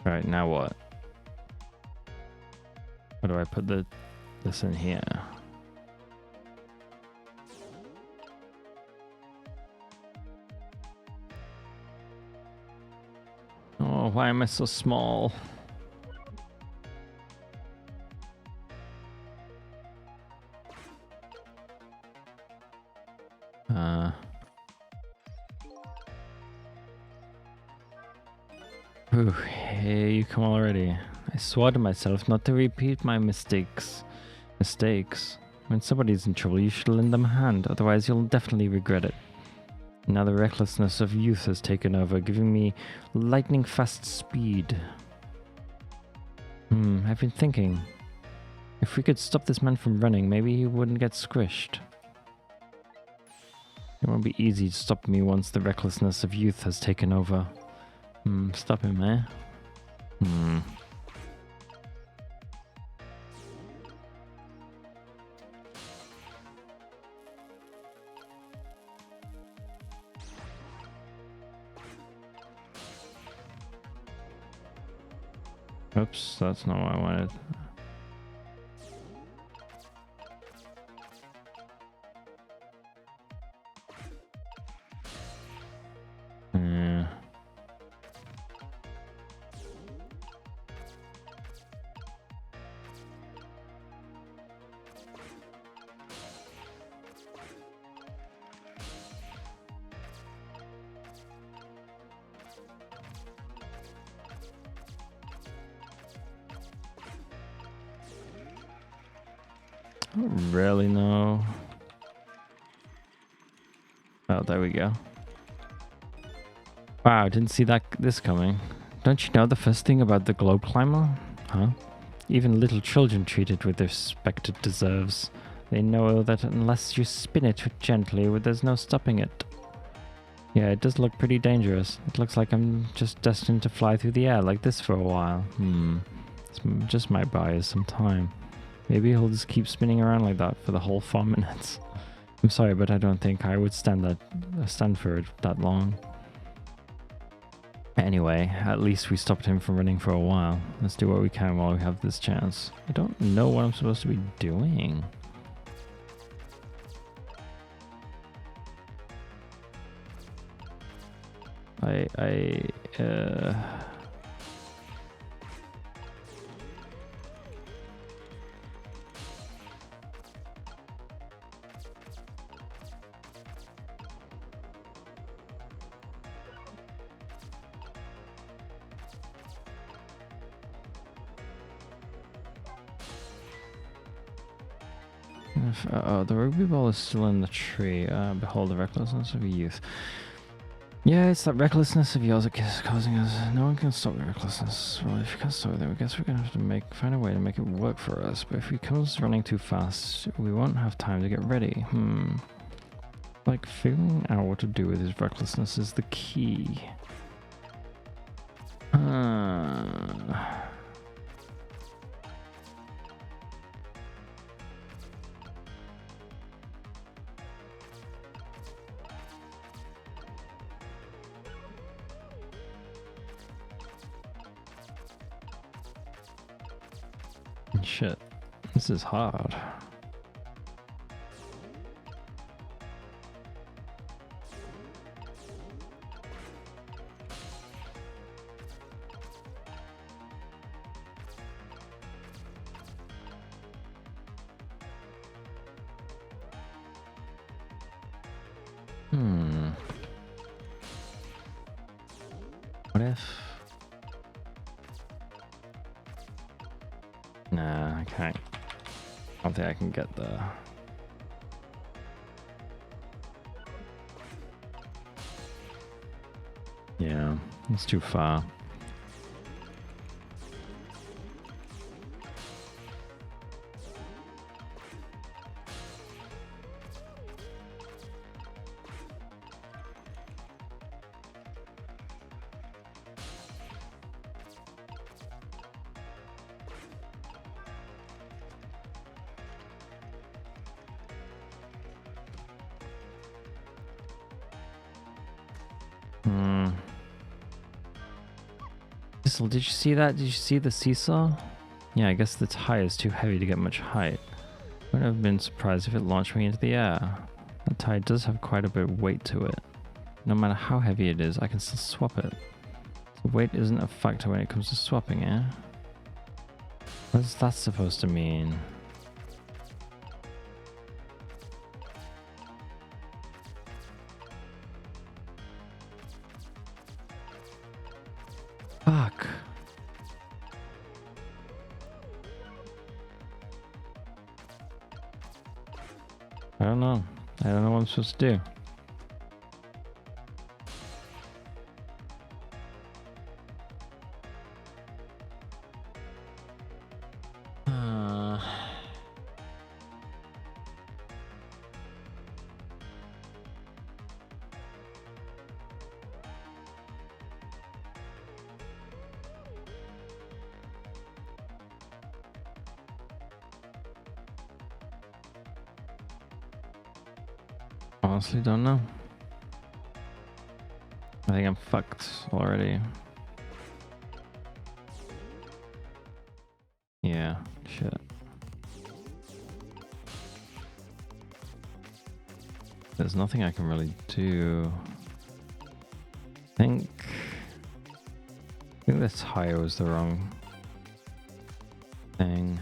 Alright, now what? How do I put this in here? Oh, why am I so small? Ooh, here you come already. I swore to myself not to repeat my mistakes. When somebody's in trouble, you should lend them a hand, otherwise you'll definitely regret it. Now the recklessness of youth has taken over, giving me lightning fast speed. I've been thinking. If we could stop this man from running, maybe he wouldn't get squished. It won't be easy to stop me once the recklessness of youth has taken over. Stop him, eh? Oops, that's not what I wanted. Yeah. I don't really know. Oh, there we go. Wow, didn't see this coming. Don't you know the first thing about the globe climber? Huh? Even little children treat it with the respect it deserves. They know that unless you spin it gently, there's no stopping it. Yeah, it does look pretty dangerous. It looks like I'm just destined to fly through the air like this for a while. This just might buy us some time. Maybe he'll just keep spinning around like that for the whole 4 minutes. I'm sorry, but I don't think I would stand for it that long. Anyway, at least we stopped him from running for a while. Let's do what we can while we have this chance. I don't know what I'm supposed to be doing. The rugby ball is still in the tree. Behold the recklessness of youth. Yeah, it's that recklessness of yours that is causing us. No one can stop the recklessness. Well, if you can't stop it, then I guess we're gonna have to find a way to make it work for us. But if he comes running too fast, we won't have time to get ready. Like, figuring out what to do with his recklessness is the key. Shit, this is hard. What if? Nah, I can't. I don't think I can get there. Yeah, it's too far. Did you see that? Did you see the seesaw? Yeah, I guess the tire is too heavy to get much height. I wouldn't have been surprised if it launched me into the air. The tire does have quite a bit of weight to it. No matter how heavy it is, I can still swap it. So weight isn't a factor when it comes to swapping, eh? What is that supposed to mean? Fuck. I don't know. I don't know what I'm supposed to do. Honestly, don't know. I think I'm fucked already. Yeah, shit. There's nothing I can really do. I think the tire was the wrong thing.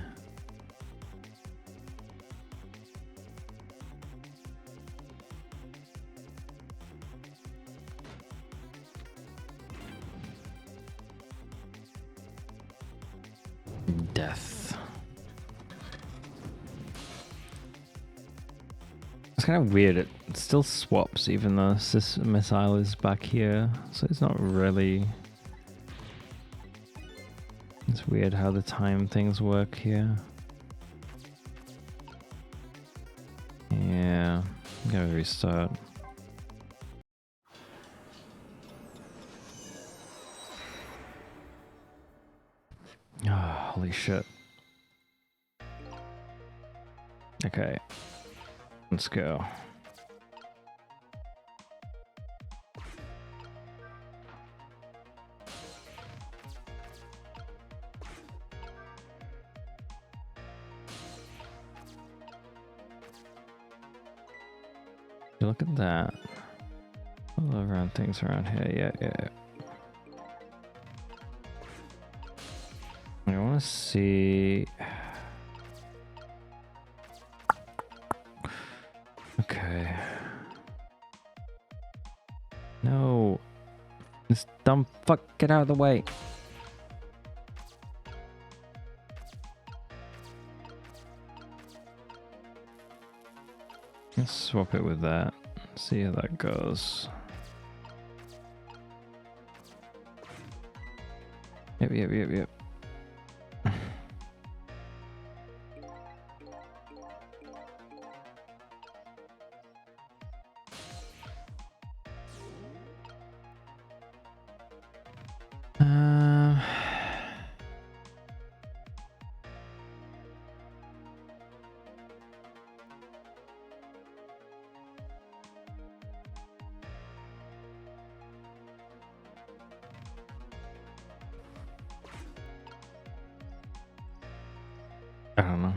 Death. It's kind of weird. It still swaps even though this missile is back here, so it's not really. It's weird how the time things work here. Yeah, I'm gonna restart. Oh, holy shit. Okay, let's go. Look at that. All around things around here. Yeah. I want to see. Okay. No. This dumb fuck, get out of the way. Let's swap it with that. See how that goes. Yep. I don't know.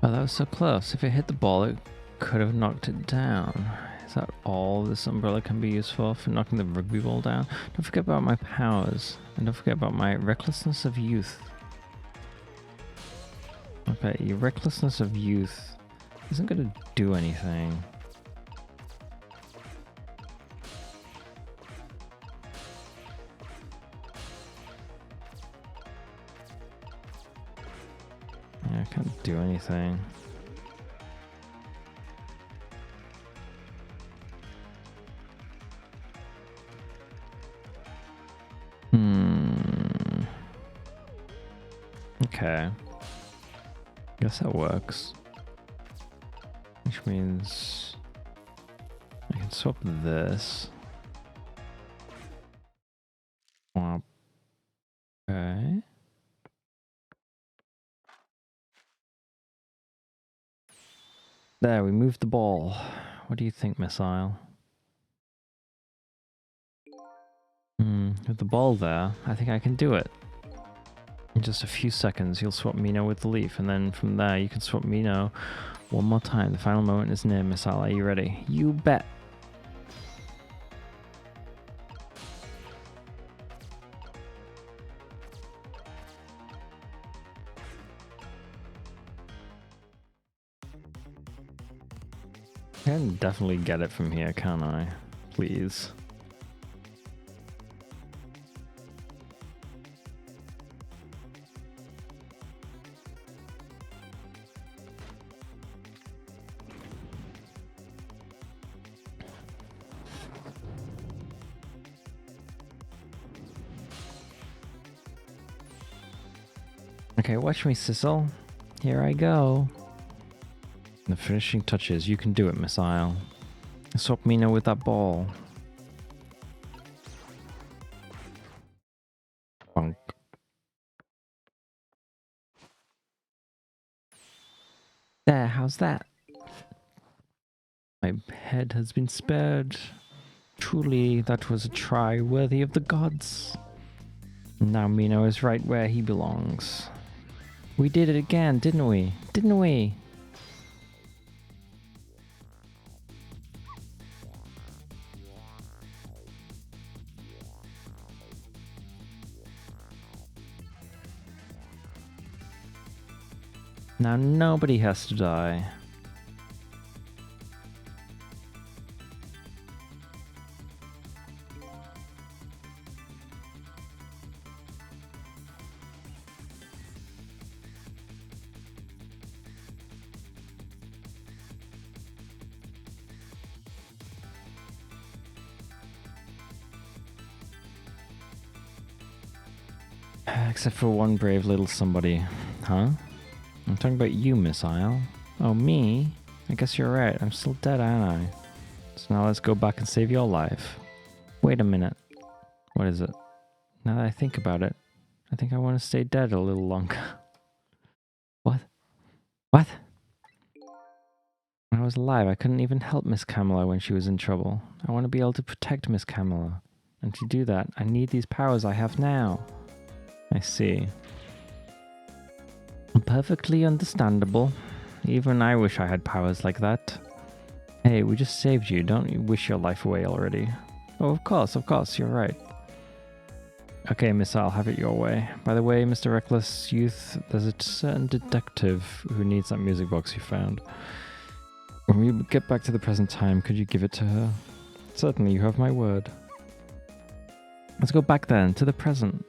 Oh, that was so close. If it hit the ball, it could have knocked it down. Is that all this umbrella can be used for knocking the rugby ball down? Don't forget about my powers. And don't forget about my recklessness of youth. Okay, your recklessness of youth isn't going to do anything. Yeah, I can't do anything. Okay. Guess that works. Which means I can swap this. Swap. Okay. There, we moved the ball. What do you think, Missile? With the ball there, I think I can do it. In just a few seconds, you'll swap Mino with the leaf, and then from there, you can swap Mino one more time. The final moment is near, Missile. Are you ready? You bet. I can definitely get it from here, can't I? Please. Okay, watch me, Sissel. Here I go. The finishing touches. You can do it, Missile. Swap Mino with that ball. Bonk. There, how's that? My head has been spared. Truly, that was a try worthy of the gods. Now Mino is right where he belongs. We did it again, didn't we? Didn't we? Now nobody has to die. Except for one brave little somebody. Huh? I'm talking about you, Missile. Oh, me? I guess you're right. I'm still dead, aren't I? So now let's go back and save your life. Wait a minute. What is it? Now that I think about it, I think I want to stay dead a little longer. What? What? When I was alive, I couldn't even help Miss Camilla when she was in trouble. I want to be able to protect Miss Camilla. And to do that, I need these powers I have now. I see. Perfectly understandable. Even I wish I had powers like that. Hey, we just saved you. Don't you wish your life away already? Oh, of course, you're right. Okay, Miss, I'll have it your way. By the way, Mr. Reckless Youth, there's a certain detective who needs that music box you found. When we get back to the present time, could you give it to her? Certainly, you have my word. Let's go back then, to the present.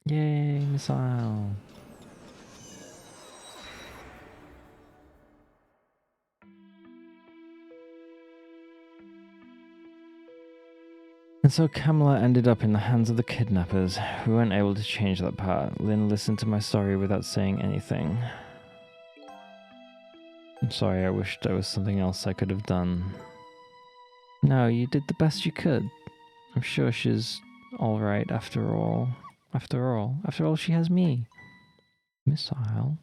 Yay, missile. And so Camilla ended up in the hands of the kidnappers. We weren't able to change that part. Lynn listened to my story without saying anything. I'm sorry, I wished there was something else I could have done. No, you did the best you could. I'm sure she's alright after all. After all, she has me. Missile?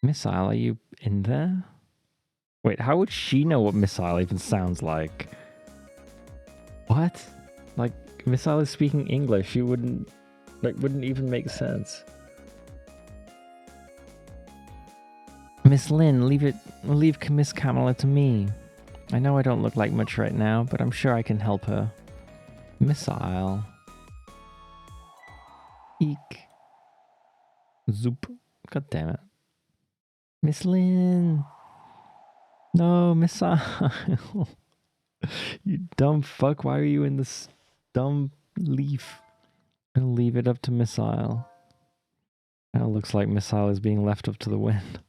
Missile, are you in there? Wait, how would she know what Missile even sounds like? What? Like, Missile is speaking English. She wouldn't even make sense. Miss Lynn, leave Miss Kamala to me. I know I don't look like much right now, but I'm sure I can help her. Missile. Eek. Zoop. God damn it. Miss Lynn. No, Missile. You dumb fuck. Why are you in this dumb leaf? I'll leave it up to Missile. Now it looks like Missile is being left up to the wind.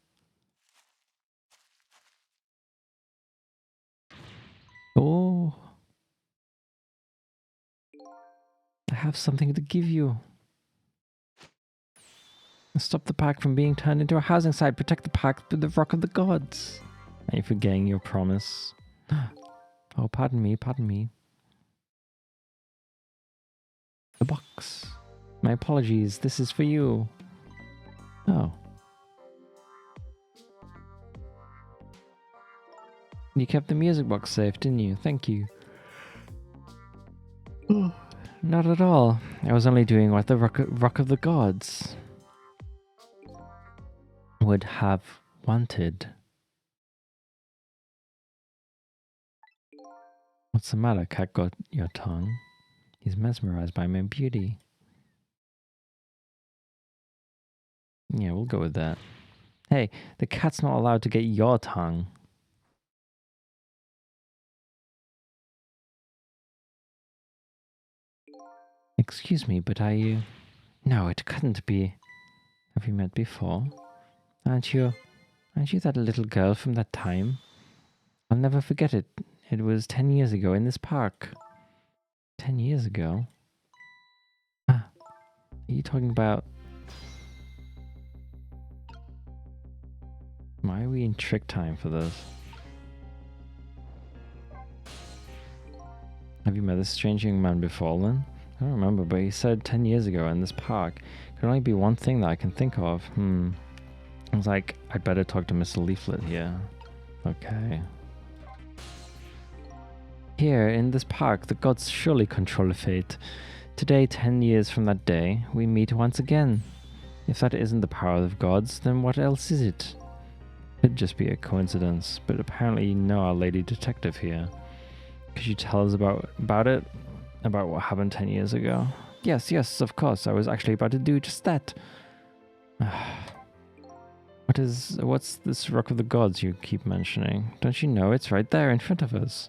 Oh. I have something to give you. Stop the park from being turned into a housing site. Protect the park with the Rock of the Gods. Are you forgetting your promise? Oh, pardon me, pardon me. The box. My apologies, this is for you. Oh. You kept the music box safe, didn't you? Thank you. Not at all. I was only doing what the Rock of the Gods would have wanted. What's the matter? Cat got your tongue? He's mesmerized by my beauty. Yeah, we'll go with that. Hey, the cat's not allowed to get your tongue. Excuse me, but are you... No, it couldn't be. Have we met before? Aren't you that little girl from that time? I'll never forget it. It was 10 years ago in this park. 10 years ago? Ah, are you talking about... Why are we in trick time for this? Have you met this strange young man before, Lynn? I don't remember, but he said 10 years ago in this park. Could only be one thing that I can think of. I was like, I'd better talk to Mr. Leaflet here. Okay. Here, in this park, the gods surely control fate. Today, 10 years from that day, we meet once again. If that isn't the power of gods, then what else is it? Could just be a coincidence, but apparently you know our lady detective here. Could you tell us about it? About what happened 10 years ago? Yes, of course. I was actually about to do just that. What's this Rock of the Gods you keep mentioning? Don't you know it's right there in front of us?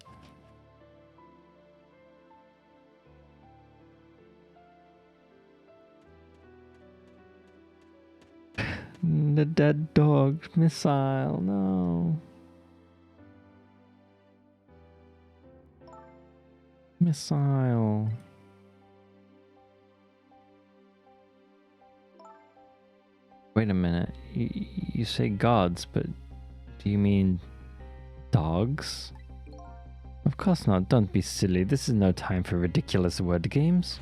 The dead dog missile, no. Missile. Wait a minute. You say gods, but do you mean dogs? Of course not. Don't be silly. This is no time for ridiculous word games.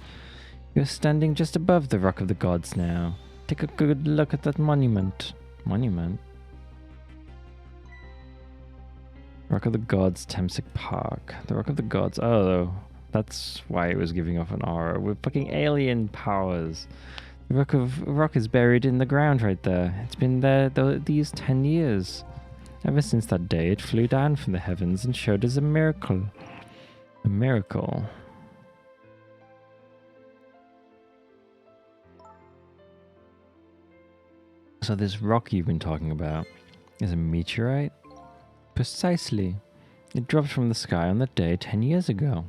You're standing just above the Rock of the Gods now. Take a good look at that monument. Monument? Rock of the Gods, Temsic Park. The Rock of the Gods. Oh, that's why it was giving off an aura. With fucking alien powers. The rock is buried in the ground right there. It's been there these 10 years. Ever since that day, it flew down from the heavens and showed us a miracle. A miracle. So this rock you've been talking about is a meteorite? Precisely. It dropped from the sky on that day 10 years ago.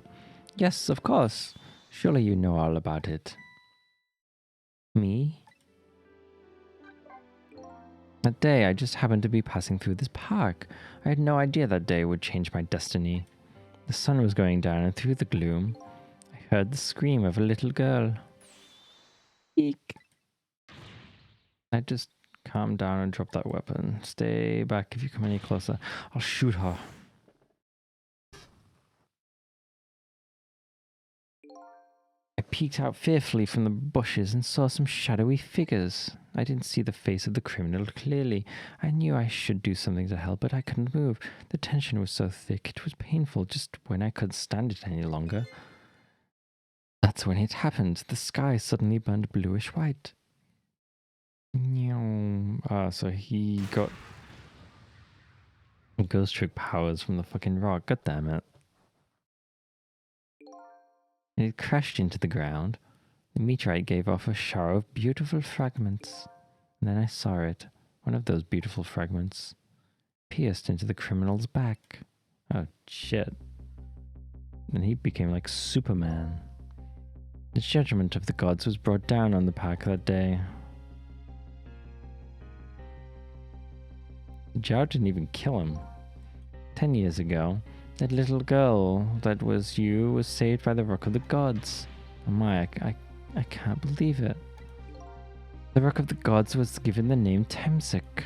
Yes, of course. Surely you know all about it. Me? That day, I just happened to be passing through this park. I had no idea that day would change my destiny. The sun was going down, and through the gloom, I heard the scream of a little girl. Eek. I just calm down and drop that weapon. Stay back if you come any closer. I'll shoot her. I peeked out fearfully from the bushes and saw some shadowy figures. I didn't see the face of the criminal clearly. I knew I should do something to help, but I couldn't move. The tension was so thick, it was painful just when I couldn't stand it any longer. That's when it happened. The sky suddenly burned bluish white. So he got Ghost trick powers from the fucking rock. God damn it. And it crashed into the ground. The meteorite gave off a shower of beautiful fragments. And then I saw it. One of those beautiful fragments pierced into the criminal's back. Oh, shit. And he became like Superman. The judgment of the gods was brought down on the pack that day. Zhao didn't even kill him. 10 years ago, that little girl that was you was saved by the Rock of the Gods. Oh my, I can't believe it. The Rock of the Gods was given the name Temsik,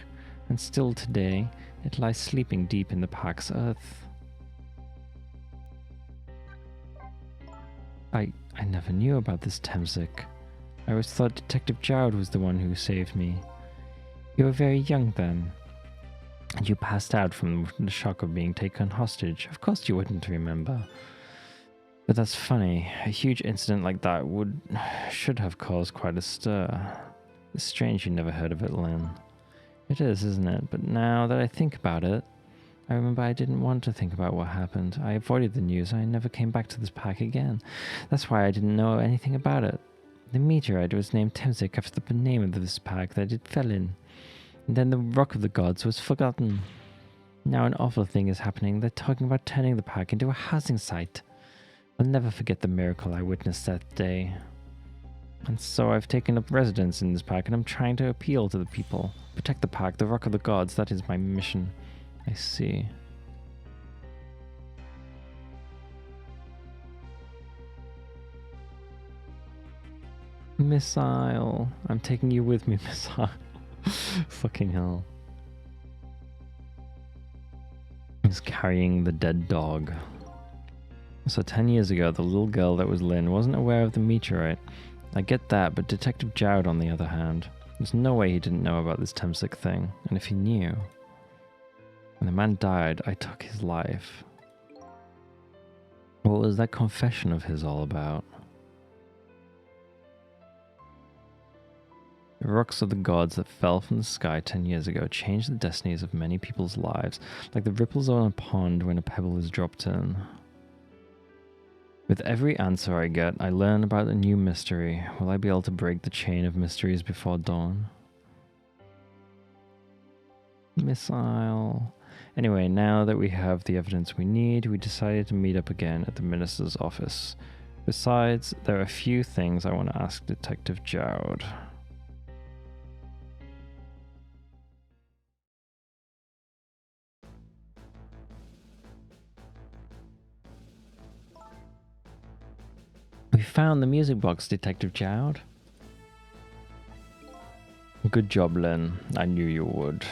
and still today, it lies sleeping deep in the pack's earth. I never knew about this Temsik. I always thought Detective Jowd was the one who saved me. You were very young then, and you passed out from the shock of being taken hostage. Of course you wouldn't remember. But that's funny. A huge incident like that should have caused quite a stir. It's strange you never heard of it, Lynn. It is, isn't it? But now that I think about it, I remember I didn't want to think about what happened. I avoided the news. I never came back to this pack again. That's why I didn't know anything about it. The meteorite was named Temsik after the name of this pack that it fell in. And then the Rock of the Gods was forgotten. Now an awful thing is happening. They're talking about turning the pack into a housing site. I'll never forget the miracle I witnessed that day. And so I've taken up residence in this pack, and I'm trying to appeal to the people. Protect the pack, the Rock of the Gods. That is my mission. I see. Missile. I'm taking you with me, Missile. Fucking hell. He's carrying the dead dog. So 10 years ago, the little girl that was Lynn wasn't aware of the meteorite. I get that, but Detective Jowd, on the other hand, there's no way he didn't know about this Temsik thing. And if he knew, when the man died, I took his life. What was that confession of his all about? The rocks of the gods that fell from the sky 10 years ago changed the destinies of many people's lives, like the ripples on a pond when a pebble is dropped in. With every answer I get, I learn about a new mystery. Will I be able to break the chain of mysteries before dawn? Missile. Anyway, now that we have the evidence we need, we decided to meet up again at the minister's office. Besides, there are a few things I want to ask Detective Jowd. We found the music box, Detective Jowd. Good job, Lynn. I knew you would.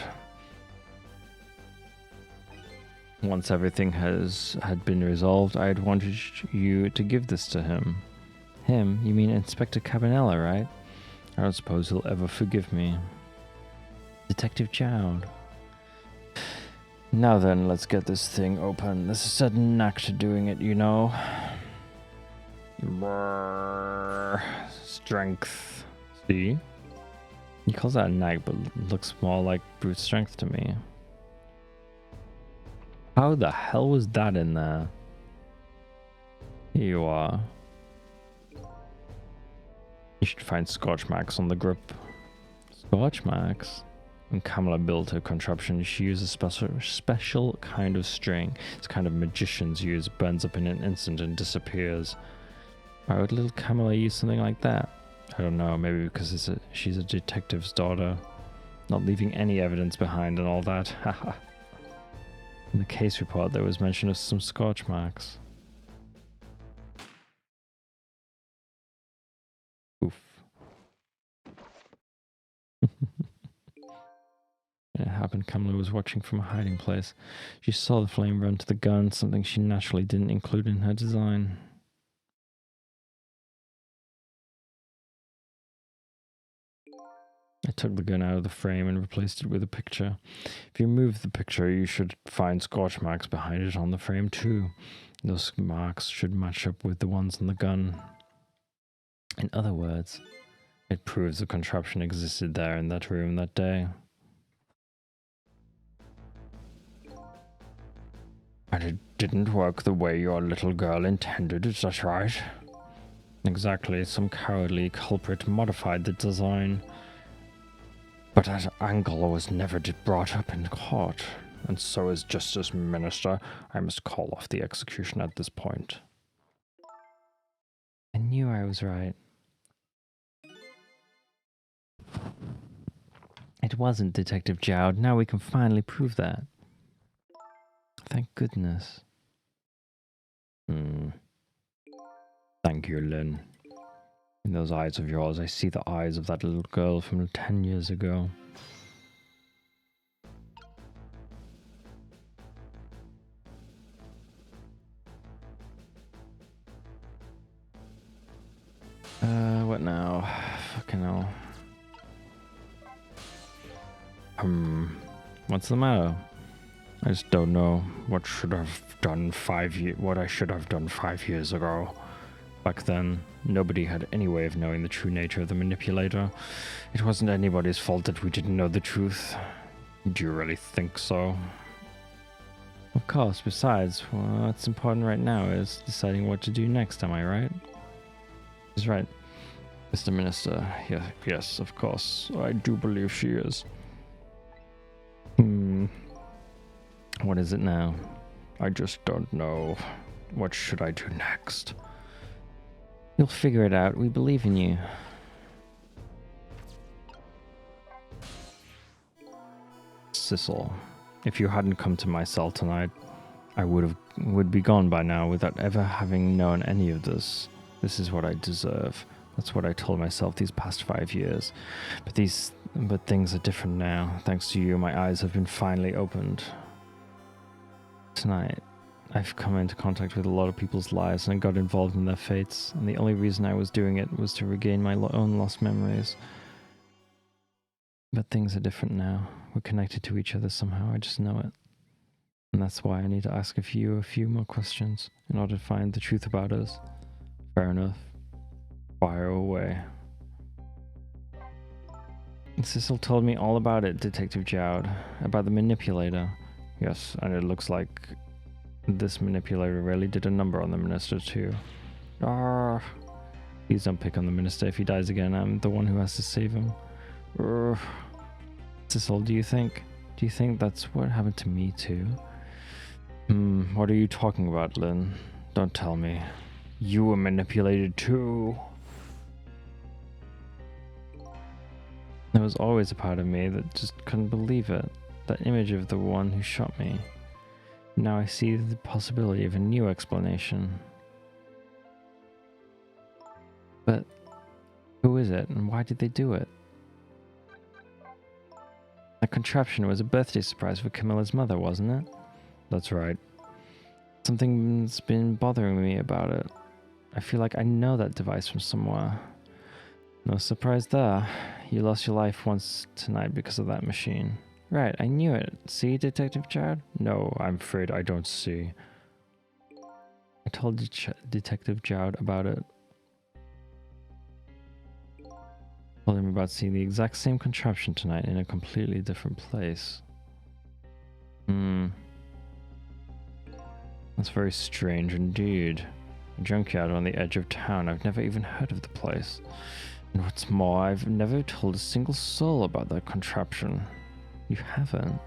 Once everything had been resolved, I had wanted you to give this to him. Him? You mean Inspector Cabanela, right? I don't suppose he'll ever forgive me. Detective Jowd. Now then, let's get this thing open. There's a certain knack to doing it, you know. Brrr. Strength. See? He calls that a knack, but looks more like brute strength to me. How the hell was that in there? Here you are. You should find scorch marks on the grip. Scorch marks? When Kamala built her contraption, she used a special kind of string. It's kind of magicians use. It burns up in an instant and disappears. Why would little Kamala use something like that? I don't know, maybe because she's a detective's daughter. Not leaving any evidence behind and all that. Haha. In the case report, there was mention of some scorch marks. Oof. It happened. Kamala was watching from a hiding place. She saw the flame run to the gun, something she naturally didn't include in her design. I took the gun out of the frame and replaced it with a picture. If you remove the picture, you should find scorch marks behind it on the frame too. Those marks should match up with the ones on the gun. In other words, it proves the contraption existed there in that room that day. And it didn't work the way your little girl intended, is that right? Exactly, some cowardly culprit modified the design. But that angle was never brought up in court, and so as Justice Minister, I must call off the execution at this point. I knew I was right. It wasn't Detective Jowd. Now we can finally prove that. Thank goodness. Thank you, Lynn. In those eyes of yours, I see the eyes of that little girl from 10 years ago. What now? Fucking hell. What's the matter? I just don't know what I should have done 5 years ago. Back then, nobody had any way of knowing the true nature of the manipulator. It wasn't anybody's fault that we didn't know the truth. Do you really think so? Of course, besides, what's important right now is deciding what to do next, am I right? He's right. Mr. Minister, yes, of course. I do believe she is. What is it now? I just don't know. What should I do next? You'll figure it out. We believe in you. Sissel, if you hadn't come to my cell tonight, I would be gone by now without ever having known any of this. This is what I deserve. That's what I told myself these past 5 years. But things are different now. Thanks to you, my eyes have been finally opened. Tonight, I've come into contact with a lot of people's lives and I got involved in their fates, and the only reason I was doing it was to regain my own lost memories. But things are different now. We're connected to each other somehow, I just know it. And that's why I need to ask a few more questions in order to find the truth about us. Fair enough. Fire away. Sissel told me all about it, Detective Jowd. About the manipulator. Yes, and it looks like this manipulator really did a number on the minister too. Please don't pick on the minister. If he dies again, I'm the one who has to save him. Sissel, do you think that's what happened to me too? What are you talking about, Lynn? Don't tell me. You were manipulated too. There was always a part of me that just couldn't believe it. That image of the one who shot me. Now I see the possibility of a new explanation. But who is it and why did they do it? That contraption was a birthday surprise for Camilla's mother, wasn't it? That's right. Something's been bothering me about it. I feel like I know that device from somewhere. No surprise there. You lost your life once tonight because of that machine. Right, I knew it. See, Detective Jowd? No, I'm afraid I don't see. I told Detective Jowd about it. Told him about seeing the exact same contraption tonight in a completely different place. That's very strange indeed. A junkyard on the edge of town. I've never even heard of the place. And what's more, I've never told a single soul about that contraption. You haven't?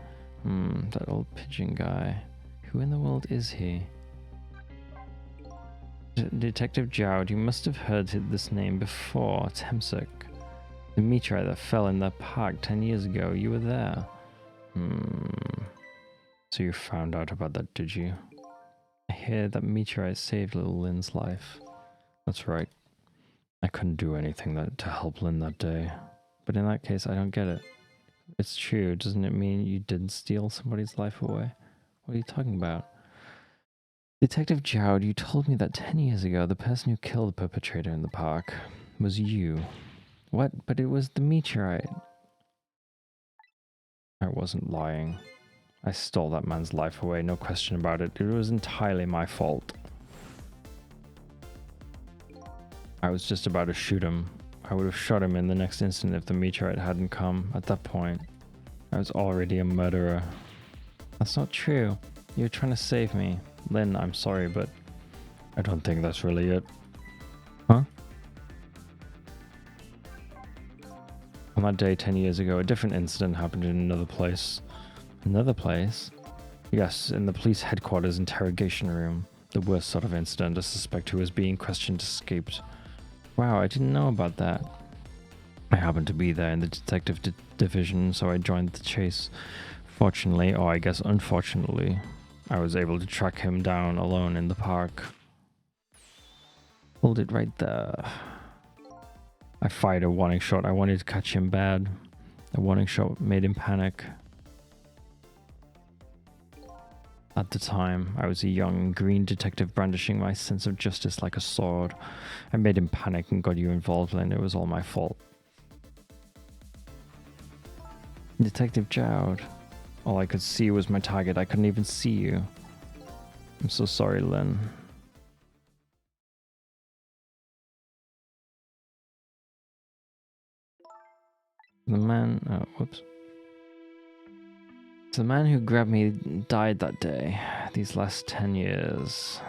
That old pigeon guy. Who in the world is he? Detective Jowd, you must have heard this name before. Temsik. The meteorite that fell in that park 10 years ago. You were there. So you found out about that, did you? I hear that meteorite saved little Lynn's life. That's right. I couldn't do anything to help Lynn that day. But in that case, I don't get it. It's true, doesn't it mean you didn't steal somebody's life away? What are you talking about? Detective Jowd, you told me that 10 years ago the person who killed the perpetrator in the park was you. What? But it was the meteorite. I wasn't lying. I stole that man's life away, no question about it. It was entirely my fault. I was just about to shoot him. I would have shot him in the next instant if the meteorite hadn't come. At that point, I was already a murderer. That's not true. You're trying to save me. Lynn, I'm sorry, but I don't think that's really it. Huh? On that day 10 years ago, a different incident happened in another place. Another place? Yes, in the police headquarters interrogation room. The worst sort of incident. A suspect who was being questioned escaped. Wow, I didn't know about that. I happened to be there in the detective division, so I joined the chase. Fortunately, or I guess unfortunately, I was able to track him down alone in the park. Hold it right there. I fired a warning shot. I wanted to catch him bad. The warning shot made him panic. At the time, I was a young green detective brandishing my sense of justice like a sword. I made him panic and got you involved, and it was all my fault. Detective Jowd. All I could see was my target. I couldn't even see you. I'm so sorry, Lynn. The man... Oh, whoops. The man who grabbed me died that day. These last 10 years.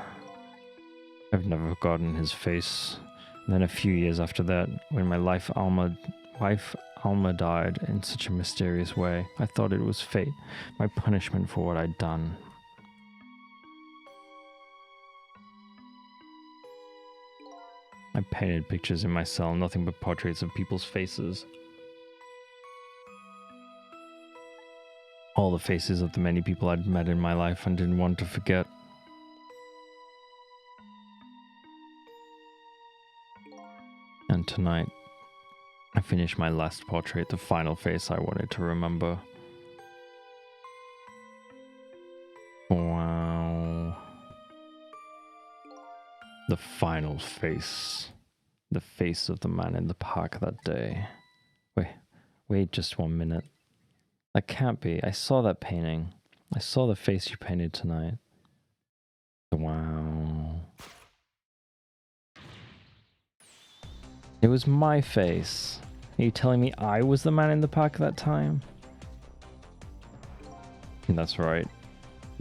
I've never forgotten his face. And then a few years after that, when my wife Alma died in such a mysterious way, I thought it was fate, my punishment for what I'd done. I painted pictures in my cell, nothing but portraits of people's faces. All the faces of the many people I'd met in my life and didn't want to forget. And tonight, I finished my last portrait, the final face I wanted to remember. Wow. The final face. The face of the man in the park that day. Wait just 1 minute. That can't be. I saw that painting. I saw the face you painted tonight. Wow. It was my face. Are you telling me I was the man in the park that time? That's right.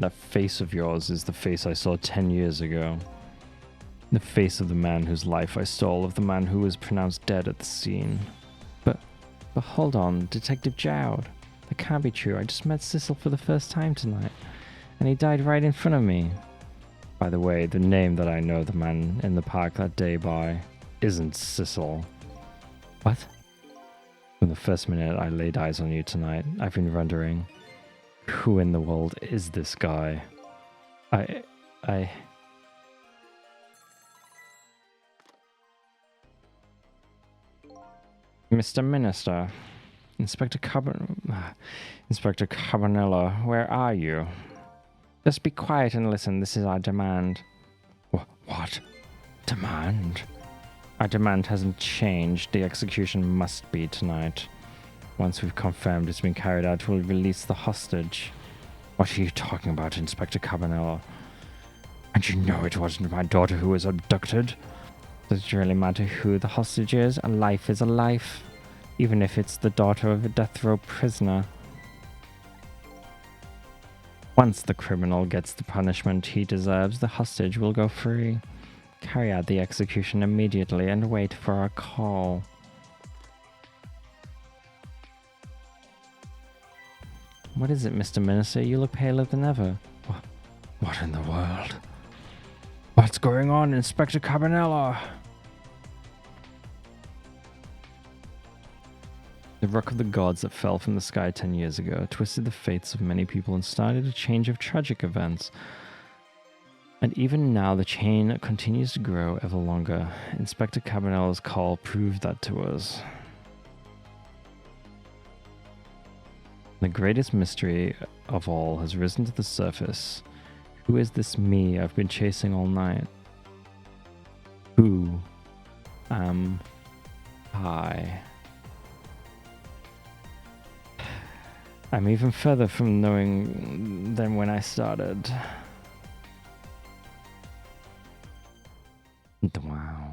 That face of yours is the face I saw 10 years ago. The face of the man whose life I stole, of the man who was pronounced dead at the scene. But hold on, Detective Jowd. That can't be true. I just met Cecil for the first time tonight, and he died right in front of me. By the way, the name that I know the man in the park that day by isn't Cecil. What? From the first minute I laid eyes on you tonight, I've been wondering, who in the world is this guy? Mr. Minister, Inspector Carbonella, where are you? Just be quiet and listen. This is our demand. What? Demand? Our demand hasn't changed. The execution must be tonight. Once we've confirmed it's been carried out, we'll release the hostage. What are you talking about, Inspector Carbonella? And you know it wasn't my daughter who was abducted. Does it really matter who the hostage is? A life is a life, even if it's the daughter of a death row prisoner. Once the criminal gets the punishment he deserves, the hostage will go free. Carry out the execution immediately and wait for our call. What is it, Mr. Minister? You look paler than ever. What in the world? What's going on, Inspector Carbonella? The rock of the gods that fell from the sky 10 years ago twisted the fates of many people and started a change of tragic events. And even now the chain continues to grow ever longer. Inspector Carbonella's call proved that to us. The greatest mystery of all has risen to the surface. Who is this me I've been chasing all night? Who am I? I'm even further from knowing than when I started. Wow.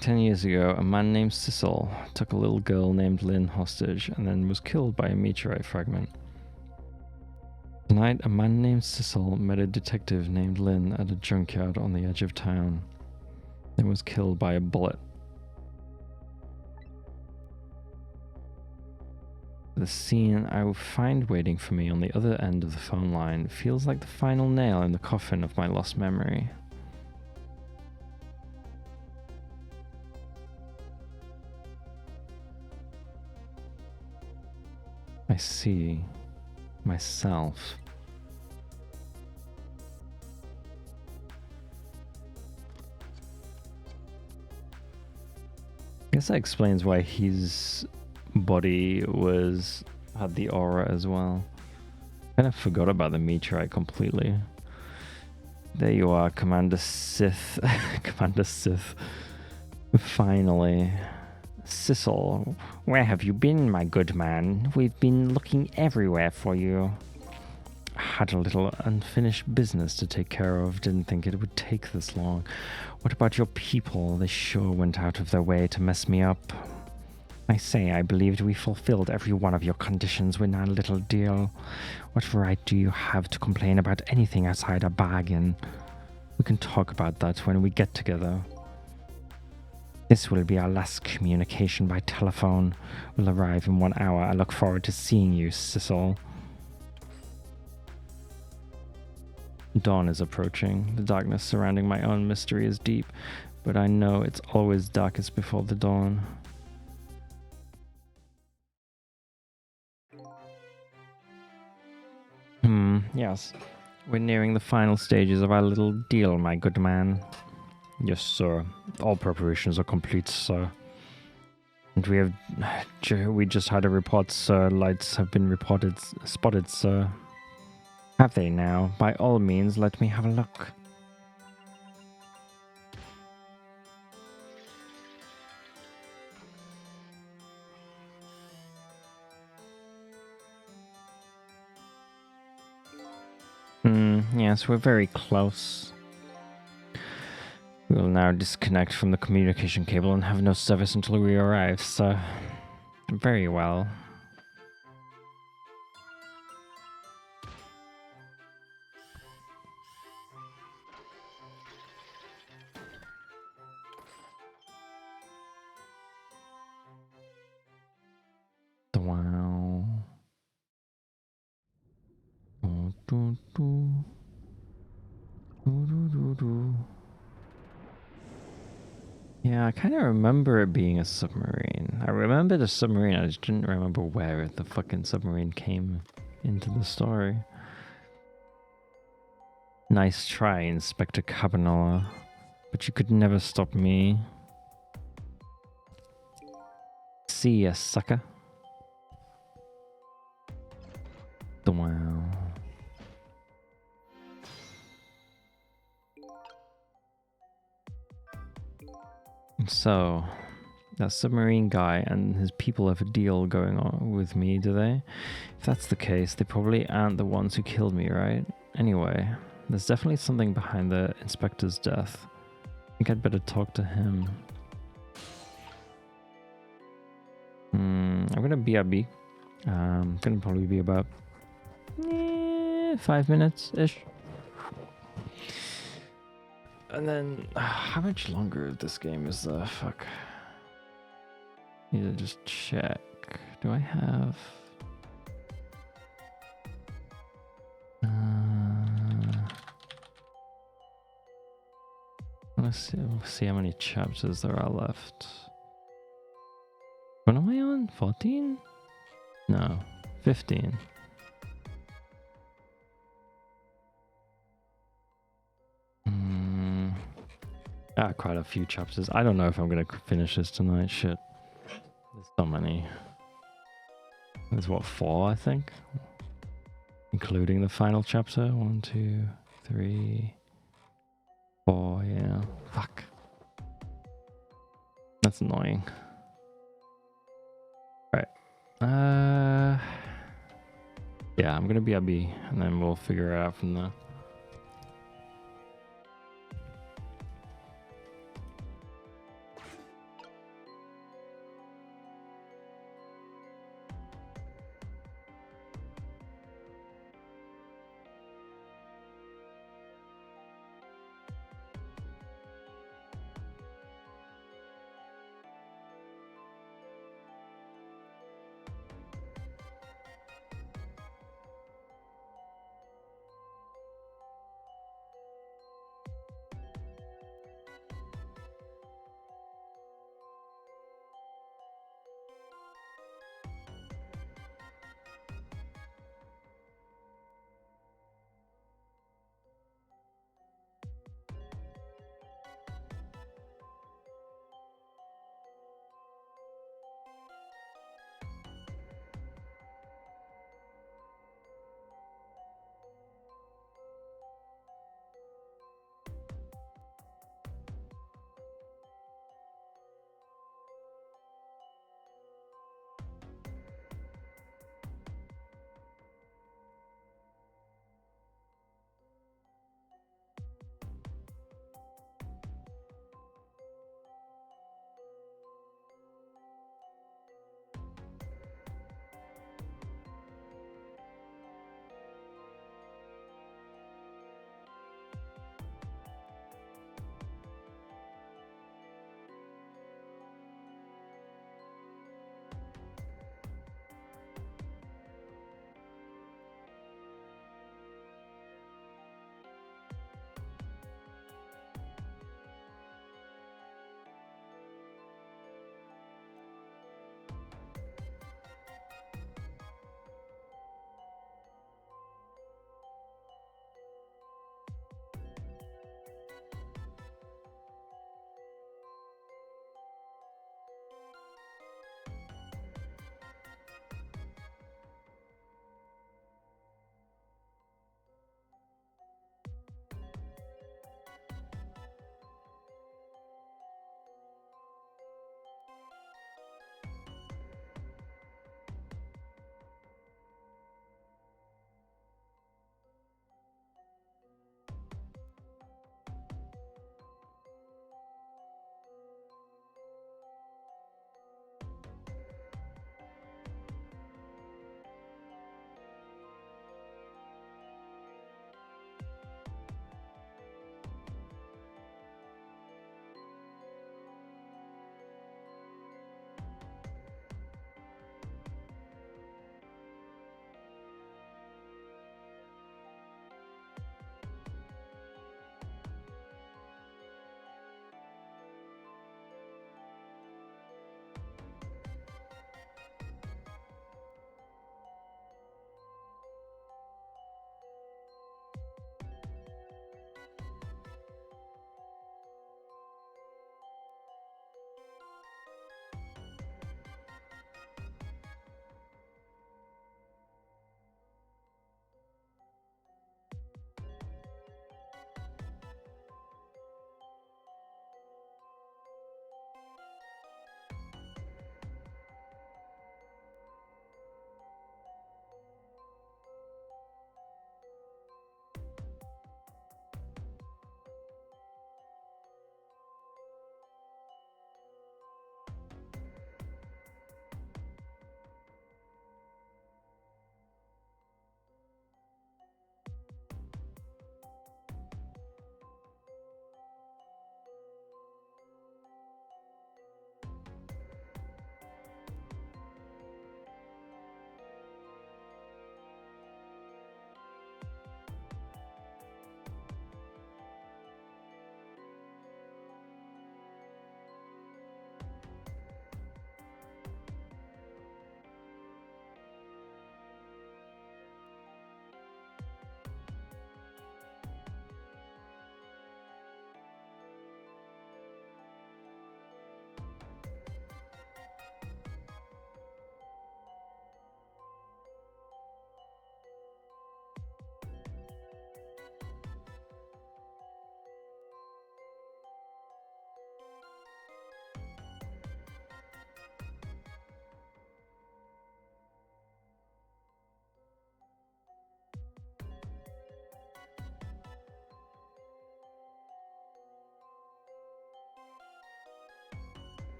10 years ago, a man named Sissel took a little girl named Lynn hostage and then was killed by a meteorite fragment. Tonight, a man named Sissel met a detective named Lynn at a junkyard on the edge of town, then was killed by a bullet. The scene I will find waiting for me on the other end of the phone line feels like the final nail in the coffin of my lost memory. I see myself. I guess that explains why his body had the aura as well. Kind of forgot about the meteorite completely. There you are, Commander Sith. Commander Sith. Finally. Sissel, where have you been, my good man? We've been looking everywhere for you. I had a little unfinished business to take care of. Didn't think it would take this long. What about your people? They sure went out of their way to mess me up. I say, I believed we fulfilled every one of your conditions with our little deal. What right do you have to complain about anything outside a bargain? We can talk about that when we get together. This will be our last communication by telephone. We'll arrive in 1 hour. I look forward to seeing you, Sissel. Dawn is approaching. The darkness surrounding my own mystery is deep, but I know it's always darkest before the dawn. Yes. We're nearing the final stages of our little deal, my good man. Yes, sir. All preparations are complete, sir. And we just had a report, sir. Lights have been spotted, sir. Have they now? By all means, let me have a look. Yes, we're very close. We will now disconnect from the communication cable and have no service until we arrive, sir. Very well. Wow. Yeah, I kind of remember it being a submarine. I remember the submarine, I just didn't remember where the fucking submarine came into the story. Nice try, Inspector Cabanella, but you could never stop me. See ya, sucker. Wow. So, that submarine guy and his people have a deal going on with me, do they? If that's the case, they probably aren't the ones who killed me, right? Anyway, there's definitely something behind the inspector's death. I think I'd better talk to him. I'm gonna BRB. Gonna probably be about 5 minutes-ish. And then, how much longer of this game is the fuck? Need to just check. Do I have? Let's see how many chapters there are left. What am I on? 14? No, 15. Quite a few chapters. I don't know if I'm gonna finish this tonight. Shit. There's so many. There's what, 4, I think? Including the final chapter. 1, 2, 3, 4, yeah. Fuck. That's annoying. Right. Yeah, I'm gonna BRB and then we'll figure it out from there.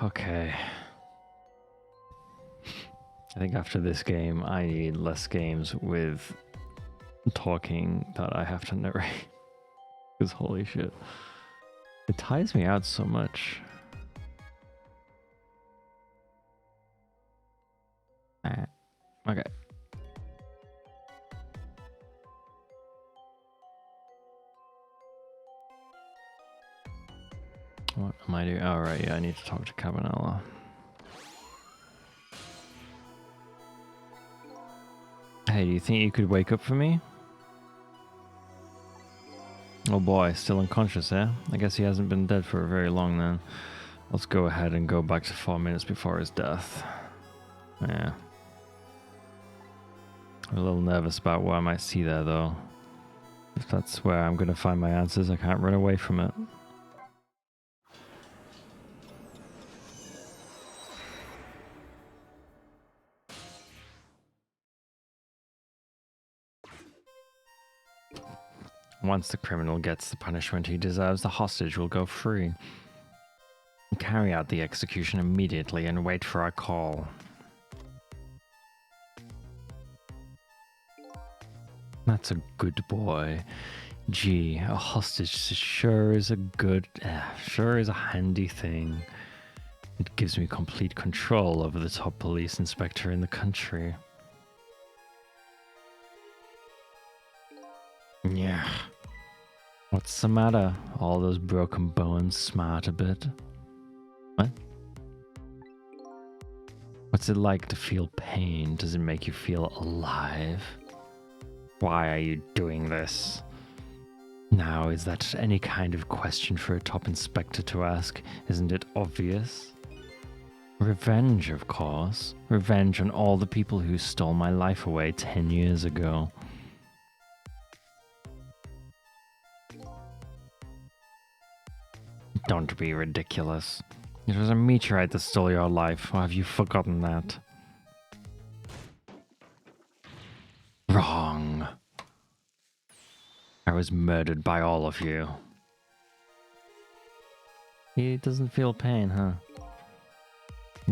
Okay. I think after this game, I need less games with talking that I have to narrate. Because holy shit. It tires me out so much. Okay. What am I doing? Oh, right, yeah, I need to talk to Cabanella. Hey, do you think you could wake up for me? Oh boy, still unconscious, eh? I guess he hasn't been dead for very long then. Let's go ahead and go back to 4 minutes before his death. Yeah. I'm a little nervous about what I might see there, though. If that's where I'm going to find my answers, I can't run away from it. Once the criminal gets the punishment he deserves, the hostage will go free. Carry out the execution immediately and wait for our call. That's a good boy. Gee, a hostage sure is a handy thing. It gives me complete control over the top police inspector in the country. Yeah. What's the matter? All those broken bones smart a bit? What? What's it like to feel pain? Does it make you feel alive? Why are you doing this? Now, is that any kind of question for a top inspector to ask? Isn't it obvious? Revenge, of course. Revenge on all the people who stole my life away 10 years ago. Don't be ridiculous. It was a meteorite that stole your life, or have you forgotten that? Wrong. I was murdered by all of you. He doesn't feel pain, huh?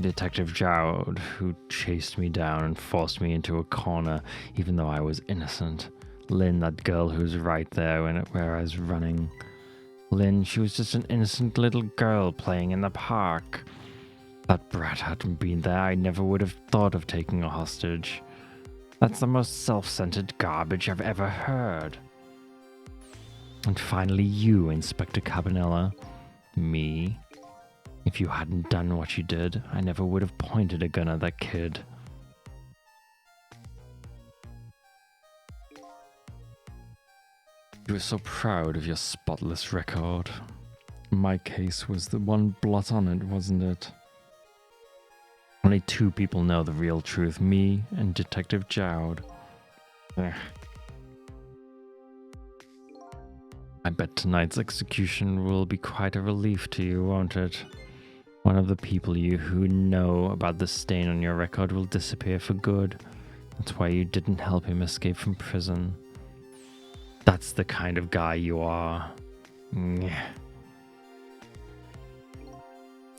Detective Jowd, who chased me down and forced me into a corner, even though I was innocent. Lynn, that girl who's right there where I was running. Lynn, she was just an innocent little girl playing in the park. That brat hadn't been there, I never would have thought of taking a hostage. That's the most self-centered garbage I've ever heard. And finally you, Inspector Cabanella. Me. If you hadn't done what you did, I never would have pointed a gun at that kid. You were so proud of your spotless record. My case was the one blot on it, wasn't it? Only 2 people know the real truth, me and Detective Jowd. Ugh. I bet tonight's execution will be quite a relief to you, won't it? One of the people who know about the stain on your record will disappear for good. That's why you didn't help him escape from prison. That's the kind of guy you are. Nyeh.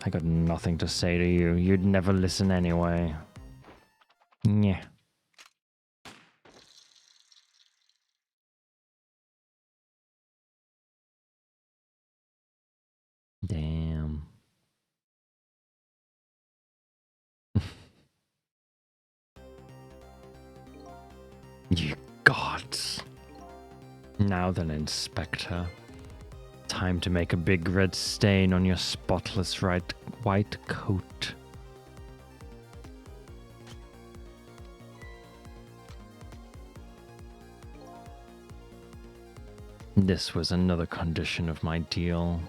I got nothing to say to you. You'd never listen anyway. Nyeh. Damn. You gods. Now then, Inspector. Time to make a big red stain on your spotless white coat. This was another condition of my deal.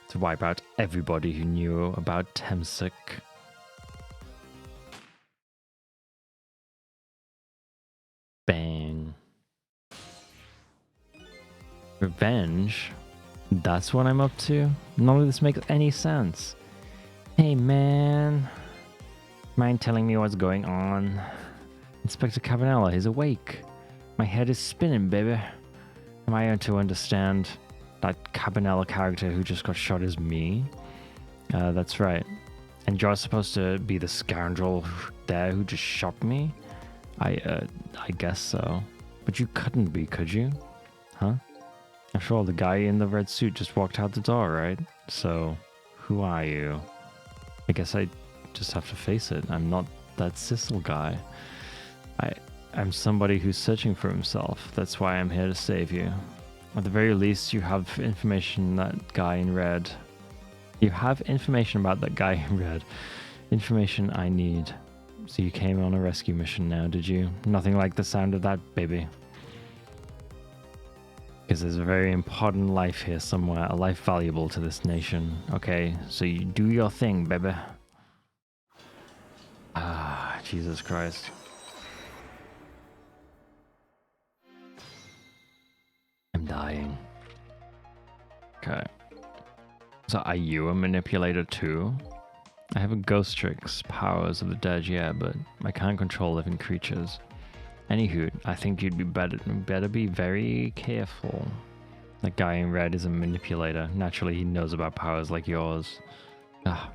To wipe out everybody who knew about Temsic. Bang. Revenge? That's what I'm up to? None of this makes any sense. Hey man. Mind telling me what's going on? Inspector Cabanella, he's awake. My head is spinning, baby. Am I to understand that Cabanella character who just got shot is me? That's right. And you're supposed to be the scoundrel there who just shot me? I guess so. But you couldn't be, could you? Huh? After all, the guy in the red suit just walked out the door, right? So, who are you? I guess I just have to face it. I'm not that Sissel guy. I'm somebody who's searching for himself. That's why I'm here to save you. At the very least, you have information that guy in red. You have information about that guy in red. Information I need. So you came on a rescue mission now, did you? Nothing like the sound of that, baby. Because there's a very important life here somewhere, a life valuable to this nation. Okay, so you do your thing, baby. Ah, Jesus Christ. I'm dying. Okay. So are you a manipulator too? I have a ghost tricks, powers of the dead, yeah, but I can't control living creatures. Anywho, I think you'd be better be very careful. That guy in red is a manipulator. Naturally, he knows about powers like yours. Ah.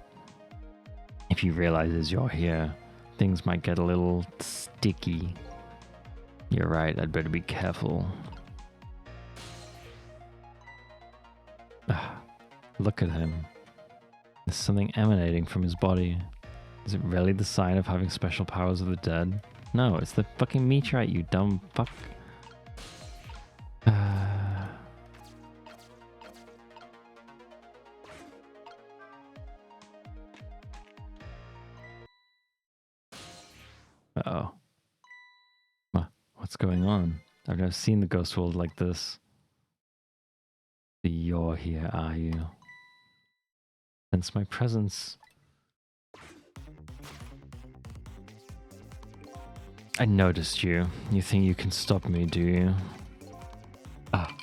If he realizes you're here, things might get a little sticky. You're right, I'd better be careful. Ah. Look at him. There's something emanating from his body. Is it really the sign of having special powers of the dead? No, it's the fucking meteorite, you dumb fuck. Uh-oh. What's going on? I've never seen the ghost world like this. You're here, are you? Sense my presence. I noticed you. You think you can stop me, do you? Ah.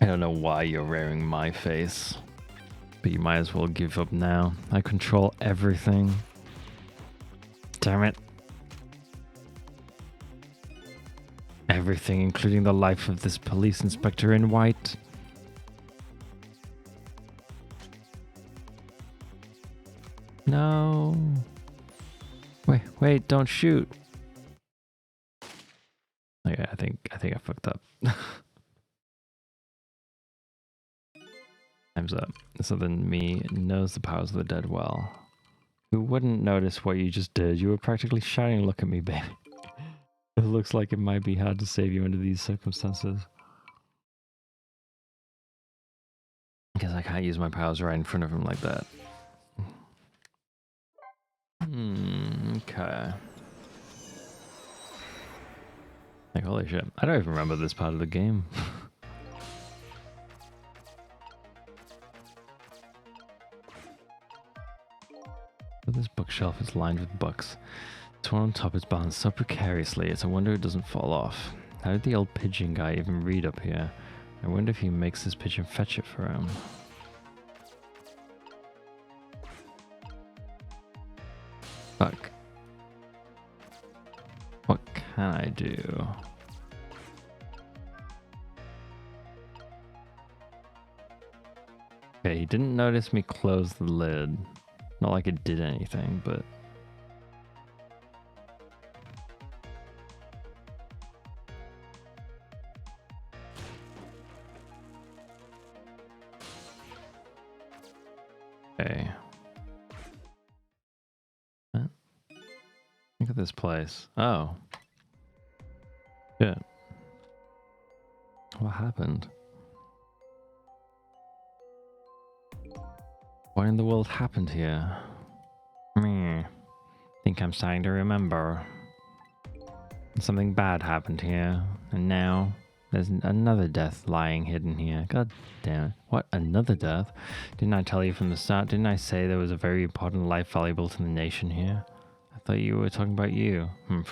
I don't know why you're wearing my face, but you might as well give up now. I control everything. Damn it. Everything, including the life of this police inspector in white. No. Wait, don't shoot. Okay, I think I fucked up. Time's up. Something me knows the powers of the dead well. Who wouldn't notice what you just did? You were practically shouting, "Look at me, baby." It looks like it might be hard to save you under these circumstances. Because I can't use my powers right in front of him like that. Okay. Like, holy shit. I don't even remember this part of the game. But this bookshelf is lined with books. This one on top is balanced so precariously, it's a wonder it doesn't fall off. How did the old pigeon guy even read up here? I wonder if he makes his pigeon fetch it for him. Fuck. What can I do? Okay, he didn't notice me close the lid. Not like it did anything, but... Okay. Look at this place. Oh. Shit. What happened? What in the world happened here? Think I'm starting to remember. Something bad happened here, and now there's another death lying hidden here. God damn it. What, another death? Didn't I tell you from the start? Didn't I say there was a very important life valuable to the nation here? I thought you were talking about you. I'm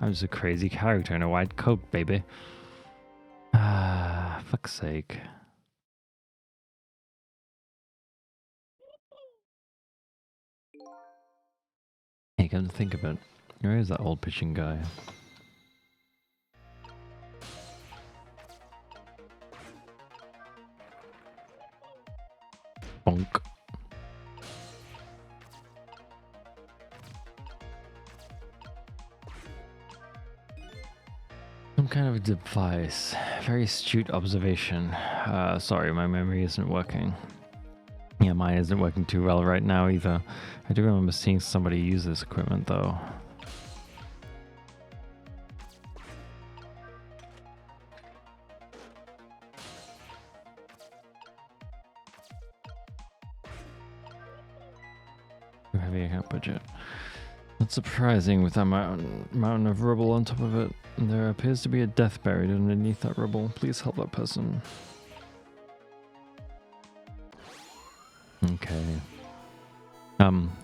just a crazy character in a white coat, baby. Ah, fuck's sake. Hey, come to think of it, where is that old pitching guy? Bonk. Some kind of device. Very astute observation. Sorry, my memory isn't working. Yeah, mine isn't working too well right now either. I do remember seeing somebody use this equipment though. Too heavy, I can't budget. That's surprising with that mountain of rubble on top of it. There appears to be a death buried underneath that rubble. Please help that person. Okay.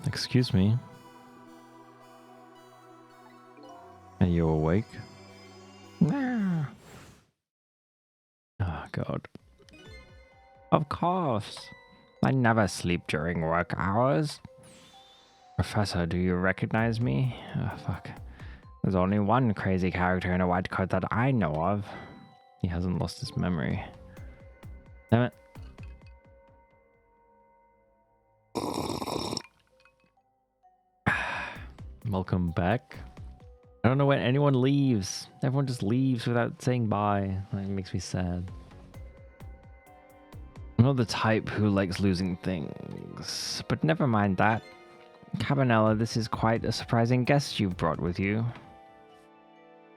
Excuse me. Are you awake? Nah. Oh, God. Of course. I never sleep during work hours. Professor, do you recognize me? Oh, fuck. There's only one crazy character in a white coat that I know of. He hasn't lost his memory. Damn it. Welcome back. I don't know when anyone leaves. Everyone just leaves without saying bye. That makes me sad. I'm not the type who likes losing things. But never mind that. Cabanela, this is quite a surprising guest you've brought with you.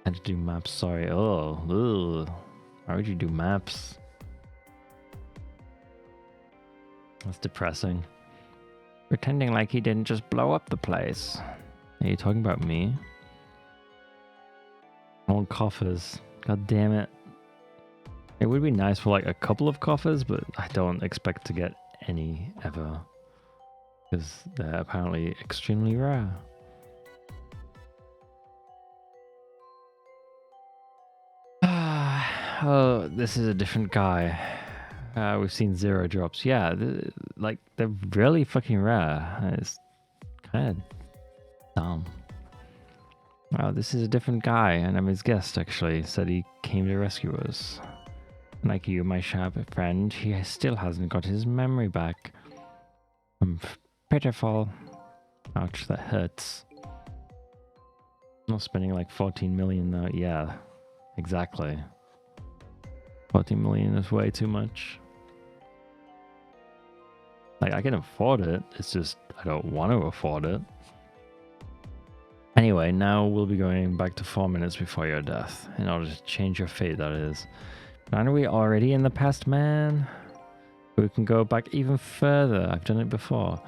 Had to do maps, sorry. Oh, ugh. Why would you do maps? That's depressing. Pretending like he didn't just blow up the place. Are you talking about me? I want coffers. God damn it. It would be nice for like a couple of coffers, but I don't expect to get any ever. Because they're apparently extremely rare. Oh, this is a different guy. We've seen 0 drops. Yeah, like they're really fucking rare. It's kind of dumb. Wow, this is a different guy, and I'm his guest actually. Said he came to rescue us. Like you, my sharp friend, he still hasn't got his memory back. Pitiful. Ouch, that hurts. I'm not spending like 14 million though. Yeah, exactly. 14 million is way too much. Like, I can afford it. It's just, I don't want to afford it. Anyway, now we'll be going back to 4 minutes before your death. In order to change your fate, that is. But aren't we already in the past, man? We can go back even further. I've done it before.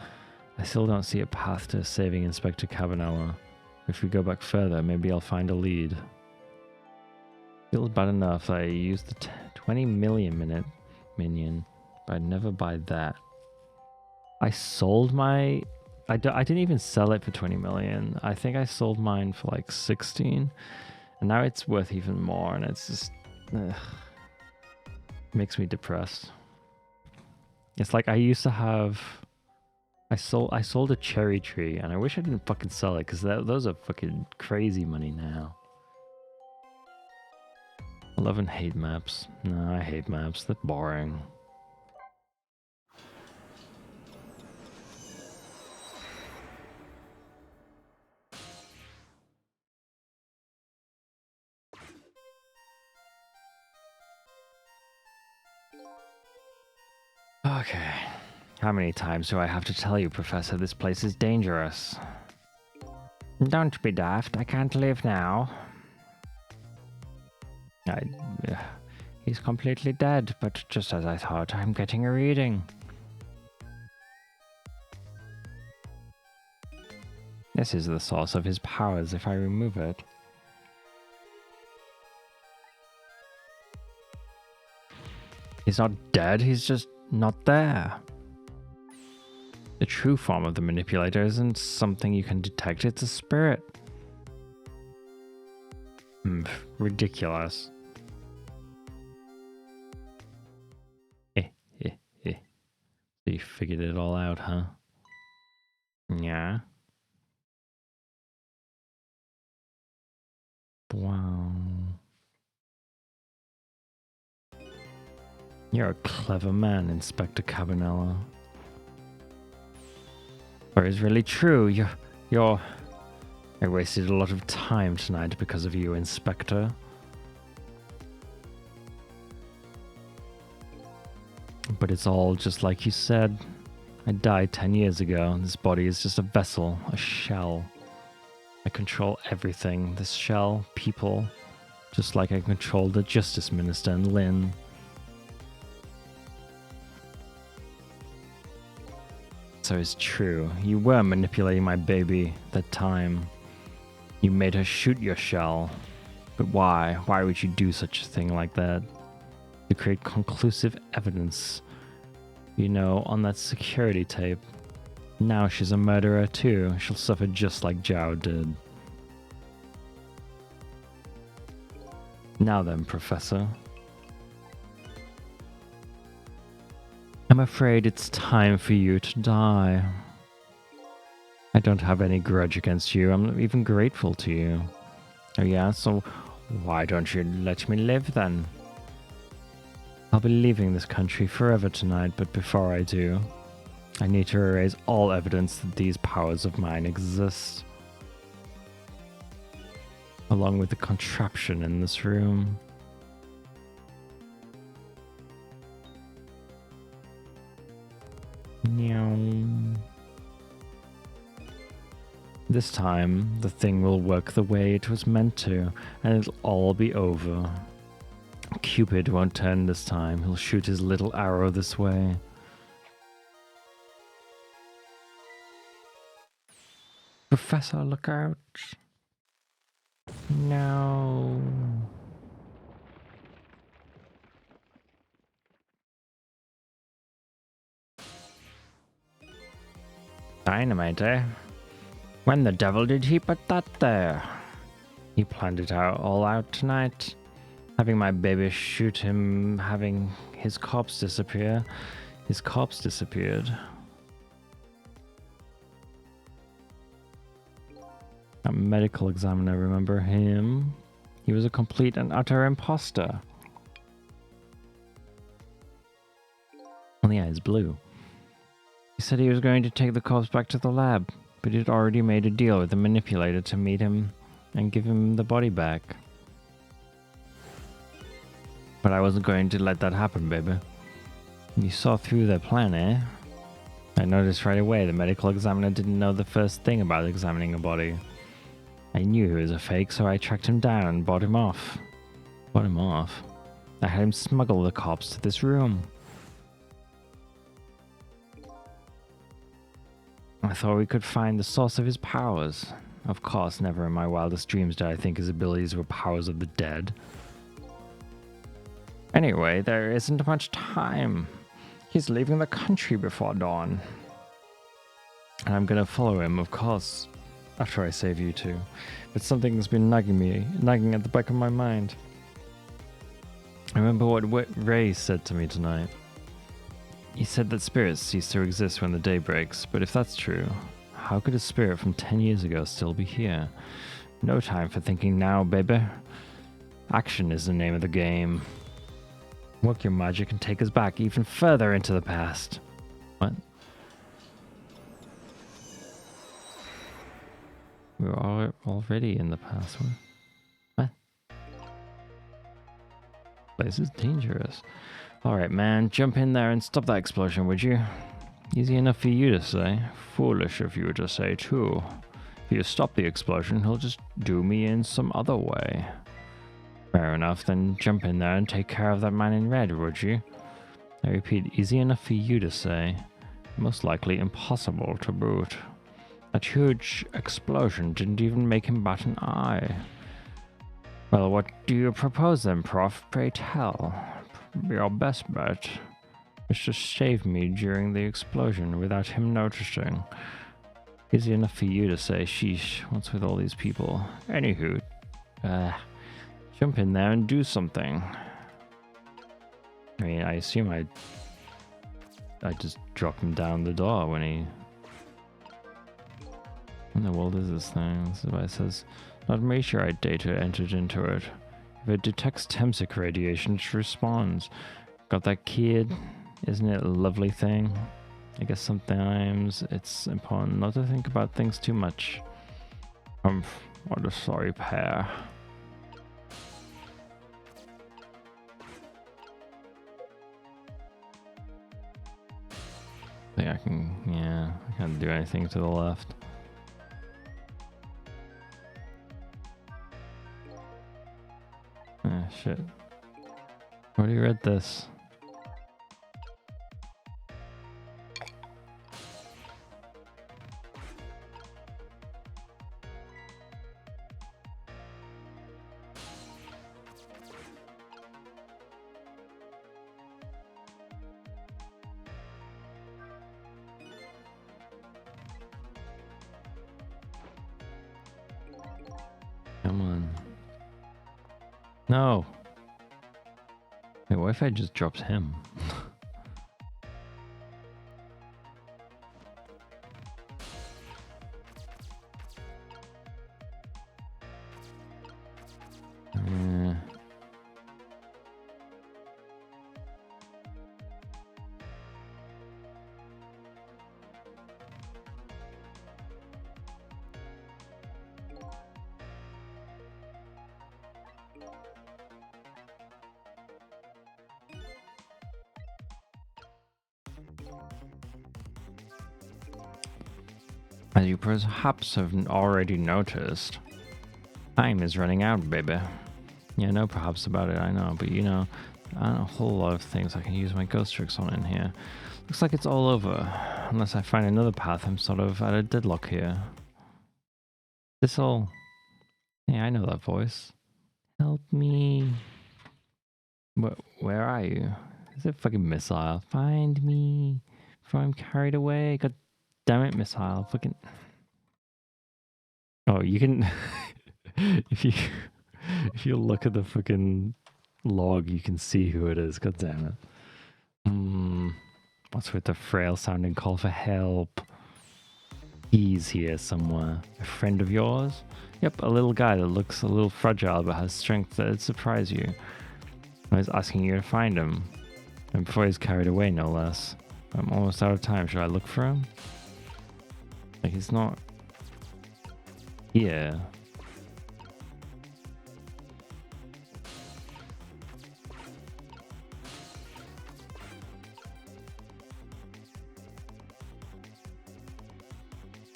I still don't see a path to saving Inspector Cabanela. If we go back further, maybe I'll find a lead. Feels bad enough that I used the 20 million minute minion, but I'd never buy that. I sold my... I didn't even sell it for 20 million. I think I sold mine for like 16, and now it's worth even more, and it's just... makes me depressed. It's like I used to have... I sold a cherry tree, and I wish I didn't fucking sell it, because those are fucking crazy money now. I love and hate maps. No, I hate maps. They're boring. Okay. How many times do I have to tell you, Professor, this place is dangerous? Don't be daft. I can't leave now. He's completely dead, but just as I thought, I'm getting a reading. This is the source of his powers if I remove it. He's not dead, he's just not there. The true form of the manipulator isn't something you can detect, it's a spirit. Ridiculous. So you figured it all out, huh? Yeah. Wow. You're a clever man, Inspector Cabanela. Or is really true. You're... I wasted a lot of time tonight because of you, Inspector. But it's all just like you said. I died 10 years ago. This body is just a vessel, a shell. I control everything. This shell, people, just like I control the Justice Minister and Lynn. So it's true. You were manipulating my baby that time. You made her shoot your shell. But why? Why would you do such a thing like that? To create conclusive evidence. You know, on that security tape. Now she's a murderer too. She'll suffer just like Zhao did. Now then, Professor. I'm afraid it's time for you to die. I don't have any grudge against you. I'm even grateful to you. Oh yeah, so why don't you let me live then? I'll be leaving this country forever tonight, but before I do, I need to erase all evidence that these powers of mine exist. Along with the contraption in this room. Meow. This time, the thing will work the way it was meant to, and it'll all be over. Cupid won't turn this time. He'll shoot his little arrow this way. Professor, look out. No. Dynamite, eh? When the devil did he put that there? He planned it all out tonight. Having my baby shoot him, having his corpse disappear. His corpse disappeared. A medical examiner, remember him? He was a complete and utter imposter. Well, the eye is blue. He said he was going to take the corpse back to the lab, but he'd already made a deal with the manipulator to meet him and give him the body back. But I wasn't going to let that happen, baby. You saw through their plan, eh? I noticed right away the medical examiner didn't know the first thing about examining a body. I knew he was a fake, so I tracked him down and bought him off. Bought him off? I had him smuggle the corpse to this room. I thought we could find the source of his powers. Of course, never in my wildest dreams did I think his abilities were powers of the dead. Anyway, there isn't much time. He's leaving the country before dawn. And I'm gonna follow him, of course, after I save you two. But something's been nagging at the back of my mind. I remember what Ray said to me tonight. He said that spirits cease to exist when the day breaks, but if that's true, how could a spirit from 10 years ago still be here? No time for thinking now, baby. Action is the name of the game. Work your magic and take us back even further into the past. What? We were already in the past. What? Place is dangerous. Alright, man, jump in there and stop that explosion, would you? Easy enough for you to say. Foolish of you to say, too. If you stop the explosion, he'll just do me in some other way. Fair enough, then jump in there and take care of that man in red, would you? I repeat, easy enough for you to say. Most likely impossible to boot. That huge explosion didn't even make him bat an eye. Well, what do you propose then, Prof? Pray tell. Your best bet is to save me during the explosion without him noticing. Easy enough for you to say, sheesh, what's with all these people? Anywho, jump in there and do something. I mean, I assume I just drop him down the door when he... What in the world is this thing? This is why it says, not meteorite data entered into it. If it detects Temsic radiation, it responds. Got that, kid? Isn't it a lovely thing? I guess sometimes it's important not to think about things too much. What a sorry pair. I think I can, yeah, I can't do anything to the left. Ah, shit. Already read this. Come on. No. Wait, what if I just dropped him? Uh, As you perhaps have already noticed, time is running out, baby. Yeah, no perhaps about it, I know, but you know, I know a whole lot of things I can use my ghost tricks on in here. Looks like it's all over. Unless I find another path, I'm sort of at a deadlock here. This'll... Yeah, I know that voice. Help me. Where are you? Is it fucking Missile? Find me before I'm carried away. God damn it, Missile. Fucking... Oh, you can... if you look at the fucking log, you can see who it is. God damn it. What's with the frail sounding call for help? He's here somewhere. A friend of yours? Yep, a little guy that looks a little fragile but has strength that'd surprise you. I was asking you to find him. And before he's carried away, no less. I'm almost out of time. Should I look for him? Like, he's not here.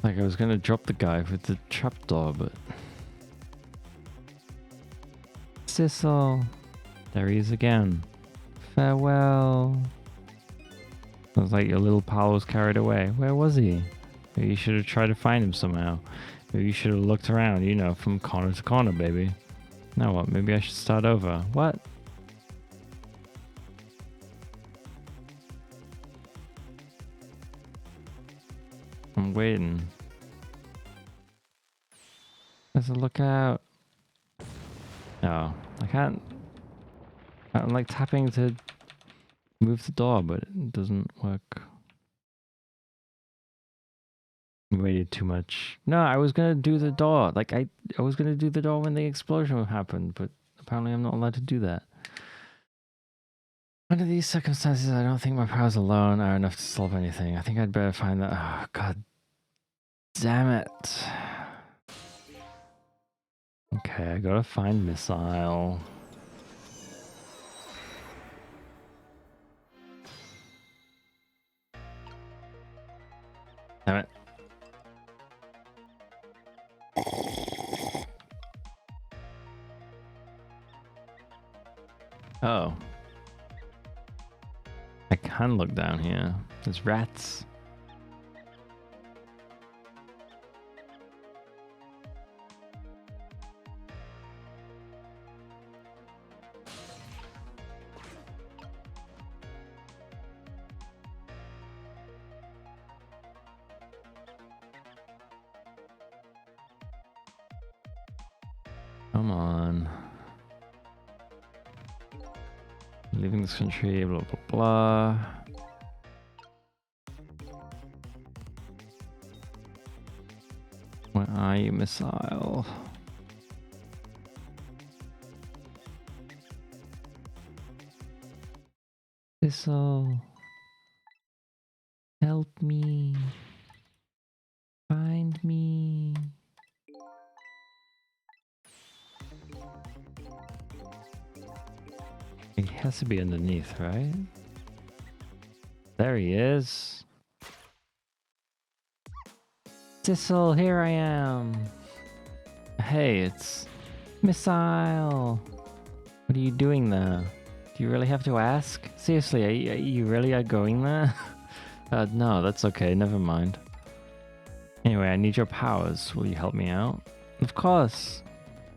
Like, I was gonna drop the guy with the trapdoor, but... Sissel! There he is again. Farewell. Sounds like your little pal was carried away. Where was he? Maybe you should have tried to find him somehow. Maybe you should have looked around, you know, from corner to corner, baby. Now what? Maybe I should start over. What? I'm waiting. There's a lookout. No, I can't. I'm like tapping to move the door, but it doesn't work. You waited too much. No, I was gonna do the door. Like I was gonna do the door when the explosion happened, but apparently I'm not allowed to do that. Under these circumstances, I don't think my powers alone are enough to solve anything. I think I'd better find that. Oh, God damn it. Okay, I gotta find Missile. Damn it. Oh. I can look down here. There's rats. Come on. Leaving this country, blah, blah, blah. Where are you, Missile? This'll... Help me. Find me. He has to be underneath, right? There he is. Sissel, here I am. Hey, it's... Missile. What are you doing there? Do you really have to ask? Seriously, you really are going there? No, that's okay, never mind. Anyway, I need your powers. Will you help me out? Of course.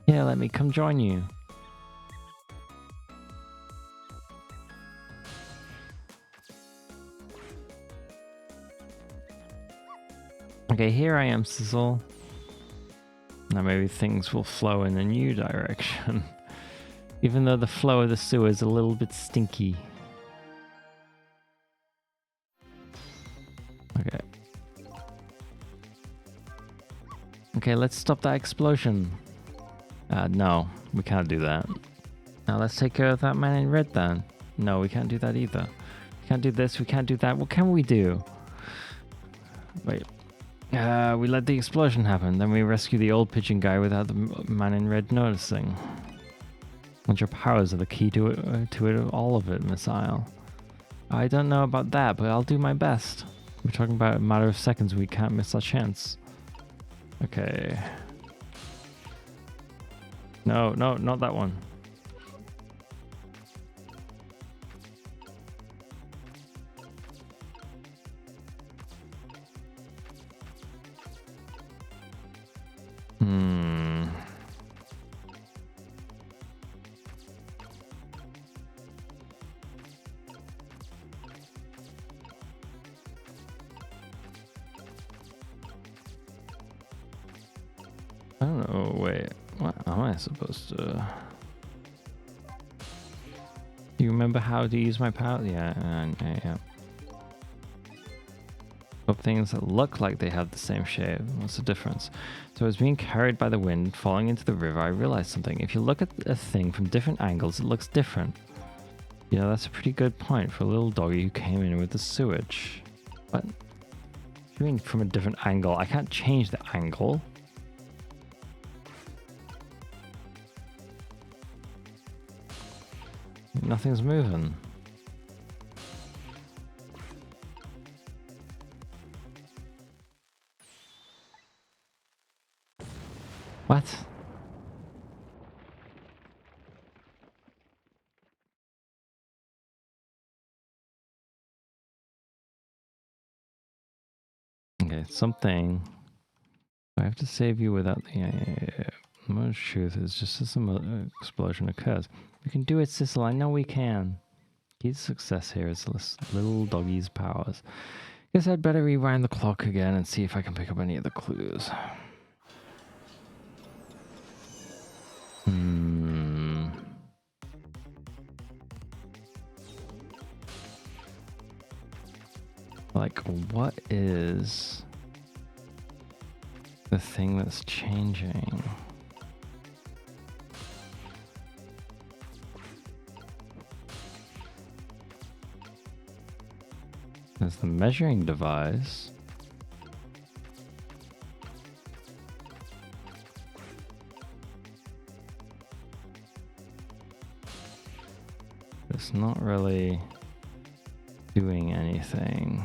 Yeah, let me come join you. Okay, here I am, Sizzle. Now maybe things will flow in a new direction. Even though the flow of the sewer is a little bit stinky. Okay. Okay, let's stop that explosion. No, we can't do that. Now let's take care of that man in red then. No, we can't do that either. We can't do this, we can't do that. What can we do? Wait. We let the explosion happen, then we rescue the old pigeon guy without the man in red noticing. And your powers are the key to it, all of it, Missile. I don't know about that, but I'll do my best. We're talking about a matter of seconds, we can't miss our chance. Okay. No, not that one. I don't know, wait. What am I supposed to... Do you remember how to use my power? Yeah. Of things that look like they have the same shape. What's the difference? So as being carried by the wind, falling into the river, I realized something. If you look at a thing from different angles, it looks different. You know, that's a pretty good point for a little doggy who came in with the sewage. What? What do you mean from a different angle? I can't change the angle. Nothing's moving. What? Okay, something. I have to save you without the... Yeah. Most truth is just as some explosion occurs. We can do it, Sissel. I know we can. Key to success here is this little doggy's powers. Guess I'd better rewind the clock again and see if I can pick up any of the clues. Like, what is the thing that's changing? There's the measuring device. It's not really doing anything.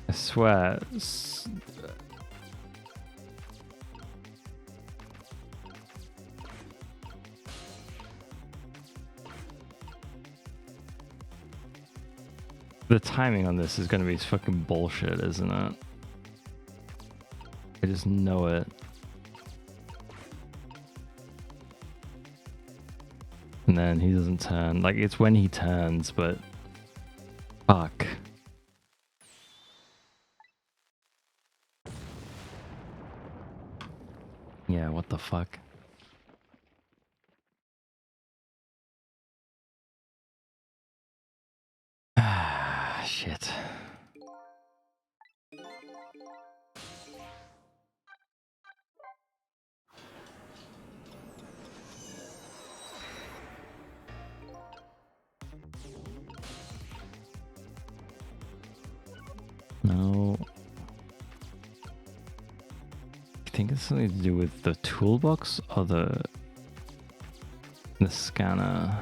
I swear. The timing on this is going to be fucking bullshit, isn't it? I just know it. And then he doesn't turn. Like, it's when he turns, but... Fuck. Yeah, what the fuck? Ah, shit. No. I think it's something to do with the toolbox or the scanner.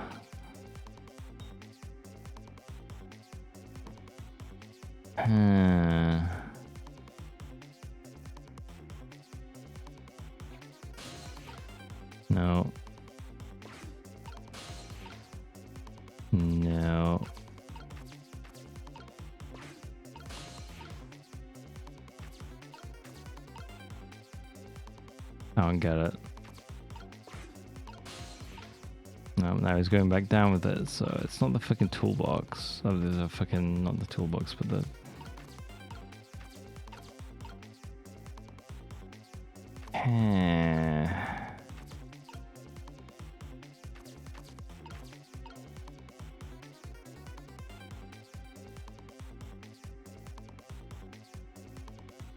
No. No. I don't get it. No, now he's going back down with it, so it's not the fucking toolbox. Oh, there's a fucking, not the toolbox, but the...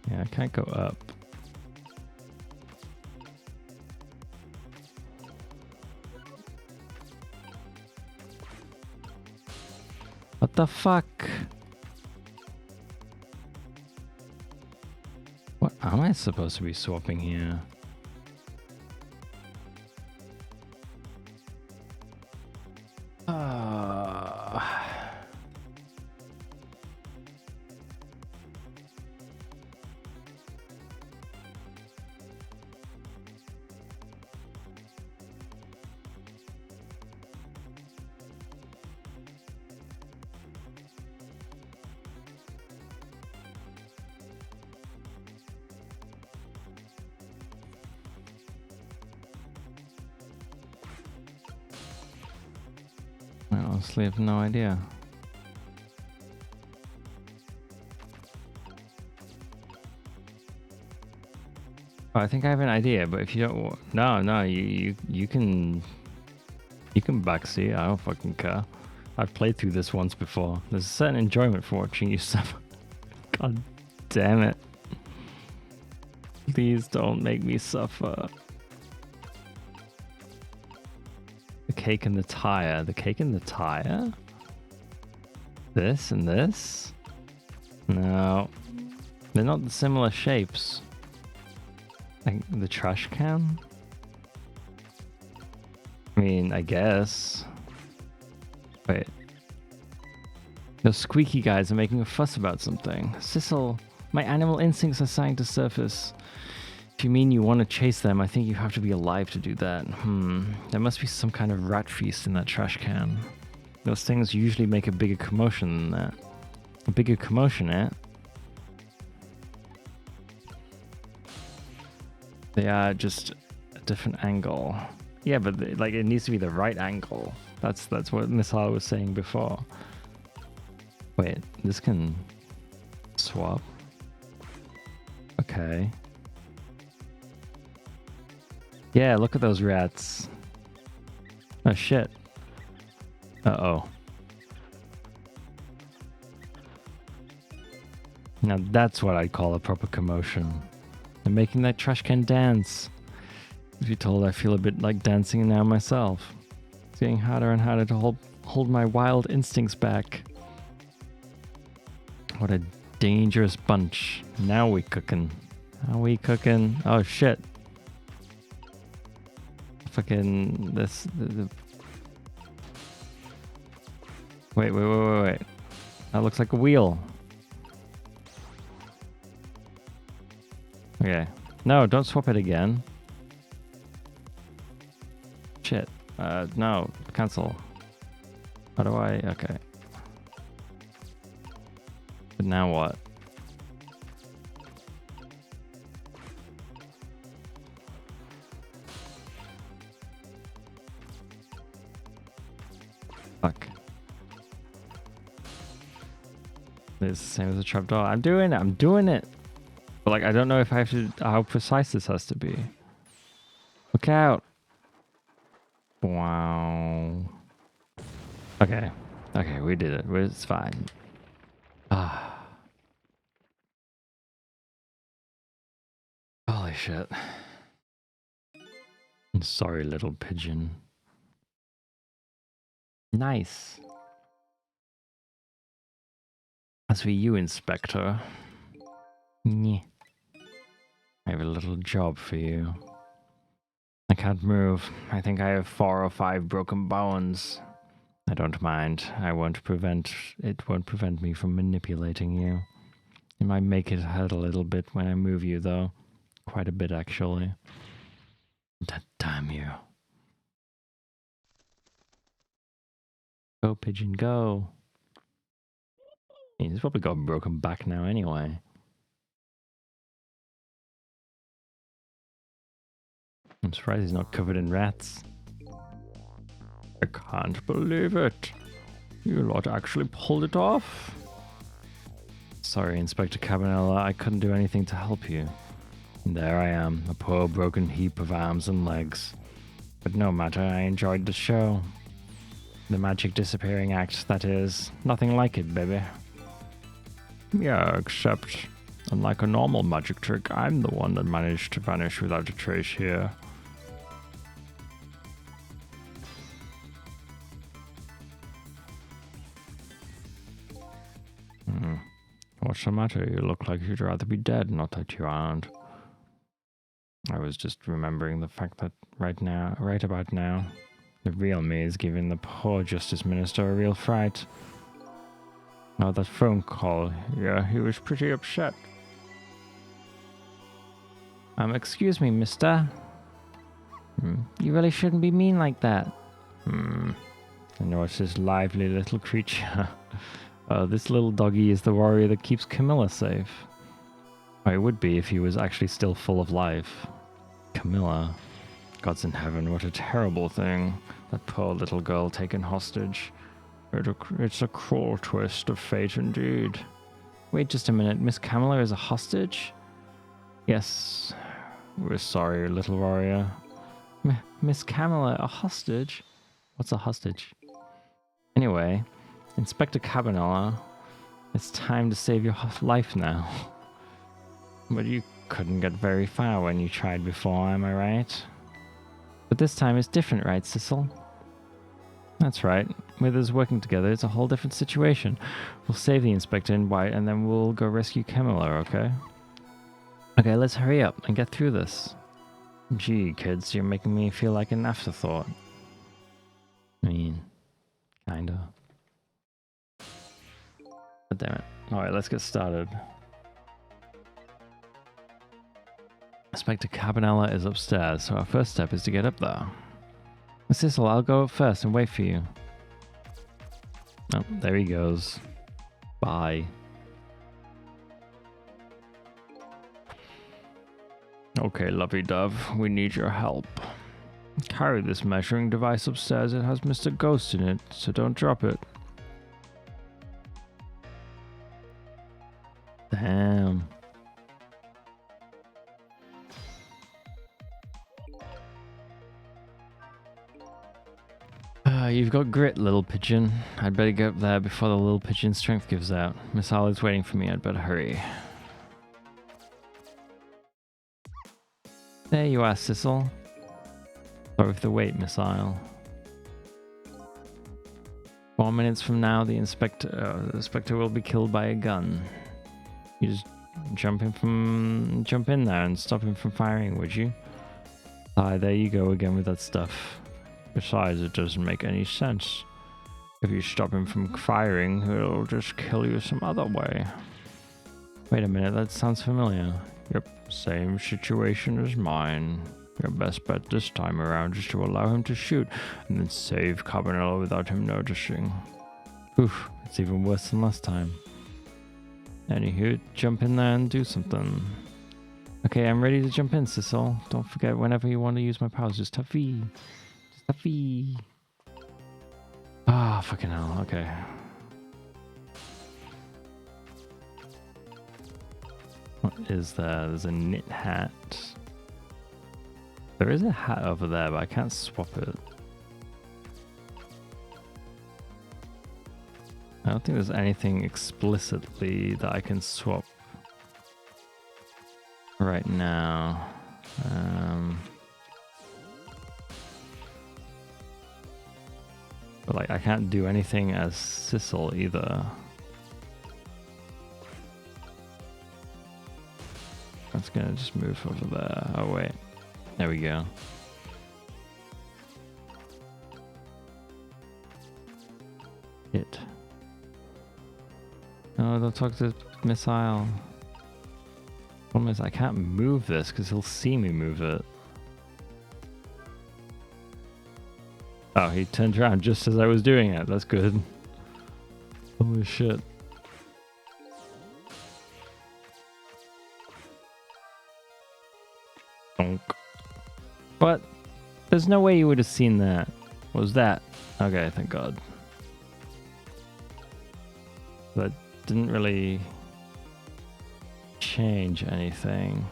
Yeah, I can't go up. What the fuck? What am I supposed to be swapping here? I honestly have no idea. Oh, I think I have an idea, but if you don't, no, you can backseat. I don't fucking care. I've played through this once before. There's a certain enjoyment for watching you suffer. God damn it! Please don't make me suffer. The cake and the tire. The cake and the tire? This and this? No. They're not the similar shapes. Like the trash can? I mean, I guess. Wait. Those squeaky guys are making a fuss about something. Sissel, my animal instincts are starting to surface. If you mean you want to chase them, I think you have to be alive to do that. There must be some kind of rat feast in that trash can. Those things usually make a bigger commotion than that. A bigger commotion, eh? They are just a different angle. Yeah, but like it needs to be the right angle. That's what Missile was saying before. Wait, this can swap. Okay. Yeah, look at those rats. Oh shit. Uh-oh. Now that's what I'd call a proper commotion. They're making that trash can dance. If you're told, I feel a bit like dancing now myself. It's getting harder and harder to hold my wild instincts back. What a dangerous bunch. Now we cooking. Are we cooking? Oh shit. Fucking this. Wait. That looks like a wheel. Okay. No, don't swap it again. Shit. No. Cancel. How do I... Okay. But now what? Fuck. It's the same as a trapdoor. I'm doing it. But like, I don't know if I have to, how precise this has to be. Look out. Wow. Okay, we did it. It's fine. Ah. Holy shit. I'm sorry, little pigeon. Nice. As for you, Inspector, yeah, I have a little job for you. I can't move. I think I have 4 or 5 broken bones. I don't mind. It won't prevent me from manipulating you. It might make it hurt a little bit when I move you, though. Quite a bit, actually. Damn you. Go, pigeon, go. He's probably got a broken back now anyway. I'm surprised he's not covered in rats. I can't believe it. You lot actually pulled it off. Sorry, Inspector Cabanela, I couldn't do anything to help you. And there I am, a poor broken heap of arms and legs. But no matter, I enjoyed the show. The magic disappearing act, that is. Nothing like it, baby. Yeah, except, unlike a normal magic trick, I'm the one that managed to vanish without a trace here. What's the matter? You look like you'd rather be dead, not that you aren't. I was just remembering the fact that right about now, the real me is giving the poor Justice Minister a real fright. Oh, that phone call. Yeah, he was pretty upset. Excuse me, mister. You really shouldn't be mean like that. I know it's this lively little creature. This little doggy is the warrior that keeps Camilla safe. Well, it would be if he was actually still full of life. Camilla. Gods in heaven, what a terrible thing. That poor little girl taken hostage. It's a cruel twist of fate indeed. Wait just a minute, Miss Camilla is a hostage? Yes. We're sorry, little warrior. Miss Camilla, a hostage? What's a hostage? Anyway, Inspector Cabanela, it's time to save your life now. But you couldn't get very far when you tried before, am I right? But this time it's different, right, Sissel? That's right. With us working together, it's a whole different situation. We'll save the Inspector in white, and then we'll go rescue Camilla, okay? Okay, let's hurry up and get through this. Gee, kids, you're making me feel like an afterthought. I mean, kinda. But damn it. Alright, let's get started. Inspector Cabanela is upstairs, so our first step is to get up there. Sissel, I'll go up first and wait for you. Oh, there he goes. Bye. Okay, lovey-dove, we need your help. Carry this measuring device upstairs. It has Mr. Ghost in it, so don't drop it. Damn. You've got grit, little pigeon. I'd better get up there before the little pigeon's strength gives out. Miss Harley's waiting for me. I'd better hurry. There you are, Sissel. Sorry for the wait, Miss Isle. 4 minutes from now, the inspector will be killed by a gun. You just jump in there and stop him from firing, would you? Aye, there you go again with that stuff. Besides, it doesn't make any sense. If you stop him from firing, he'll just kill you some other way. Wait a minute, that sounds familiar. Yep, same situation as mine. Your best bet this time around is to allow him to shoot, and then save Cabanela without him noticing. Oof, it's even worse than last time. Anywho, jump in there and do something. Okay, I'm ready to jump in, Sissel. Don't forget, whenever you want to use my powers, just tap V. Stuffy. Ah, fucking hell. Okay. What is there? There's a knit hat. There is a hat over there, but I can't swap it. I don't think there's anything explicitly that I can swap right now. But like, I can't do anything as Sissel either. That's gonna just move over there. Oh wait. There we go. Hit. No, don't talk to missile. Problem is I can't move this because he'll see me move it. Oh, he turned around just as I was doing it. That's good. Holy shit. Donk. But there's no way you would have seen that. What was that? Okay, thank God. That didn't really change anything.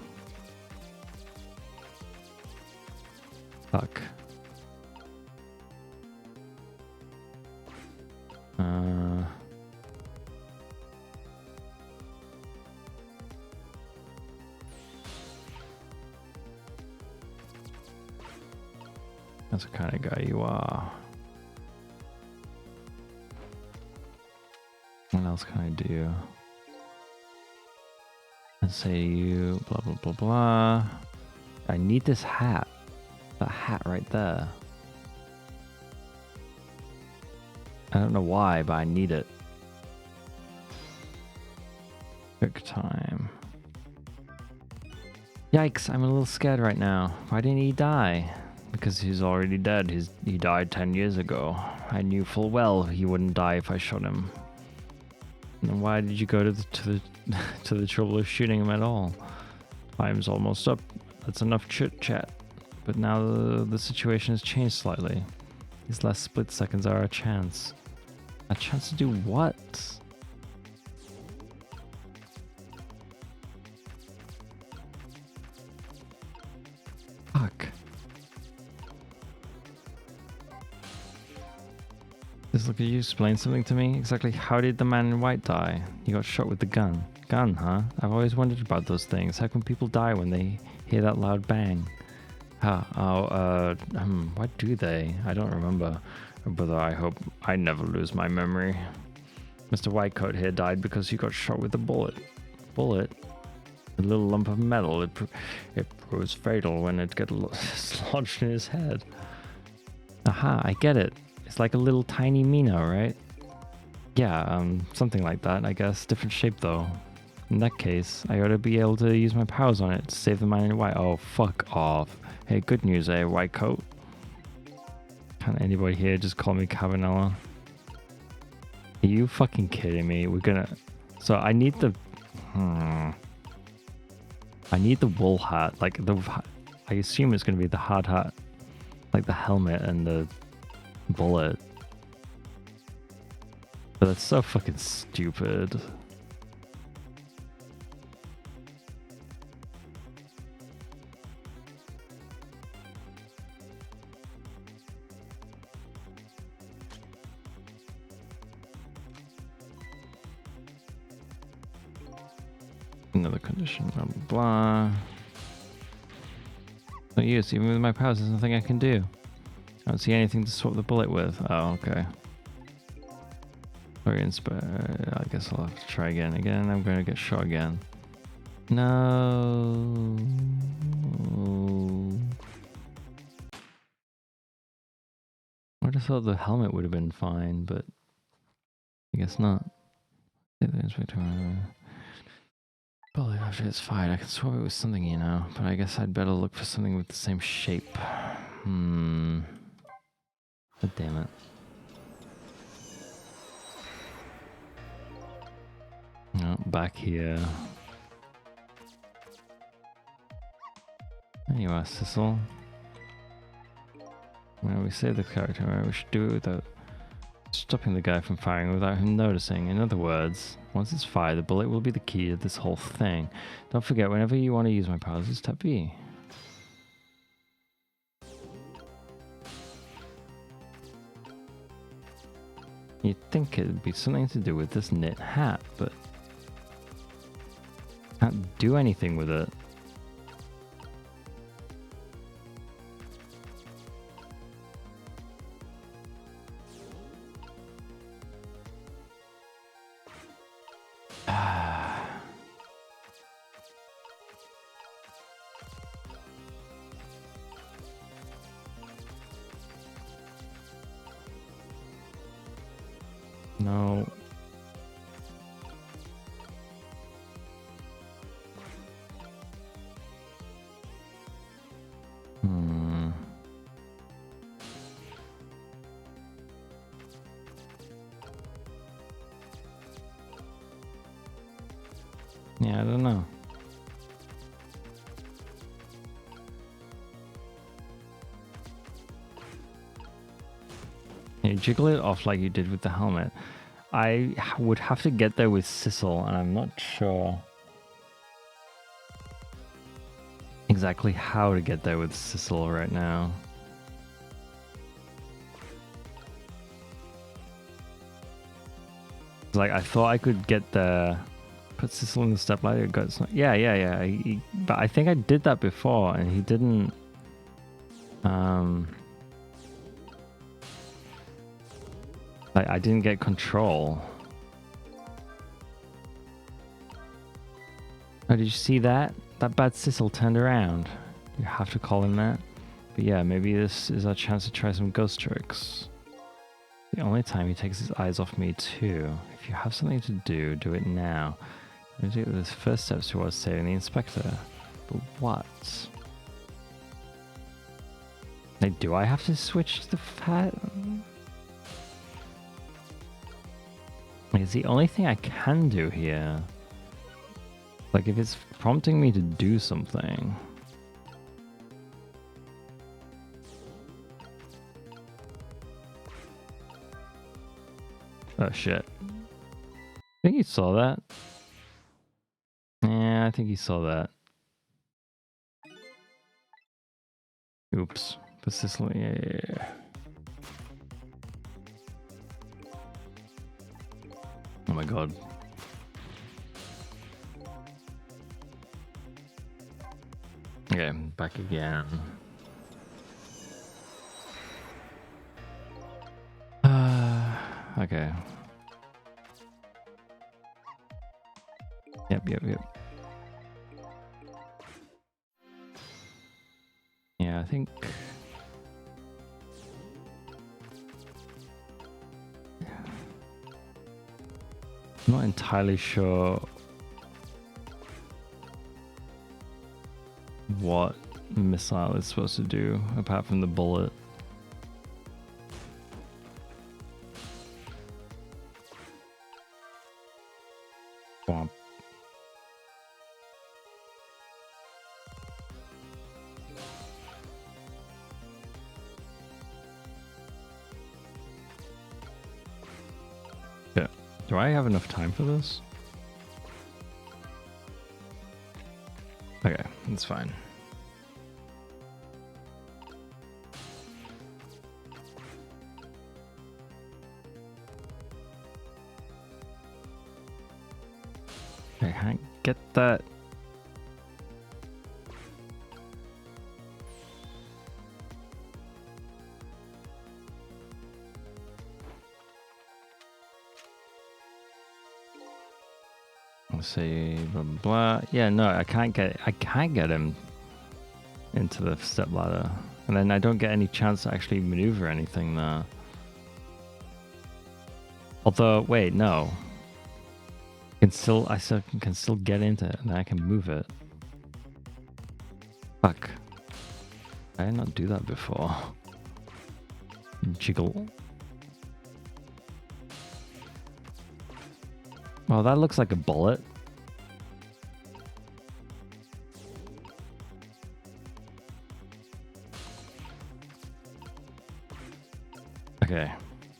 Fuck. That's the kind of guy you are. What else can I do? Let's say you blah blah blah blah. I need this hat. That hat right there. I don't know why, but I need it. Quick time. Yikes, I'm a little scared right now. Why didn't he die? Because he's already dead. He died 10 years ago. I knew full well he wouldn't die if I shot him. And then why did you go to the trouble of shooting him at all? Time's almost up. That's enough chit chat. But now the situation has changed slightly. These last split seconds are a chance. A chance to do what? Fuck. Just look at you, explain something to me. Exactly how did the man in white die? He got shot with the gun. Gun, huh? I've always wondered about those things. How can people die when they hear that loud bang? What do they? I don't remember. But I hope I never lose my memory. Mr. Whitecoat here died because he got shot with a bullet. Bullet? A little lump of metal. It proves fatal when it gets lodged in his head. Aha, I get it. It's like a little tiny Mino, right? Yeah, something like that, I guess. Different shape, though. In that case, I ought to be able to use my powers on it to save the man in white. Oh, fuck off. Hey, good news, white coat? Can't anybody here just call me Cabanella? Are you fucking kidding me? We're gonna... So, I need the... I need the wool hat. Like, I assume it's gonna be the hard hat. Like the helmet and the bullet. But that's so fucking stupid. Another condition, blah blah blah. No use, even with my powers, there's nothing I can do. I don't see anything to swap the bullet with. Oh, okay. Very inspired. I guess I'll have to try again. Again, I'm going to get shot again. No. I would have thought the helmet would have been fine, but I guess not. Bullet after it's fired. I can swap it with something, you know, but I guess I'd better look for something with the same shape. God damn it. Oh, back here. There you are, Sissel. When we save the character, right, we should do it without stopping the guy from firing without him noticing. In other words, once it's fired, the bullet will be the key to this whole thing. Don't forget, whenever you want to use my powers, just tap B. You'd think it'd be something to do with this knit hat, but can't do anything with it. No. Hmm. Yeah, I don't know. You jiggle it off like you did with the helmet. I would have to get there with Sissel, and I'm not sure exactly how to get there with Sissel right now. Like, I thought I could get there, put Sissel in the step ladder. Yeah. But I think I did that before, and he didn't. Like, I didn't get control. Oh, did you see that? That bad Sissel turned around. You have to call him that. But yeah, maybe this is our chance to try some ghost tricks. The only time he takes his eyes off me too. If you have something to do, do it now. I'm going to take the first steps towards saving the inspector. But what? Like, do I have to switch to the fat? Like, it's the only thing I can do here. Like, if it's prompting me to do something. Oh shit. I think you saw that. Yeah, I think you saw that. Oops. Persistently, yeah. Oh my god. Okay, back again. Okay. Yep. Yeah, I think... I'm not entirely sure what missile is supposed to do, apart from the bullet. Womp. Yeah. Do I have enough time for this? Okay, that's fine. I can't get that. Let's see, blah, blah, blah. Yeah, no, I can't get him into the step ladder. And then I don't get any chance to actually maneuver anything there. Although, wait, no. I can still get into it, and then I can move it. Fuck. I did not do that before. Jiggle. Well, that looks like a bullet.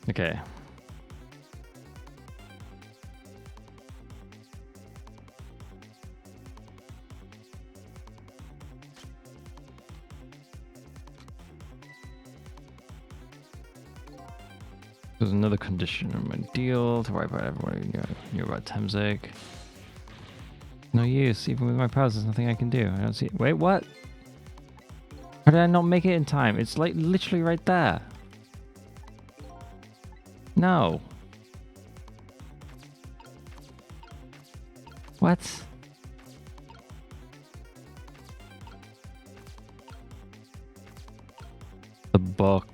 Okay. There's another condition in my deal to worry about everyone knew about Temzig. No use. Even with my powers, there's nothing I can do. I don't see it. Wait, what? How did I not make it in time? It's like literally right there. No. What? The book.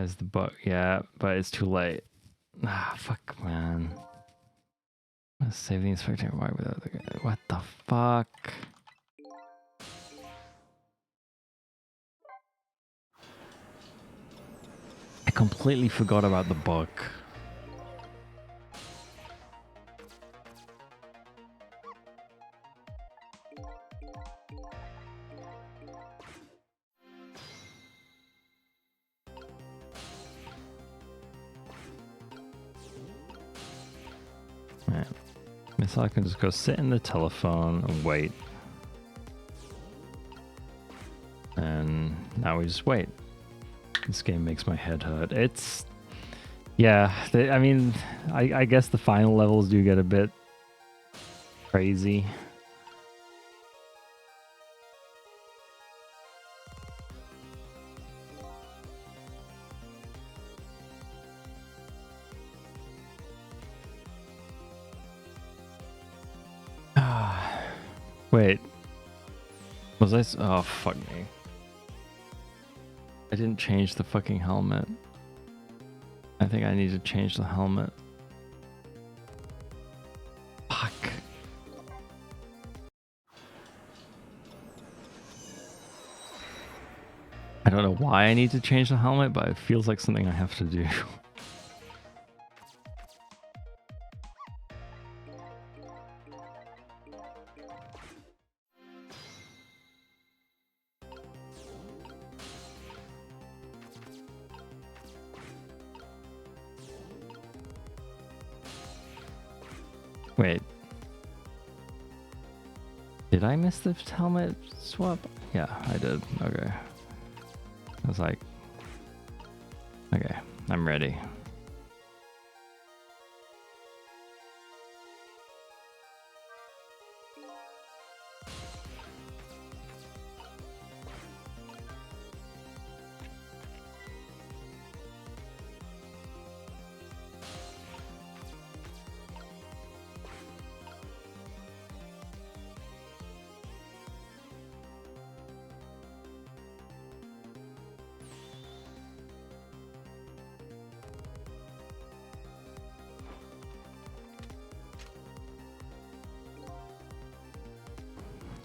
Has the bug? Yeah, but it's too late. Ah, fuck, man. Let's save the inspector. Why without the guy? What the fuck? I completely forgot about the bug. Right. So I can just go sit in the telephone and wait. And now we just wait. This game makes my head hurt. It's... Yeah, I mean, I guess the final levels do get a bit crazy. Wait. Was I... Oh, fuck me. I didn't change the fucking helmet. I think I need to change the helmet. Fuck. I don't know why I need to change the helmet, but it feels like something I have to do. Wait. Did I miss the helmet swap? Yeah, I did. Okay. I was like, okay, I'm ready.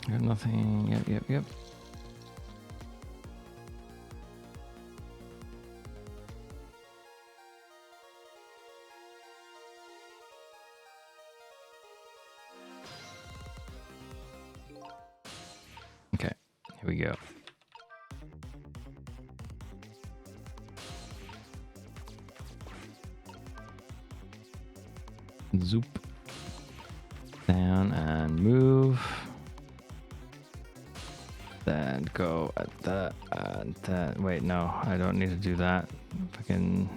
Got nothing. Yep. Okay, here we go. Zoop. Down and move. Then go at that and that. Wait, no, I don't need to do that. Fucking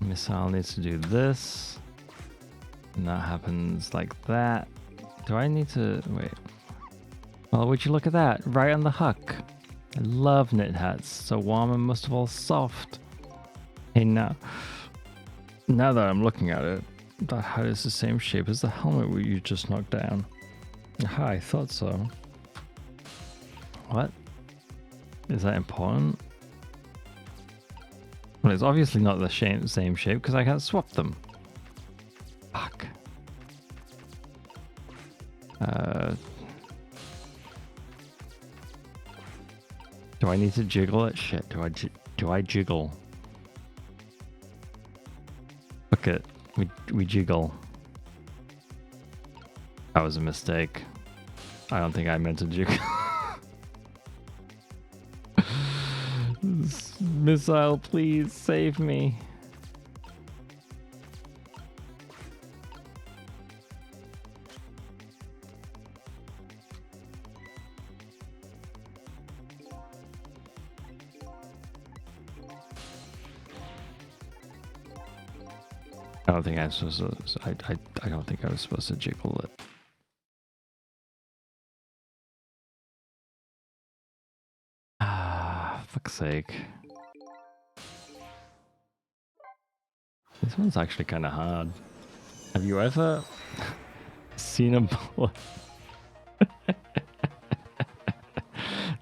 missile needs to do this. And that happens like that. Do I need to wait? Well, would you look at that? Right on the hook. I love knit hats. So warm and most of all soft. Hey, now that I'm looking at it, that hat is the same shape as the helmet you just knocked down. Aha, I thought so. What? Is that important? Well, it's obviously not the same shape because I can't swap them. Fuck. Do I need to jiggle it? Shit, do I jiggle? Look it. We jiggle. That was a mistake. I don't think I meant to jiggle. Missile, please save me. I don't think I'm supposed to. I don't think I was supposed to jiggle it. Fuck's sake. This one's actually kind of hard. Have you ever seen a bullet?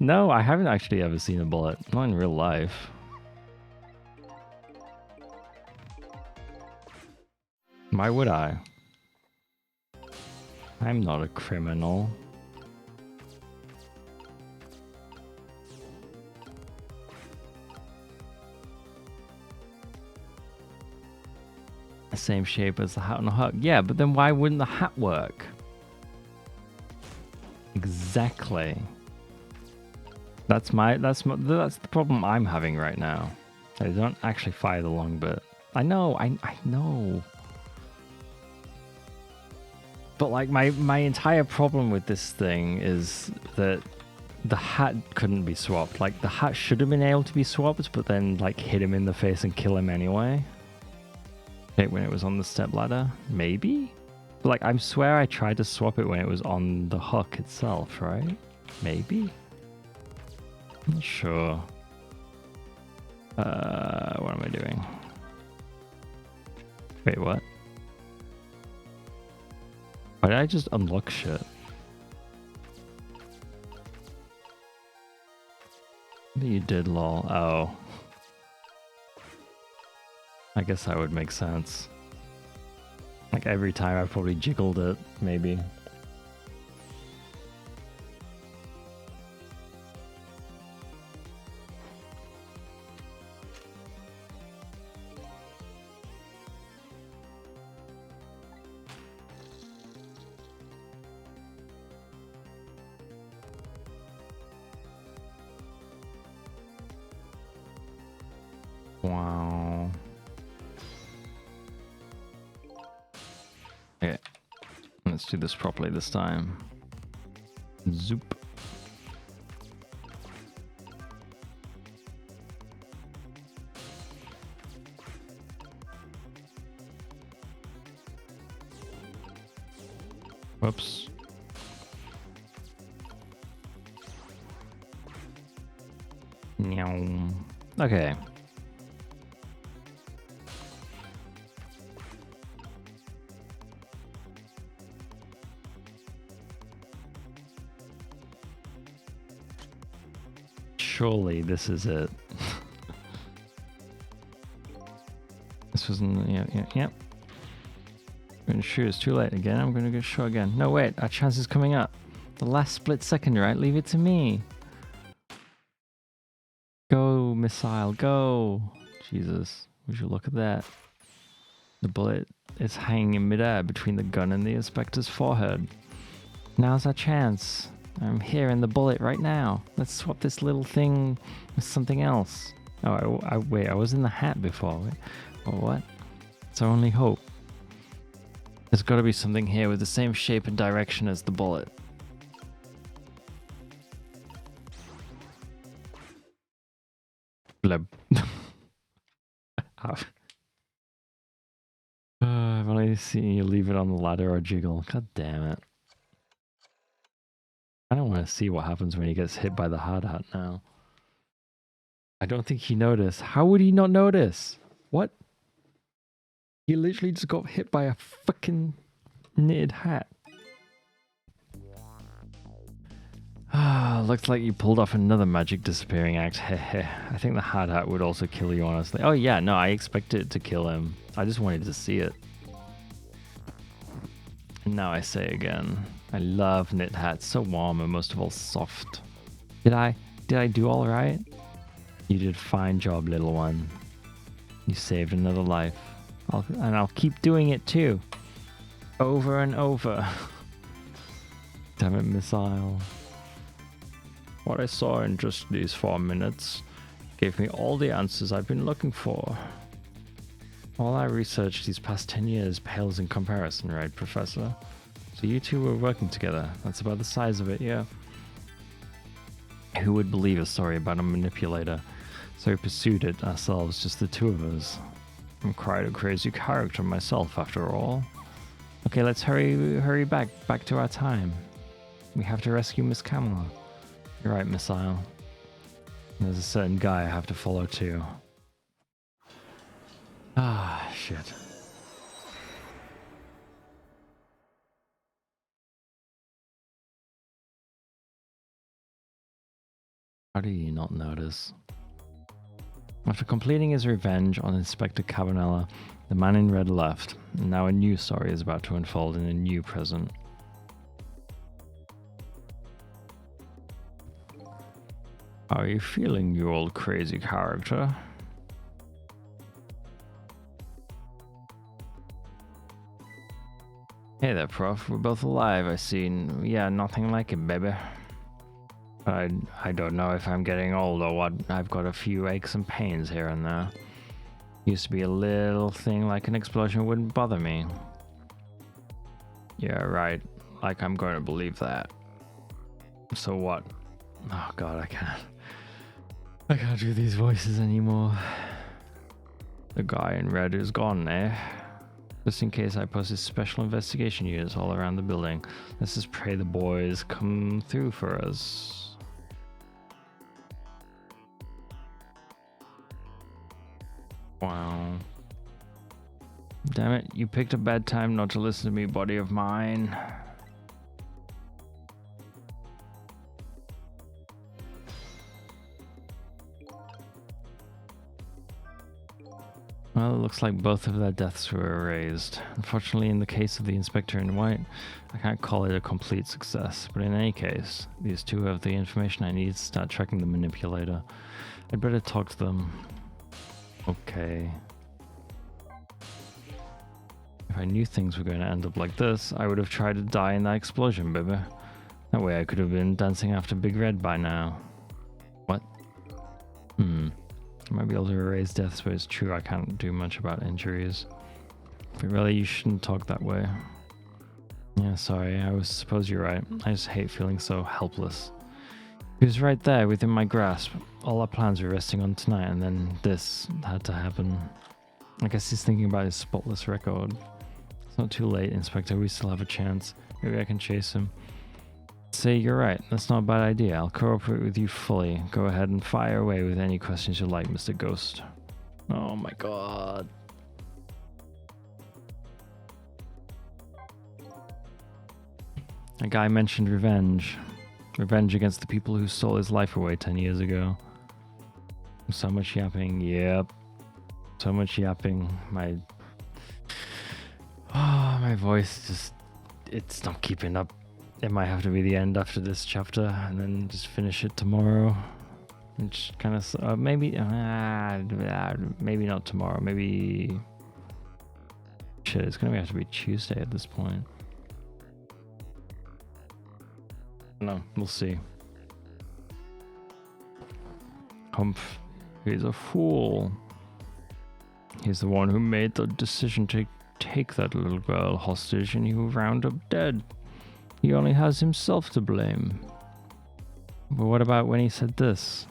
No, I haven't actually ever seen a bullet. Not in real life. Why would I? I'm not a criminal. The same shape as the hat on the hook. Yeah, but then why wouldn't the hat work? Exactly. That's the problem I'm having right now. I don't actually fire the long bit. I know. But like my entire problem with this thing is that the hat couldn't be swapped. Like the hat should have been able to be swapped, but then like hit him in the face and kill him anyway. Okay, when it was on the step ladder, maybe. But like I swear I tried to swap it when it was on the hook itself, right? Maybe. I'm not sure. What am I doing? Wait, what? Why did I just unlock shit? You did, lol. Oh. I guess that would make sense. Like every time I probably jiggled it, maybe. Wow. Okay. Let's do this properly this time. Zoop. Whoops. Meow. Okay. Surely this is it. This wasn't. Yeah. I'm gonna shoot. It's too late again. I'm gonna go shoot again. No, wait. Our chance is coming up. The last split second, right? Leave it to me. Go, missile. Go. Jesus. Would you look at that? The bullet is hanging in midair between the gun and the inspector's forehead. Now's our chance. I'm here in the bullet right now. Let's swap this little thing with something else. Oh, wait, I was in the hat before. Wait, what? It's our only hope. There's got to be something here with the same shape and direction as the bullet. Bleb. I've only seen you leave it on the ladder or jiggle. God damn it. I don't want to see what happens when he gets hit by the hard hat now. I don't think he noticed. How would he not notice? What? He literally just got hit by a fucking knitted hat. Ah, looks like you pulled off another magic disappearing act. Heh. I think the hard hat would also kill you, honestly. Oh yeah, no, I expected it to kill him. I just wanted to see it. And now I say again, I love knit hats. So warm and most of all soft. Did I do all right? You did a fine job, little one. You saved another life. I'll keep doing it too. Over and over. Damn it, missile. What I saw in just these 4 minutes gave me all the answers I've been looking for. All I researched these past 10 years pales in comparison, right, Professor? So you two were working together. That's about the size of it, yeah. Who would believe a story about a manipulator? So we pursued it ourselves, just the two of us. I'm quite a crazy character myself, after all. Okay, let's hurry back to our time. We have to rescue Miss Kamala. You're right, Missile. There's a certain guy I have to follow too. Ah, shit. How do you not notice? After completing his revenge on Inspector Cabanella, the man in red left, and now a new story is about to unfold in a new present. How are you feeling, you old crazy character? Hey there, Prof. We're both alive, I see. Yeah, nothing like it, baby. But I don't know if I'm getting old or what. I've got a few aches and pains here and there. Used to be a little thing like an explosion wouldn't bother me. Yeah, right. Like I'm going to believe that. So what? Oh god, I can't do these voices anymore. The guy in red is gone, eh? Just in case I posted special investigation units all around the building. Let's just pray the boys come through for us. Wow. Damn it, you picked a bad time not to listen to me, buddy of mine. Well, it looks like both of their deaths were erased. Unfortunately, in the case of the Inspector in White, I can't call it a complete success, but in any case, these two have the information I need to start tracking the manipulator. I'd better talk to them. Okay. If I knew things were going to end up like this, I would have tried to die in that explosion, baby. That way I could have been dancing after Big Red by now. What? I might be able to erase deaths, but it's true I can't do much about injuries. But really, you shouldn't talk that way. Yeah, sorry, I suppose you're right. I just hate feeling so helpless. He was right there within my grasp. All our plans were resting on tonight, and then this had to happen. I guess he's thinking about his spotless record. It's not too late, Inspector. We still have a chance. Maybe I can chase him. Say you're right. That's not a bad idea. I'll cooperate with you fully. Go ahead and fire away with any questions you like, Mr. Ghost. Oh my god. A guy mentioned revenge. Revenge against the people who stole his life away 10 years ago. So much yapping. Yep. So much yapping. My voice just... It's not keeping up. It might have to be the end after this chapter, and then just finish it tomorrow. Which kind of maybe not tomorrow. Maybe shit. It's gonna have to be Tuesday at this point. No, we'll see. Humph, he's a fool. He's the one who made the decision to take that little girl hostage, and you round up dead. He only has himself to blame. But what about when he said this?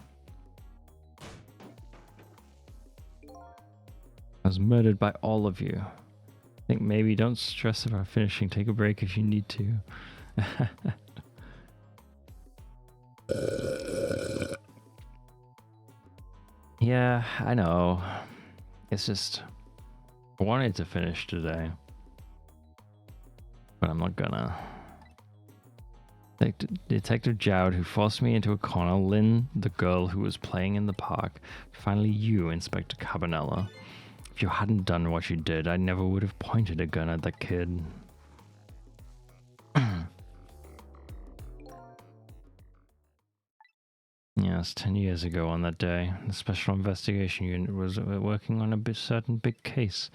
I was murdered by all of you. I think maybe don't stress about finishing. Take a break if you need to. Yeah, I know. It's just... I wanted to finish today. But I'm not gonna. Detective Jowd, who forced me into a corner, Lynn, the girl who was playing in the park, finally you, Inspector Cabanella. If you hadn't done what you did, I never would have pointed a gun at that kid. Yes, 10 years ago on that day, the Special Investigation Unit was working on a certain big case.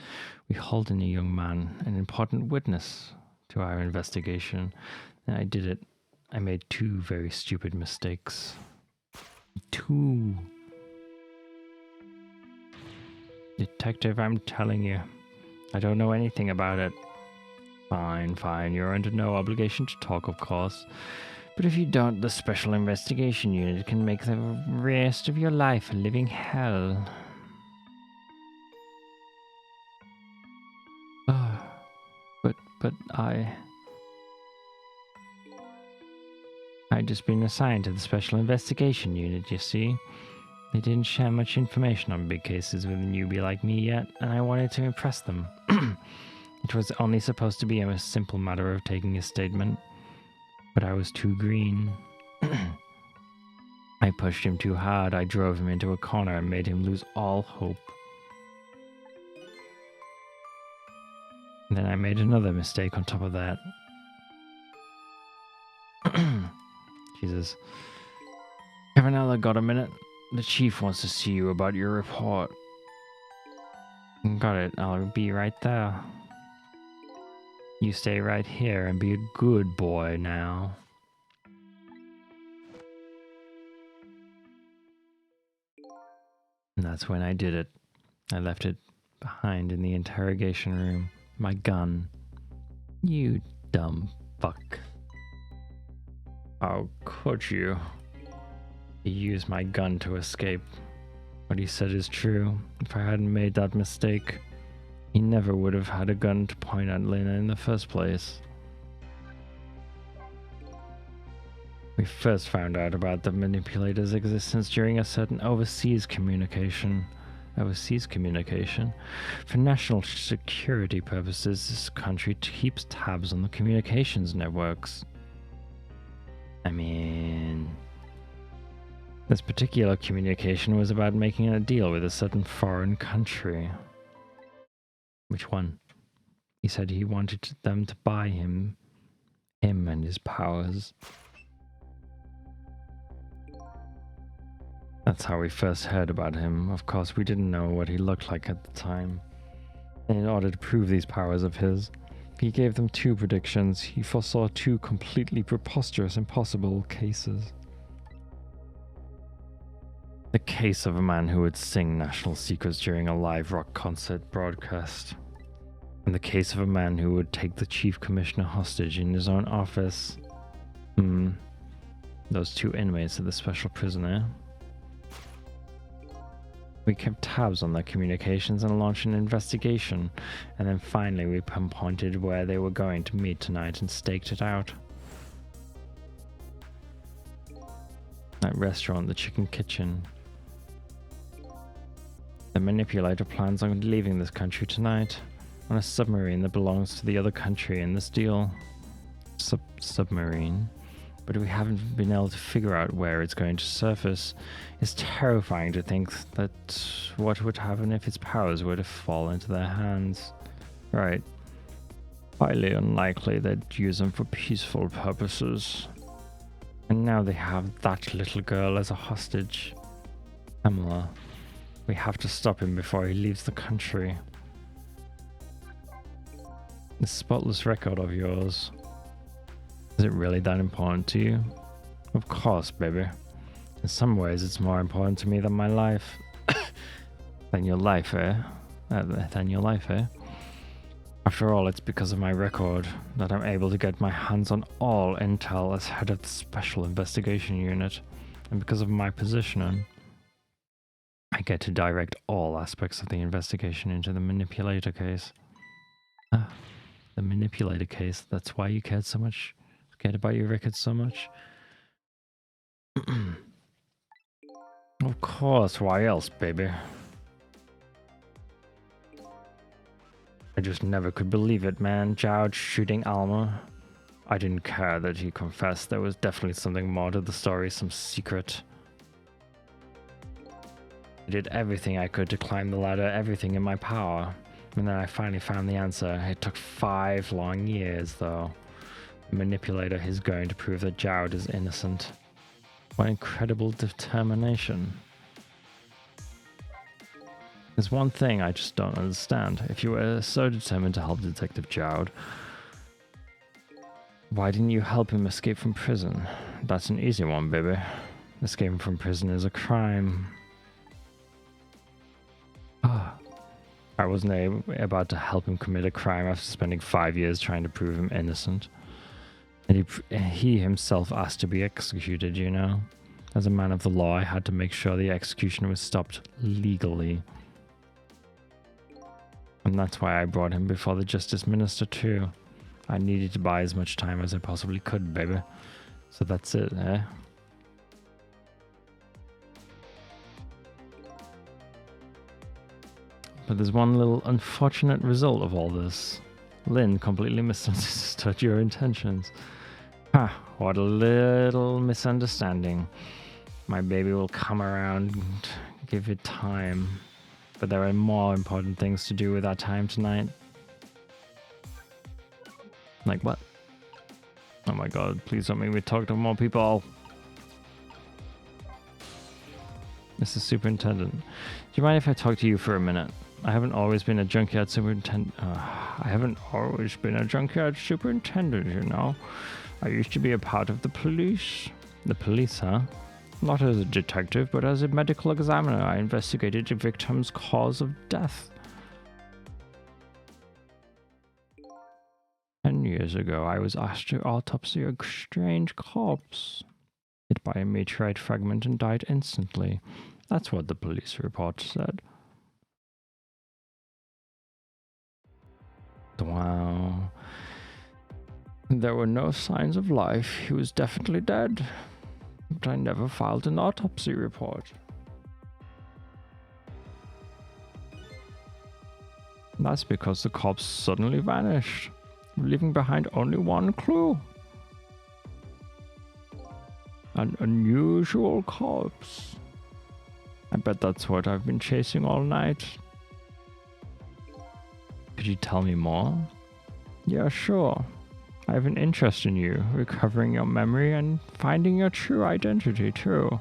We hauled in a young man, an important witness to our investigation, and I did it. I made two very stupid mistakes. Two. Detective, I'm telling you. I don't know anything about it. Fine, fine. You're under no obligation to talk, of course. But if you don't, the Special Investigation Unit can make the rest of your life a living hell. But I'd just been assigned to the Special Investigation Unit, you see. They didn't share much information on big cases with a newbie like me yet, and I wanted to impress them. It was only supposed to be a simple matter of taking a statement, but I was too green. I pushed him too hard. I drove him into a corner and made him lose all hope. And then I made another mistake on top of that. Jesus. Cavanella, got a minute? The chief wants to see you about your report. Got it. I'll be right there. You stay right here and be a good boy now. And that's when I did it. I left it behind in the interrogation room. My gun. You dumb fuck. How could you? He used my gun to escape. What he said is true. If I hadn't made that mistake, he never would have had a gun to point at Lena in the first place. We first found out about the manipulator's existence during a certain overseas communication. For national security purposes, this country keeps tabs on the communications networks. I mean, this particular communication was about making a deal with a certain foreign country. Which one? He said he wanted them to buy him and his powers. That's how we first heard about him. Of course, we didn't know what he looked like at the time. In order to prove these powers of his, he gave them two predictions. He foresaw two completely preposterous, impossible cases. The case of a man who would sing national secrets during a live rock concert broadcast. And the case of a man who would take the chief commissioner hostage in his own office. Those two inmates of the special prisoner. We kept tabs on their communications and launched an investigation, and then finally we pinpointed where they were going to meet tonight and staked it out. That restaurant, the Chicken Kitchen. The manipulator plans on leaving this country tonight on a submarine that belongs to the other country in this deal. Submarine. But we haven't been able to figure out where it's going to surface. It's terrifying to think that what would happen if its powers were to fall into their hands. Right. Highly unlikely they'd use them for peaceful purposes. And now they have that little girl as a hostage. Pamela, we have to stop him before he leaves the country. This spotless record of yours. Is it really that important to you? Of course, baby. In some ways, it's more important to me than my life. Than your life, eh? After all, it's because of my record that I'm able to get my hands on all intel as head of the Special Investigation Unit. And because of my position, I get to direct all aspects of the investigation into the manipulator case. The manipulator case, that's why you cared about your record so much? Of course, why else, baby? I just never could believe it, man. Jowd shooting Alma. I didn't care that he confessed. There was definitely something more to the story, some secret. I did everything I could to climb the ladder, everything in my power. And then I finally found the answer. It took 5 long years, though. The manipulator is going to prove that Jowd is innocent. What incredible determination. There's one thing I just don't understand. If you were so determined to help Detective Jowd, why didn't you help him escape from prison? That's an easy one, baby. Escaping from prison is a crime. I wasn't about to help him commit a crime after spending 5 years trying to prove him innocent. And he himself asked to be executed, you know? As a man of the law, I had to make sure the execution was stopped legally. And that's why I brought him before the Justice Minister, too. I needed to buy as much time as I possibly could, baby. So that's it, eh? But there's one little unfortunate result of all this. Lynn completely misunderstood your intentions. What a little misunderstanding. My baby will come around. Give it time. But there are more important things to do with our time tonight. Like what? Oh my god, please don't make me talk to more people. Mr. Superintendent, do you mind if I talk to you for a minute? I haven't always been a junkyard superintendent. You know. I used to be a part of the police. The police, huh? Not as a detective, but as a medical examiner. I investigated the victim's cause of death. 10 years ago, I was asked to autopsy a strange corpse. Hit by a meteorite fragment and died instantly. That's what the police report said. Wow. There were no signs of life. He was definitely dead. But I never filed an autopsy report. That's because the corpse suddenly vanished, leaving behind only one clue. An unusual corpse. I bet that's what I've been chasing all night. Could you tell me more? Yeah, sure. I have an interest in you, recovering your memory and finding your true identity too.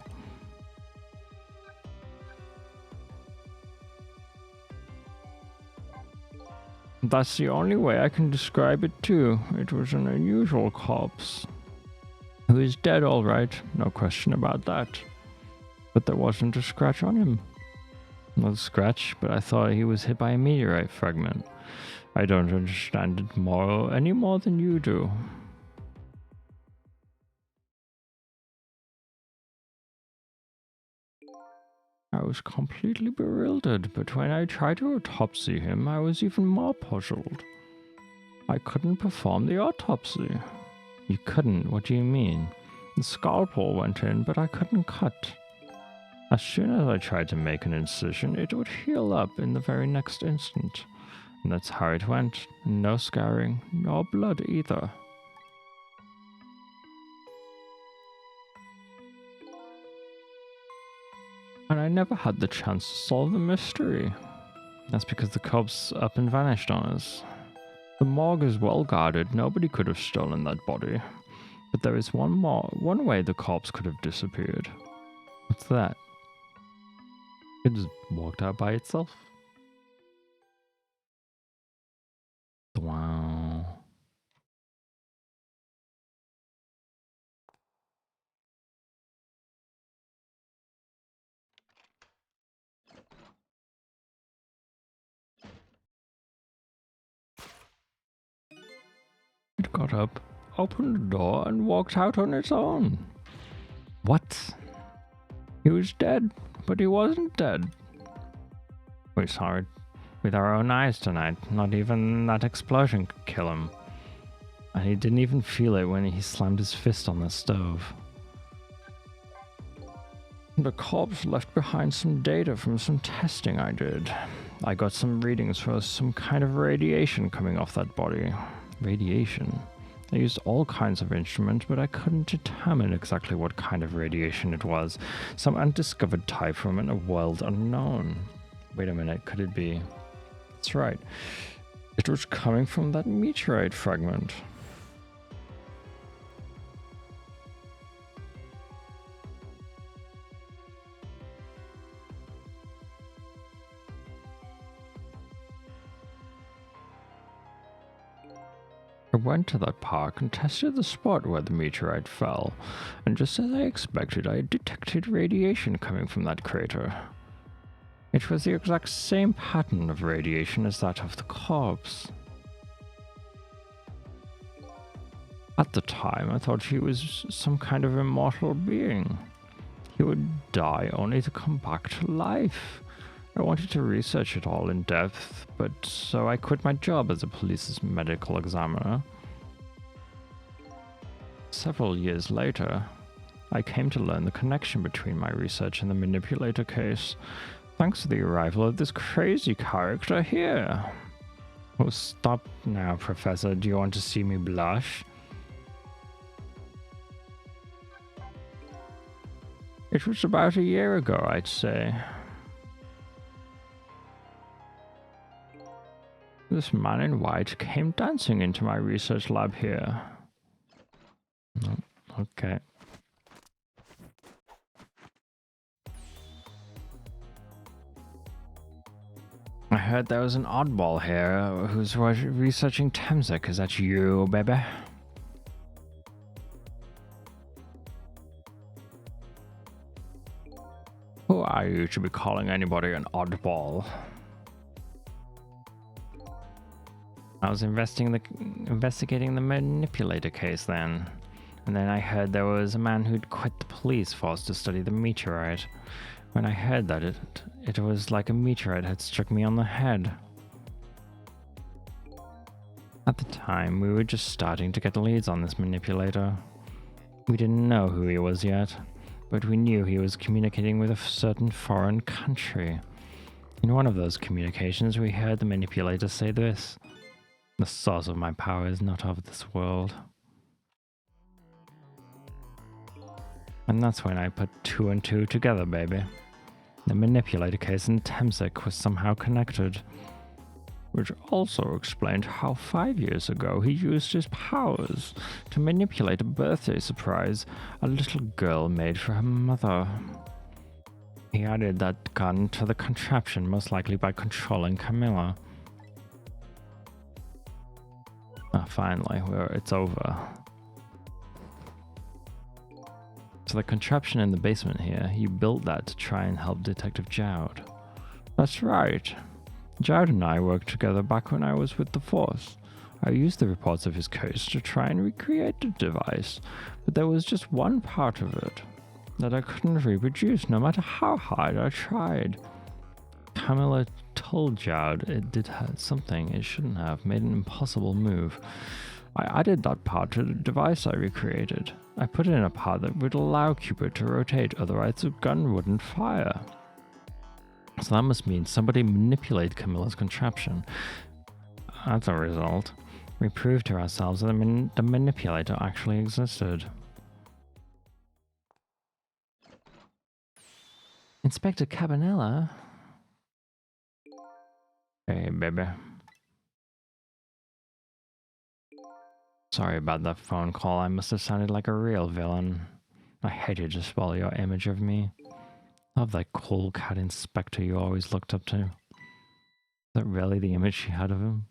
That's the only way I can describe it too. It was an unusual corpse. He was dead all right, no question about that. But there wasn't a scratch on him. Not a scratch, but I thought he was hit by a meteorite fragment. I don't understand it any more than you do. I was completely bewildered, but when I tried to autopsy him, I was even more puzzled. I couldn't perform the autopsy. You couldn't? What do you mean? The scalpel went in, but I couldn't cut. As soon as I tried to make an incision, it would heal up in the very next instant. And that's how it went. No scarring, no blood either. And I never had the chance to solve the mystery. That's because the corpse up and vanished on us. The morgue is well guarded, nobody could have stolen that body. But there is one way the corpse could have disappeared. What's that? It just walked out by itself. Wow. It got up, opened the door, and walked out on its own. What? He was dead, but he wasn't dead. We saw it with our own eyes tonight. Not even that explosion could kill him. And he didn't even feel it when he slammed his fist on the stove. The corpse left behind some data from some testing I did. I got some readings for some kind of radiation coming off that body. Radiation? I used all kinds of instruments, but I couldn't determine exactly what kind of radiation it was. Some undiscovered type from a world unknown. Wait a minute, could it be? That's right. It was coming from that meteorite fragment. I went to that park and tested the spot where the meteorite fell, and just as I expected, I detected radiation coming from that crater. It was the exact same pattern of radiation as that of the corpse. At the time, I thought he was some kind of immortal being. He would die only to come back to life. I wanted to research it all in depth, but so I quit my job as a police's medical examiner. Several years later, I came to learn the connection between my research and the manipulator case, thanks to the arrival of this crazy character here. Oh, stop now, Professor. Do you want to see me blush? It was about a year ago, I'd say. This man in white came dancing into my research lab here. Oh, okay. I heard there was an oddball here who's researching Temsek. Is that you, baby? Who are you to be calling anybody an oddball? I was investigating the manipulator case then. And then I heard there was a man who'd quit the police force to study the meteorite. When I heard that, it was like a meteorite had struck me on the head. At the time, we were just starting to get leads on this manipulator. We didn't know who he was yet, but we knew he was communicating with a certain foreign country. In one of those communications, we heard the manipulator say this: "The source of my power is not of this world." And that's when I put 2 and 2 together, baby. The manipulator case and Temsek was somehow connected. Which also explained how 5 years ago he used his powers to manipulate a birthday surprise a little girl made for her mother. He added that gun to the contraption, most likely by controlling Camilla. Finally, it's over. So the contraption in the basement here, he built that to try and help Detective Jowd. That's right. Jowd and I worked together back when I was with the Force. I used the reports of his case to try and recreate the device, but there was just one part of it that I couldn't reproduce no matter how hard I tried. Camilla told Jowd it did something it shouldn't have, made an impossible move. I added that part to the device I recreated. I put in a part that would allow Cupid to rotate, otherwise the gun wouldn't fire. So that must mean somebody manipulated Camilla's contraption. As a result, we proved to ourselves that the manipulator actually existed. Inspector Cabanela? Hey, baby. Sorry about that phone call. I must have sounded like a real villain. I hated to spoil your image of me. Love that cool cat inspector you always looked up to. Is that really the image she had of him?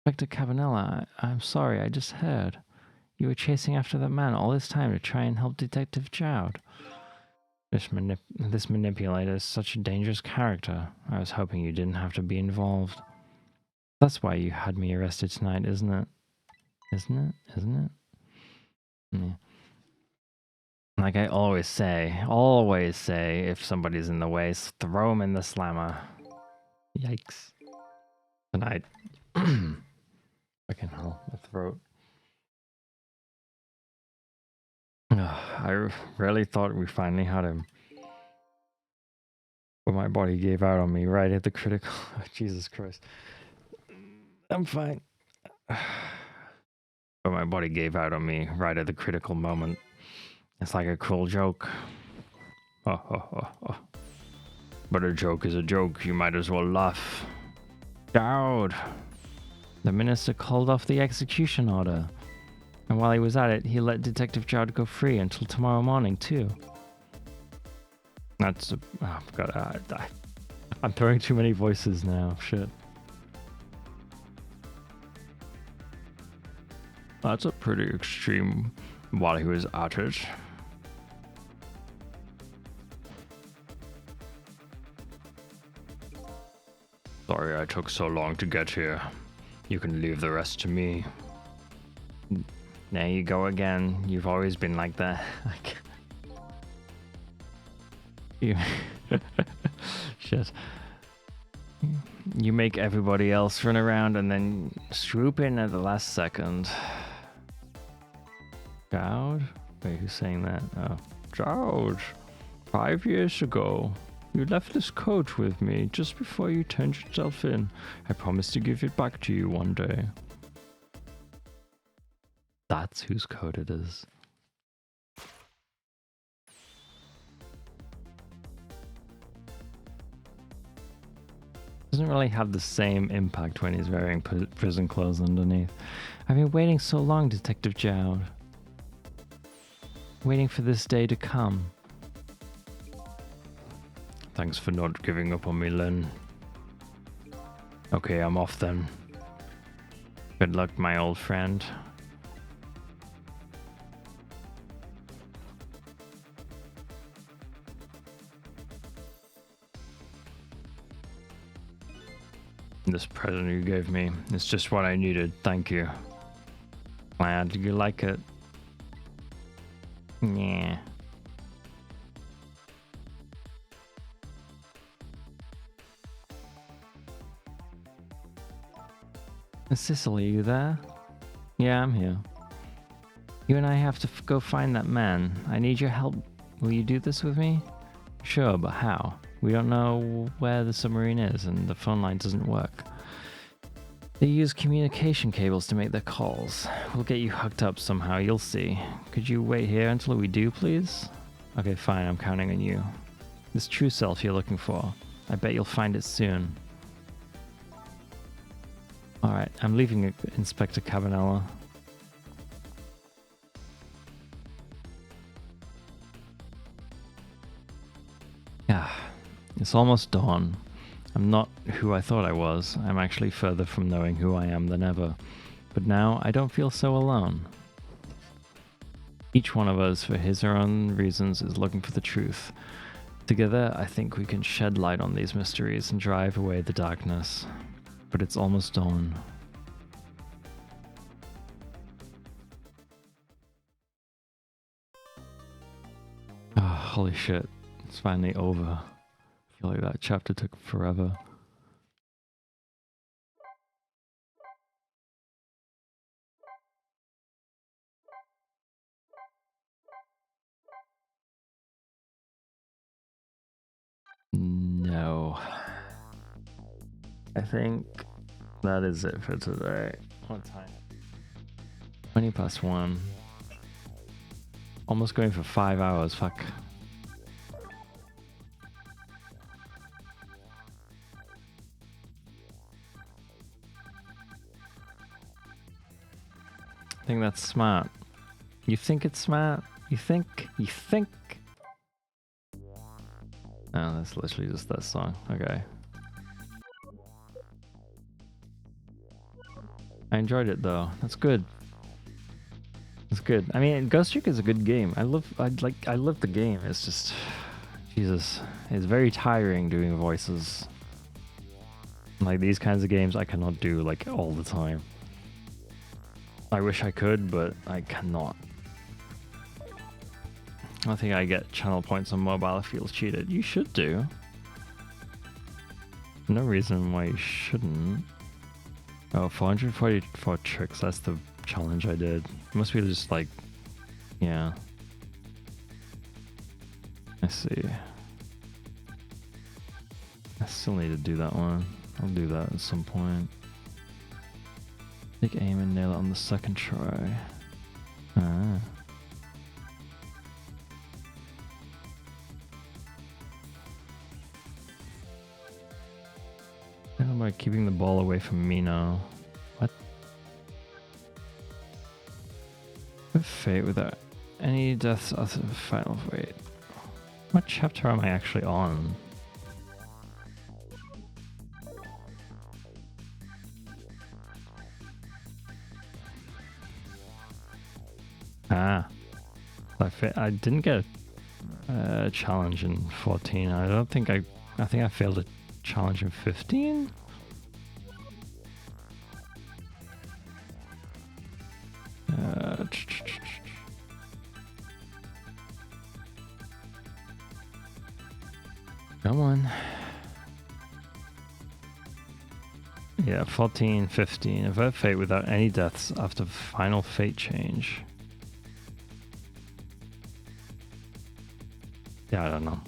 Inspector Cabanela, I'm sorry, I just heard. You were chasing after that man all this time to try and help Detective Jowd. This manipulator is such a dangerous character. I was hoping you didn't have to be involved. That's why you had me arrested tonight, isn't it? Isn't it? Yeah. Like I always say, if somebody's in the way, throw them in the slammer. Yikes. Tonight. Fucking hell, my throat. I really thought we finally had him. But my body gave out on me right at the critical... Jesus Christ. I'm fine. But my body gave out on me right at the critical moment. It's like a cruel joke. But a joke is a joke. You might as well laugh. Jowd. The minister called off the execution order. And while he was at it, he let Detective Jowd go free until tomorrow morning, too. That's... Oh, God. I'm throwing too many voices now. Shit. That's a pretty extreme while he was at it. Sorry I took so long to get here. You can leave the rest to me. There you go again. You've always been like that. Shit. You make everybody else run around and then swoop in at the last second. Jowd? Wait, who's saying that? Oh, Jowd. 5 years ago, You left this coat with me just before you turned yourself in. I promised to give it back to you one day. That's whose coat it is. Doesn't really have the same impact when he's wearing prison clothes underneath. I've been waiting so long, Detective Jowd. Waiting for this day to come. Thanks for not giving up on me, Lynn. Okay, I'm off then. Good luck, my old friend. This present you gave me, it's just what I needed. Thank you. Glad you like it. Yeah. Cicely, you there? Yeah, I'm here. You and I have to go find that man. I need your help. Will you do this with me? Sure, but how? We don't know where the submarine is and the phone line doesn't work. They use communication cables to make their calls. We'll get you hooked up somehow, you'll see. Could you wait here until we do, please? Okay, fine, I'm counting on you. This true self you're looking for. I bet you'll find it soon. Alright, I'm leaving Inspector Cabanela. Ah, it's almost dawn. I'm not who I thought I was. I'm actually further from knowing who I am than ever. But now I don't feel so alone. Each one of us, for his or own reasons, is looking for the truth. Together, I think we can shed light on these mysteries and drive away the darkness. But it's almost dawn. Oh, holy shit. It's finally over. I feel like that chapter took forever. No. I think that is it for today. What time? 20 past 1. Almost going for 5 hours, fuck. I think that's smart. You think it's smart? You think? You think? Oh, that's literally just that song. Okay. I enjoyed it though. That's good. It's good. I mean, Ghost Trick is a good game. I love the game. It's just, Jesus, it's very tiring doing voices. Like these kinds of games, I cannot do like all the time. I wish I could, but I cannot. I think I get channel points on mobile. It feels cheated. You should do. No reason why you shouldn't. Oh, 444 tricks. That's the challenge I did. It must be just like, yeah. I see. I still need to do that one. I'll do that at some point. Take aim and nail it on the second try. Ah. How am I keeping the ball away from me now? What? Fate without any deaths after the final wait. What chapter am I actually on? Ah. I didn't get a challenge in 14. I think I failed a challenge in 15? Come on. Yeah, 14, 15. Avert fate without any deaths after final fate change. Yeah, I don't know.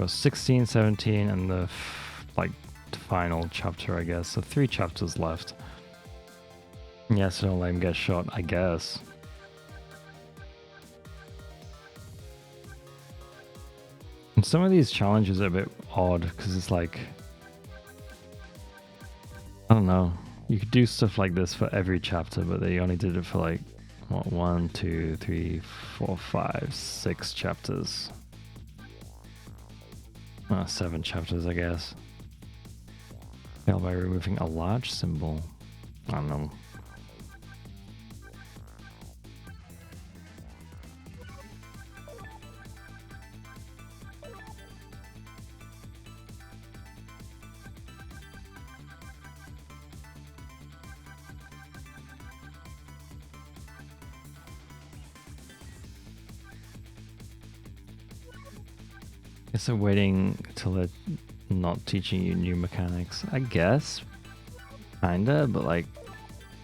got 16, 17, and the final chapter, I guess. So 3 chapters left. Yes, don't let him get shot, I guess. And some of these challenges are a bit odd because it's like, I don't know. You could do stuff like this for every chapter, but they only did it for like, what, 1, 2, 3, 4, 5, 6 chapters. 7 chapters, I guess. Fail by removing a large symbol. I don't know. Guess I'm waiting till they're not teaching you new mechanics. I guess. Kinda, but like,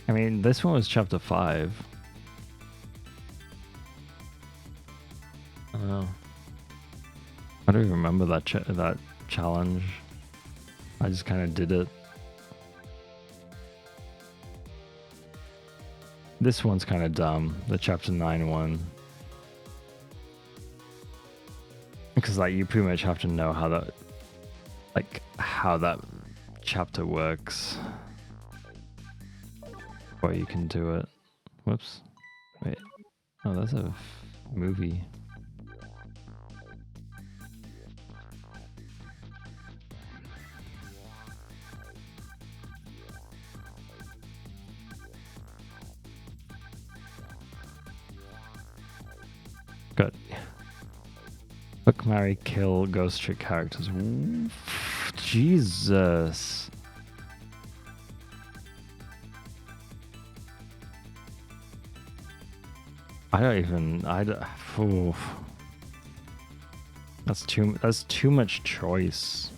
I mean, this one was chapter 5. I don't know. I don't even remember that that challenge. I just kind of did it. This one's kind of dumb, the chapter 9 one. Because like you pretty much have to know how that, how that chapter works before you can do it. Whoops. Wait. Oh, that's a movie. Good. Fuck, marry, kill, ghost trick characters. Ooh, Jesus. Oof. That's too much choice.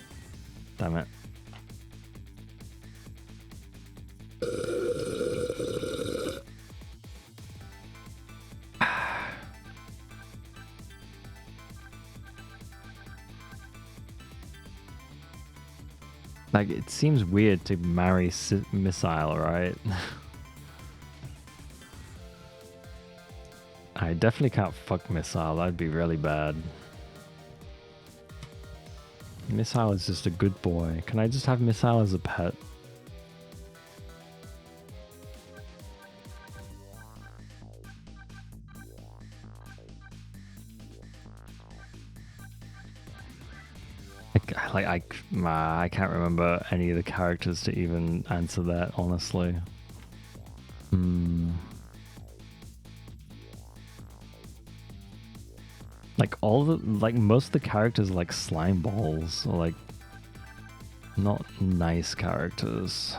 Damn it. Like, it seems weird to marry Missile, right? I definitely can't fuck Missile. That'd be really bad. Missile is just a good boy. Can I just have Missile as a pet? I can't remember any of the characters to even answer that, honestly. Most of the characters are like slime balls, or like not nice characters.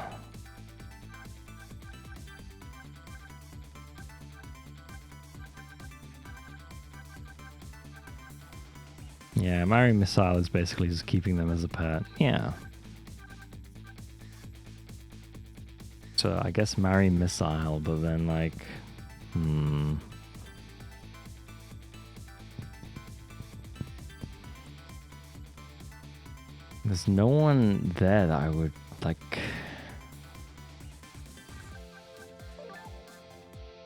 Yeah, marrying Missile is basically just keeping them as a pet. Yeah. So I guess marry Missile, but then like, There's no one there that I would like.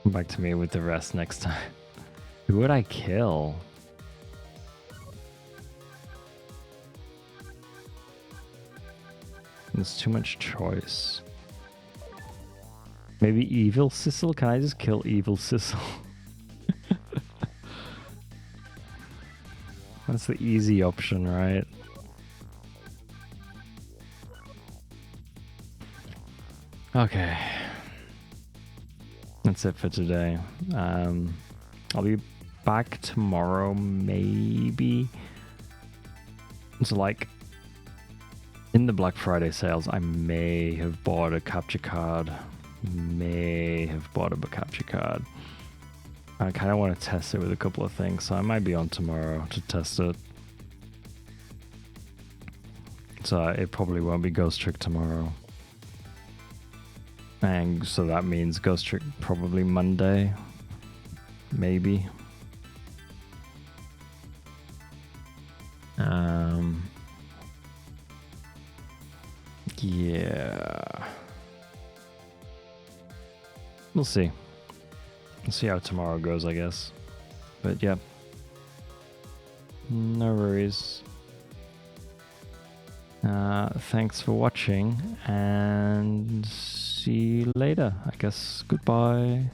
Come back to me with the rest next time. Who would I kill? There's too much choice. Maybe Evil Sissel? Can I just kill Evil Sissel? That's the easy option, right? Okay. That's it for today. I'll be back tomorrow, maybe. So like, in the Black Friday sales, I may have bought a capture card. I kind of want to test it with a couple of things, so I might be on tomorrow to test it. So it probably won't be Ghost Trick tomorrow. And so that means Ghost Trick probably Monday. Maybe. Yeah. We'll see. We'll see how tomorrow goes, I guess. But yeah. No worries. Thanks for watching and see you later. I guess goodbye.